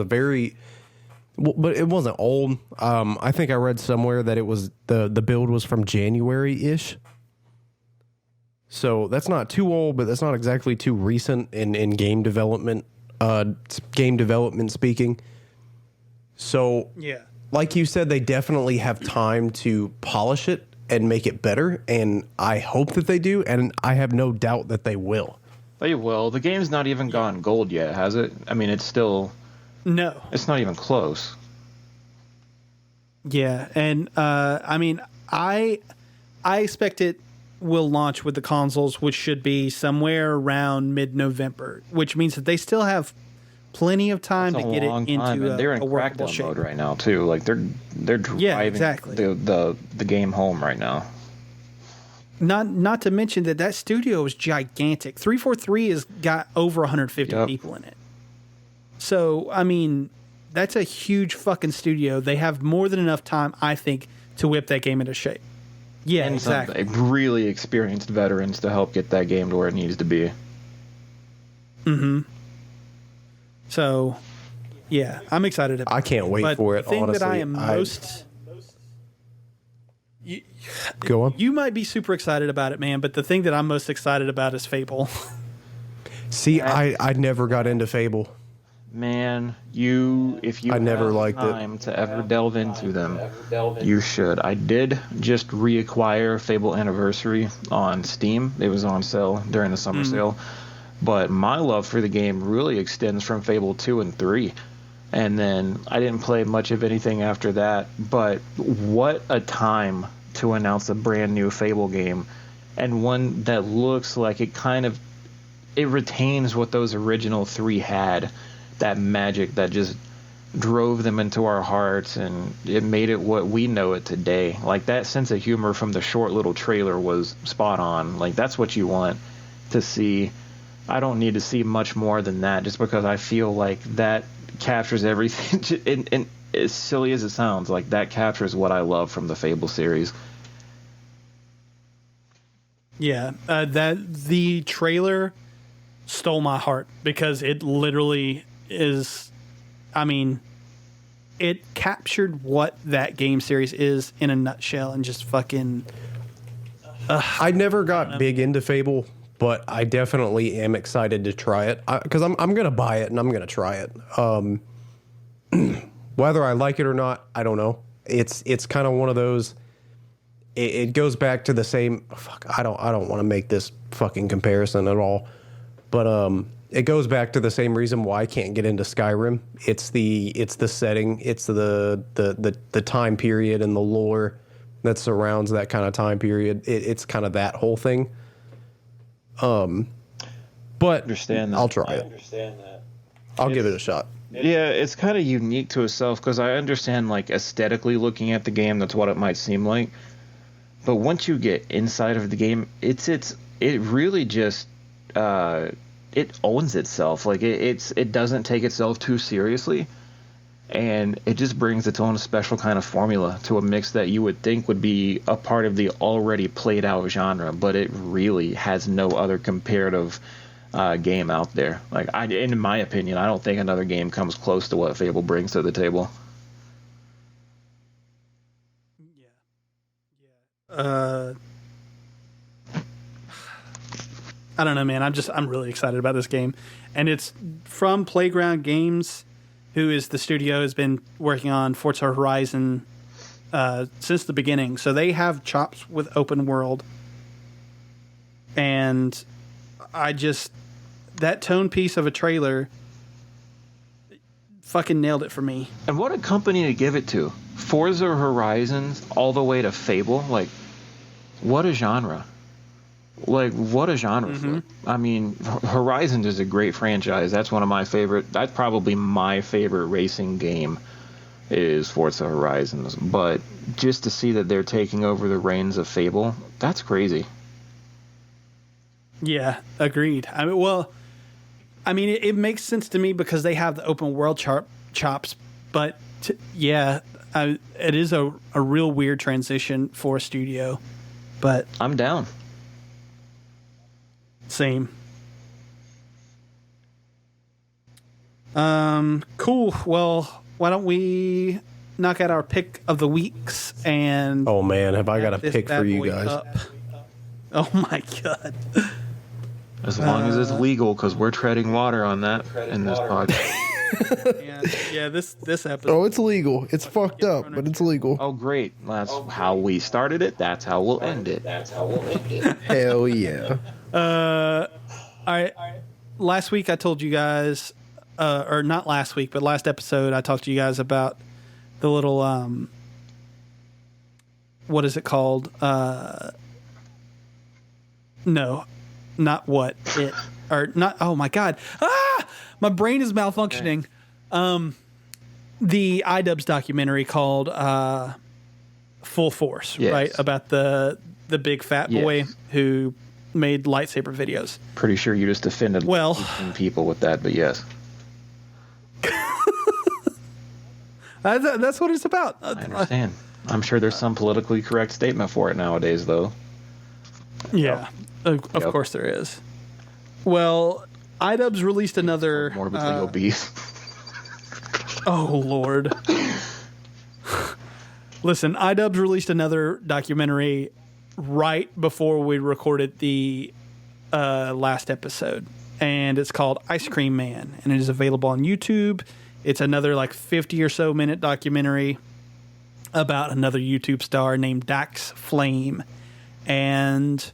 but it wasn't old. I think I read somewhere that it was the build was from January-ish. So that's not too old, but that's not exactly too recent in game development. Game development speaking. So, Yeah. like you said, they definitely have time to polish it and make it better, and I hope that they do, and I have no doubt that they will. They will. The game's not even gone gold yet, has it? I mean, it's still... No. It's not even close. Yeah, and I mean, I expect it will launch with the consoles, which should be somewhere around mid-November, which means that they still have plenty of time to get it into they're in a workable crackdown shape. mode right now too. Like they're driving exactly. the game home right now. Not to mention that studio is gigantic. 343 has got over 150 people in it. So I mean, that's a huge fucking studio. They have more than enough time, I think, to whip that game into shape. Yeah, And exactly. some really experienced veterans to help get that game to where it needs to be. Mm-hmm. So, yeah, I'm excited about it. I can't wait for it, the thing honestly. that I am most... Go on. You might be super excited about it, man, but the thing that I'm most excited about is Fable. See, I never got into Fable. Man, if you I never have liked it. time to ever delve into them, you should. I did just reacquire Fable Anniversary on Steam. It was on sale during the summer sale. But my love for the game really extends from Fable 2 and 3. And then I didn't play much of anything after that. But what a time to announce a brand new Fable game. And one that looks like it retains what those original 3 had. That magic that just drove them into our hearts, and it made it what we know it today. Like, that sense of humor from the short little trailer was spot on. Like, that's what you want to see. I don't need to see much more than that, just because I feel like that captures everything. And as silly as it sounds, like, that captures what I love from the Fable series. Yeah, the trailer stole my heart because it literally is, I mean, it captured what that game series is in a nutshell and just fucking... I never got big into Fable, but I definitely am excited to try it because I'm going to buy it and I'm going to try it. Whether I like it or not, I don't know. It's kind of one of those. It goes back to the same. I don't want to make this fucking comparison at all, but it goes back to the same reason why I can't get into Skyrim. It's the setting, it's the time period and the lore that surrounds that kind of time period. It's kind of that whole thing. But Understand that. I'll try it. Understand that. I'll give it a shot. Yeah, it's kind of unique to itself because I understand, like, aesthetically looking at the game, that's what it might seem like. But once you get inside of the game, it really just it owns itself. Like, it doesn't take itself too seriously, and it just brings its own special kind of formula to a mix that you would think would be a part of the already played out genre, but it really has no other comparative game out there. Like, in my opinion, I don't think another game comes close to what Fable brings to the table. I don't know, man. I'm really excited about this game, and it's from Playground Games, who is the studio has been working on Forza Horizon since the beginning. So they have chops with open world, And that tone piece of a trailer fucking nailed it for me. And what a company to give it to. Forza Horizons all the way to Fable. Like, what a genre. Like, what a genre flip. I mean, Horizons is a great franchise. That's one of my favorite. That's probably my favorite racing game is Forza Horizons. But just to see that they're taking over the reins of Fable, that's crazy. Yeah, agreed. It makes sense to me because they have the open world chops. But, it is a real weird transition for a studio. But I'm down. Same. Cool. Well, why don't we knock out our pick of the weeks and... Oh, man, have I got a pick for you guys. Oh, my God. As long as it's legal, because we're treading water on that in this podcast. This episode. Oh, it's legal. It's fucked up, but it's legal. Oh, great. That's how we started it. That's how we'll end it. Hell yeah. All right. Last week I told you guys, or not last week, but last episode I talked to you guys about the little, what is it called? No, not what it, or not. Oh my God. My brain is malfunctioning. The iDubbbz documentary called, Full Force, yes. right? About the big fat boy Yes. who made lightsaber videos. Pretty sure you just offended 18 people with that, but yes. That's what it's about. I understand. I'm sure there's some politically correct statement for it nowadays, though. Yeah, of course there is. Well, iDubbbz released another... Morbidly obese. Oh, Lord. Listen, iDubbbz released another documentary right before we recorded the last episode, and it's called Ice Cream Man, and it is available on YouTube. It's another 50 or so minute documentary about another YouTube star named Dax Flame, and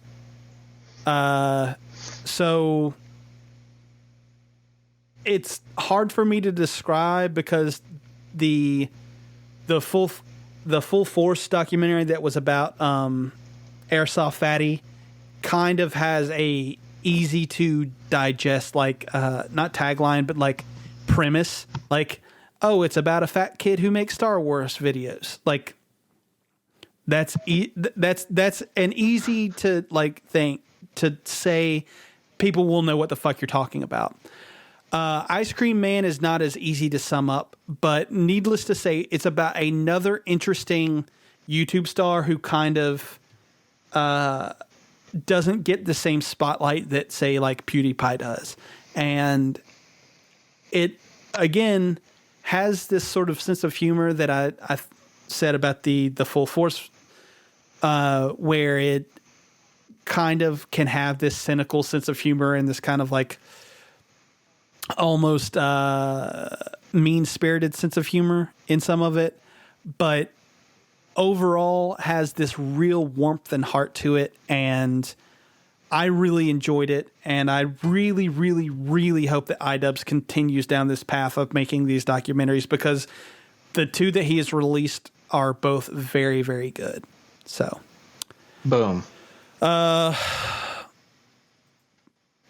so it's hard for me to describe because the full force documentary that was about Airsoft Fatty kind of has a easy to digest not tagline but premise, it's about a fat kid who makes Star Wars videos. That's an easy to thing to say. People will know what the fuck you're talking about. Ice Cream Man is not as easy to sum up, but needless to say, it's about another interesting YouTube star who kind of doesn't get the same spotlight that, say, PewDiePie does. And it, again, has this sort of sense of humor that I said about the Full Force, where it kind of can have this cynical sense of humor and this kind of almost mean-spirited sense of humor in some of it, but overall has this real warmth and heart to it, and I really enjoyed it, and I really, really, really hope that iDubbbz continues down this path of making these documentaries, because the two that he has released are both very, very good. So, boom.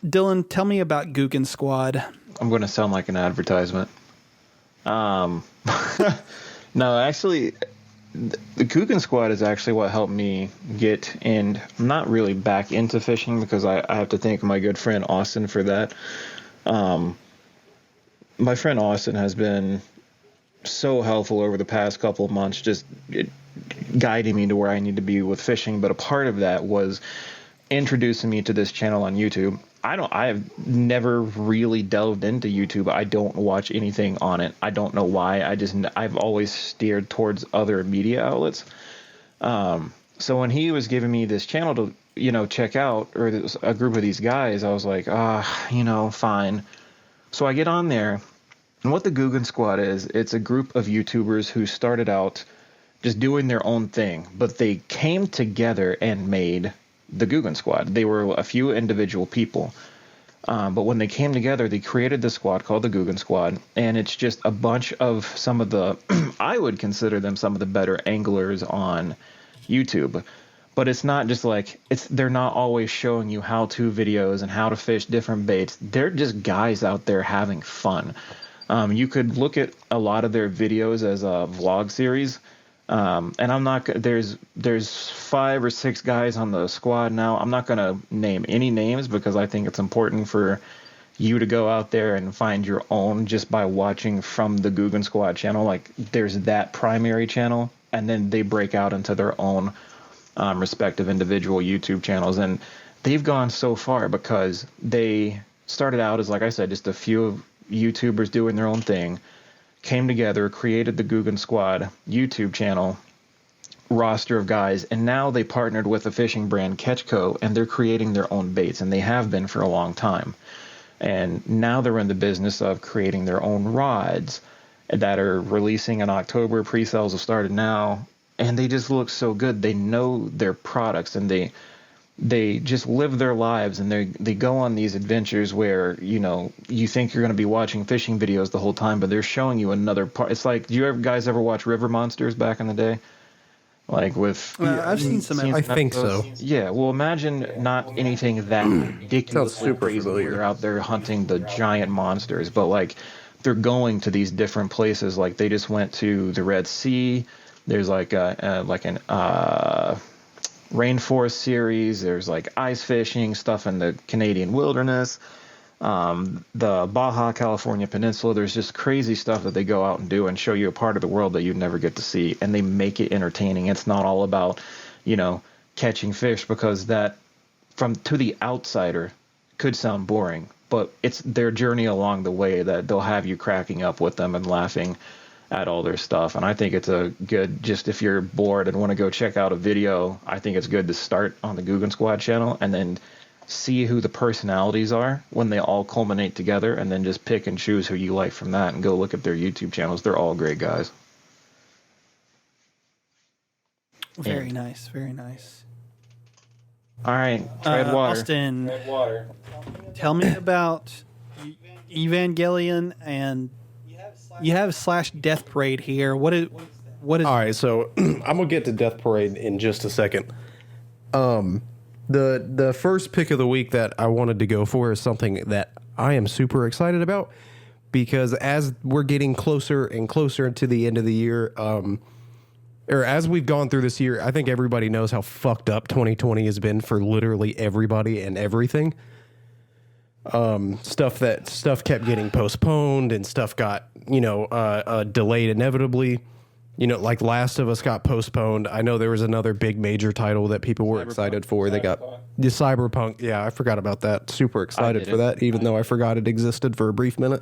Dylan, tell me about Guggen Squad. I'm going to sound like an advertisement. No, actually, the Guggen Squad is actually what helped me get in, not really back into fishing, because I have to thank my good friend Austin for that. My friend Austin has been so helpful over the past couple of months, just guiding me to where I need to be with fishing. But a part of that was introducing me to this channel on YouTube. I have never really delved into YouTube. I don't watch anything on it. I don't know why. I've always steered towards other media outlets. So when he was giving me this channel to, check out, or a group of these guys, I was like, fine. So I get on there, and what the Guggen Squad is, it's a group of YouTubers who started out just doing their own thing, but they came together and made the Guggen Squad. They were a few individual people. But when they came together, they created this squad called the Guggen Squad, and it's just a bunch of some of the, I would consider them some of the better anglers on YouTube. But it's not just like, they're not always showing you how-to videos and how to fish different baits. They're just guys out there having fun. You could look at a lot of their videos as a vlog series. And I'm not, there's 5 or 6 guys on the squad now. I'm not going to name any names because I think it's important for you to go out there and find your own just by watching from the Guggen Squad channel. Like, there's that primary channel, and then they break out into their own respective individual YouTube channels. And they've gone so far because they started out as, like I said, just a few YouTubers doing their own thing, came together, created the Guggen Squad YouTube channel, roster of guys, and now they partnered with the fishing brand Catchco, and they're creating their own baits, and they have been for a long time. And now they're in the business of creating their own rods that are releasing in October. Pre-sales have started now, and they just look so good. They know their products, and they just live their lives, and they go on these adventures where, you know, you think you're going to be watching fishing videos the whole time, but they're showing you another part. It's like, do you guys ever watch River Monsters back in the day? Like with... I've seen some... I think so. Yeah, well, imagine not anything that ridiculously super crazy. familiar. They're out there hunting the giant monsters, but like they're going to these different places. Like they just went to the Red Sea. There's like an rainforest series. There's like ice fishing stuff in the Canadian wilderness, the Baja California Peninsula. There's just crazy stuff that they go out and do and show you a part of the world that you'd never get to see, and they make it entertaining. It's not all about, you know, catching fish, because that, to the outsider, could sound boring, but it's their journey along the way that they'll have you cracking up with them and laughing at all their stuff. And I think it's a good, just if you're bored and want to go check out a video, I think it's good to start on the Guggen Squad channel and then see who the personalities are when they all culminate together, and then just pick and choose who you like from that and go look at their YouTube channels. They're all great guys. Very nice, very nice. All right, tread water. Austin, tell me about Evangelion, and you have / Death Parade here. What is? All right, so I'm gonna get to Death Parade in just a second. The first pick of the week that I wanted to go for is something that I am super excited about, because as we're getting closer and closer to the end of the year, or as we've gone through this year, I think everybody knows how fucked up 2020 has been for literally everybody and everything. Stuff kept getting postponed, and stuff got, delayed inevitably. You know, like Last of Us got postponed. I know there was another big major title that people were excited for. They got the Cyberpunk. Yeah, I forgot about that. Super excited for that, even though I forgot it existed for a brief minute.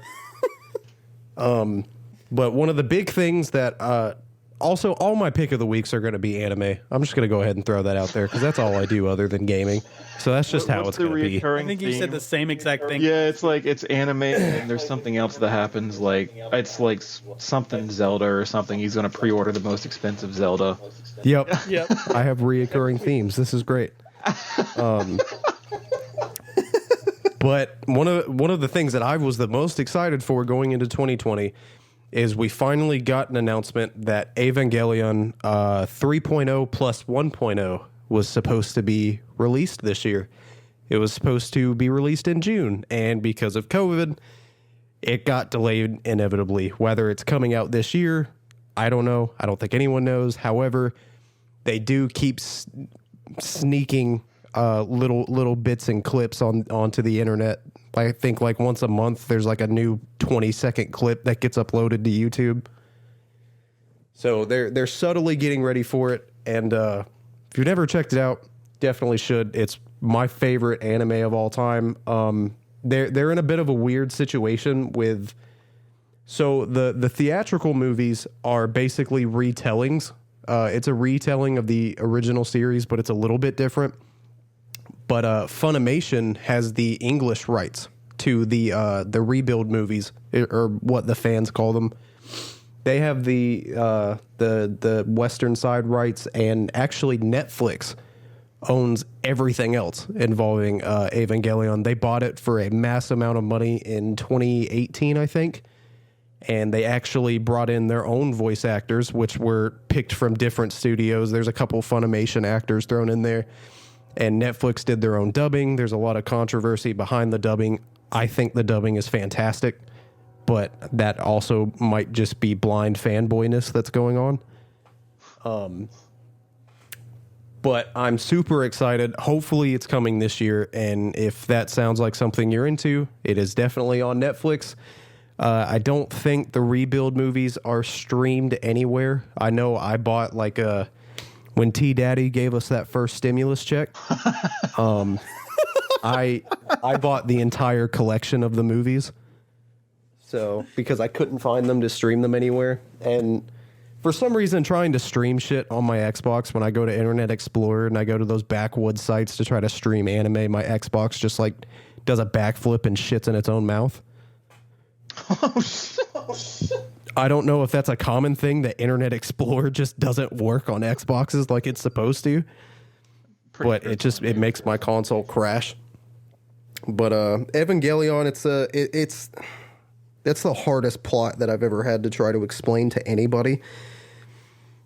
But one of the big things that also, all my pick of the weeks are going to be anime. I'm just going to go ahead and throw that out there because that's all I do other than gaming. So that's just how it's going to be. I think you said the same exact thing. Yeah, it's like it's anime, and there's something else that happens. Like it's like something Zelda or something. He's going to pre-order the most expensive Zelda. Yep. I have reoccurring themes. This is great. But one of the things that I was the most excited for going into 2020 is we finally got an announcement that Evangelion 3.0 plus 1.0 was supposed to be released this year. It was supposed to be released in June, and because of COVID, it got delayed inevitably. Whether it's coming out this year, I don't know. I don't think anyone knows. However, they do keep sneaking little bits and clips onto the internet. I think like once a month there's like a new 20-second clip that gets uploaded to YouTube. So they're subtly getting ready for it, and if you've never checked it out, definitely should. It's my favorite anime of all time. They're in a bit of a weird situation with, so the theatrical movies are basically retellings. It's a retelling of the original series, but it's a little bit different. But Funimation has the English rights to the rebuild movies, or what the fans call them. They have the Western side rights, and actually Netflix owns everything else involving Evangelion. They bought it for a mass amount of money in 2018, I think. And they actually brought in their own voice actors, which were picked from different studios. There's a couple Funimation actors thrown in there. And Netflix did their own dubbing. There's a lot of controversy behind the dubbing. I think the dubbing is fantastic, but that also might just be blind fanboyness that's going on. But I'm super excited. Hopefully it's coming this year. And if that sounds like something you're into, it is definitely on Netflix. I don't think the Rebuild movies are streamed anywhere. I know I bought when T Daddy gave us that first stimulus check. I bought the entire collection of the movies. So because I couldn't find them to stream them anywhere, and for some reason, trying to stream shit on my Xbox when I go to Internet Explorer and I go to those backwoods sites to try to stream anime, my Xbox just does a backflip and shits in its own mouth. Oh, shit. I don't know if that's a common thing that Internet Explorer just doesn't work on Xboxes like it's supposed to. But it makes my console crash. But Evangelion, that's the hardest plot that I've ever had to try to explain to anybody.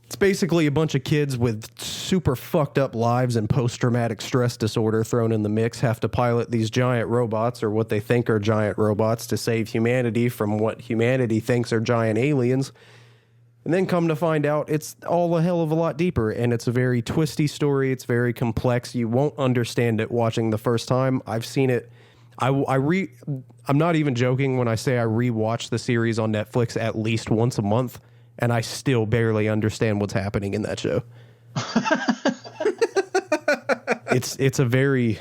It's basically a bunch of kids with super fucked up lives and post-traumatic stress disorder thrown in the mix have to pilot these giant robots, or what they think are giant robots, to save humanity from what humanity thinks are giant aliens. And then come to find out it's all a hell of a lot deeper, and it's a very twisty story. It's very complex. You won't understand it watching the first time. I've seen it. I'm not even joking when I say I rewatch the series on Netflix at least once a month, and I still barely understand what's happening in that show. It's a very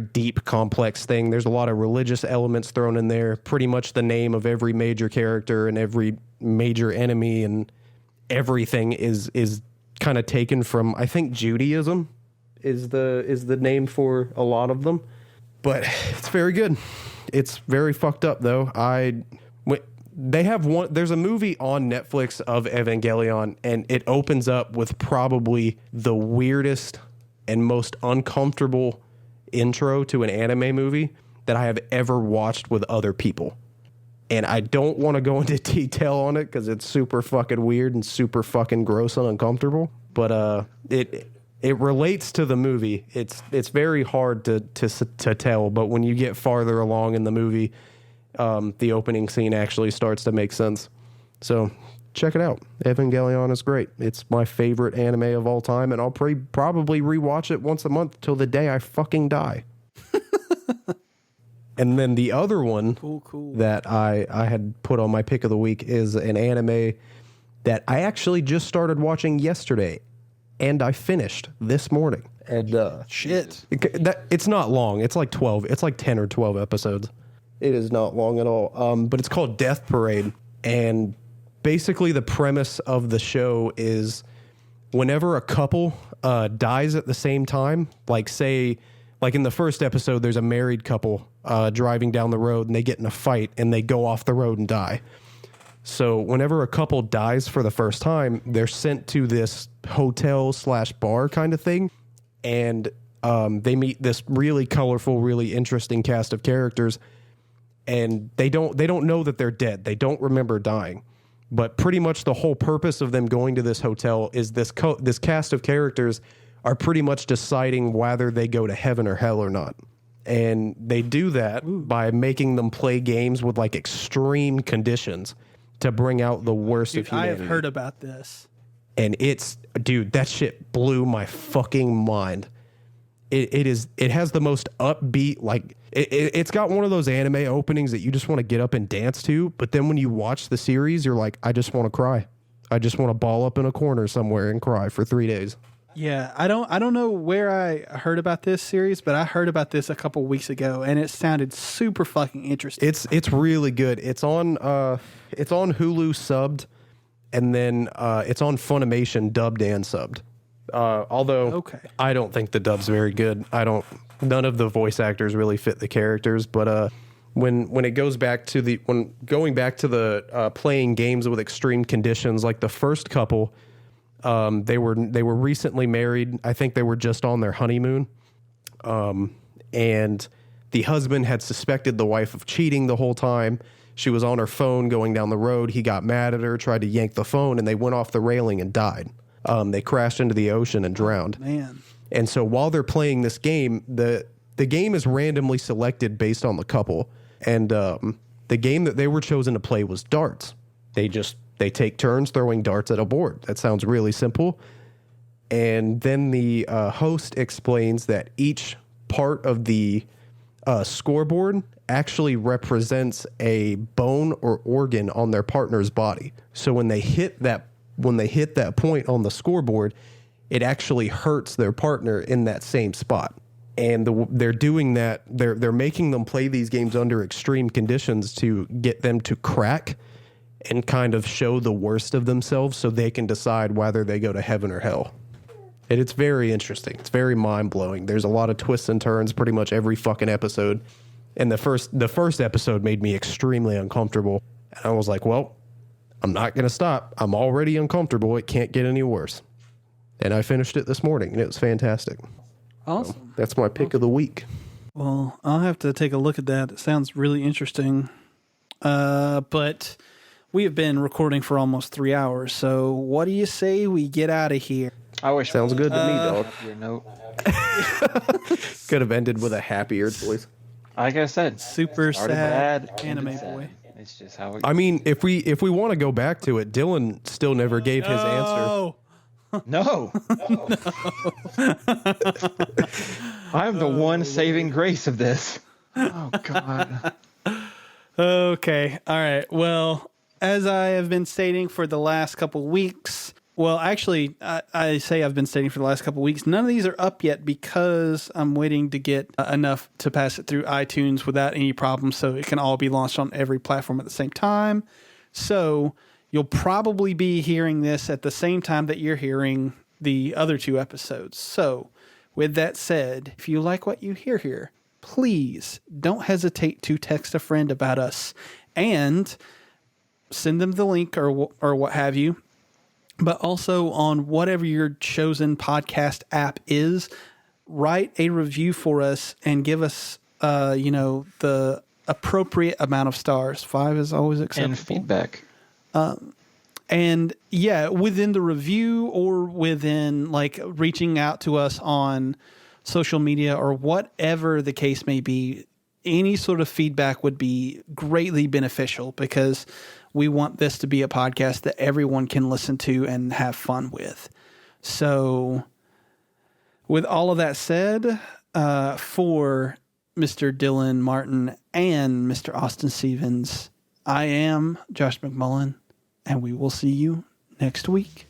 deep, complex thing. There's a lot of religious elements thrown in there. Pretty much the name of every major character and every major enemy and everything is kind of taken from, I think, Judaism is the name for a lot of them. But it's very good. It's very fucked up, though. There's a movie on Netflix of Evangelion, and it opens up with probably the weirdest and most uncomfortable intro to an anime movie that I have ever watched with other people. And I don't want to go into detail on it because it's super fucking weird and super fucking gross and uncomfortable. But it relates to the movie. It's very hard to tell, but when you get farther along in the movie, the opening scene actually starts to make sense. So check it out. Evangelion is great. It's my favorite anime of all time, and I'll probably rewatch it once a month till the day I fucking die. And then the other one cool. that I had put on my pick of the week is an anime that I actually just started watching yesterday, and I finished this morning. And shit, it's not long. It's like 12. It's like 10 or 12 episodes. It is not long at all. But it's called Death Parade, and basically the premise of the show is whenever a couple dies at the same time, like in the first episode, there's a married couple driving down the road and they get in a fight and they go off the road and die. So whenever a couple dies for the first time, they're sent to this hotel/bar kind of thing, and they meet this really colorful, really interesting cast of characters, and they don't know that they're dead. They don't remember dying. But pretty much the whole purpose of them going to this hotel is this cast of characters are pretty much deciding whether they go to heaven or hell or not. And they do that by making them play games with like extreme conditions to bring out the worst of humanity. I have heard about this. And that shit blew my fucking mind. It has the most upbeat, like, it's got one of those anime openings that you just want to get up and dance to, but then when you watch the series, you're like, I just want to cry. I just want to ball up in a corner somewhere and cry for 3 days. Yeah, I don't know where I heard about this series, but I heard about this a couple weeks ago, and it sounded super fucking interesting. It's really good. It's on Hulu subbed, and then it's on Funimation dubbed and subbed. Although I don't think the dub's very good. None of the voice actors really fit the characters, but when going back to the playing games with extreme conditions, like the first couple, They were recently married. I think they were just on their honeymoon. And the husband had suspected the wife of cheating the whole time. She was on her phone going down the road. He got mad at her, tried to yank the phone, and they went off the railing and died. They crashed into the ocean and drowned. Man. And so while they're playing this game, the game is randomly selected based on the couple. And the game that they were chosen to play was darts. They take turns throwing darts at a board. That sounds really simple. And then the host explains that each part of the scoreboard actually represents a bone or organ on their partner's body. So when they hit that point on the scoreboard, it actually hurts their partner in that same spot. And they're doing that. They're making them play these games under extreme conditions to get them to crack and kind of show the worst of themselves so they can decide whether they go to heaven or hell. And it's very interesting. It's very mind-blowing. There's a lot of twists and turns pretty much every fucking episode. And the first episode made me extremely uncomfortable. And I was like, well, I'm not going to stop. I'm already uncomfortable. It can't get any worse. And I finished it this morning, and it was fantastic. Awesome. So that's my pick of the week. Well, I'll have to take a look at that. It sounds really interesting. But we have been recording for almost 3 hours. So what do you say we get out of here? I wish. Sounds good to me, dog. Your note. Could have ended with a happier voice. Like I said, Super started sad bad, anime ended sad. boy. It's just how it. I mean, if we want to go back to it, Dylan still never gave his answer. Oh, No. I'm the one saving grace of this. Oh, God. okay. All right. Well, as I have been stating for the last couple weeks, well, actually, I say I've been stating for the last couple weeks, none of these are up yet because I'm waiting to get enough to pass it through iTunes without any problems so it can all be launched on every platform at the same time. So you'll probably be hearing this at the same time that you're hearing the other 2 episodes. So with that said, if you like what you hear here, please don't hesitate to text a friend about us and send them the link or what have you. But also on whatever your chosen podcast app is, write a review for us and give us, the appropriate amount of stars. 5 is always acceptable. And feedback. And yeah, within the review or within like reaching out to us on social media or whatever the case may be, any sort of feedback would be greatly beneficial because we want this to be a podcast that everyone can listen to and have fun with. So with all of that said, for Mr. Dylan Martin and Mr. Austin Stevens, I am Josh McMullen, and we will see you next week.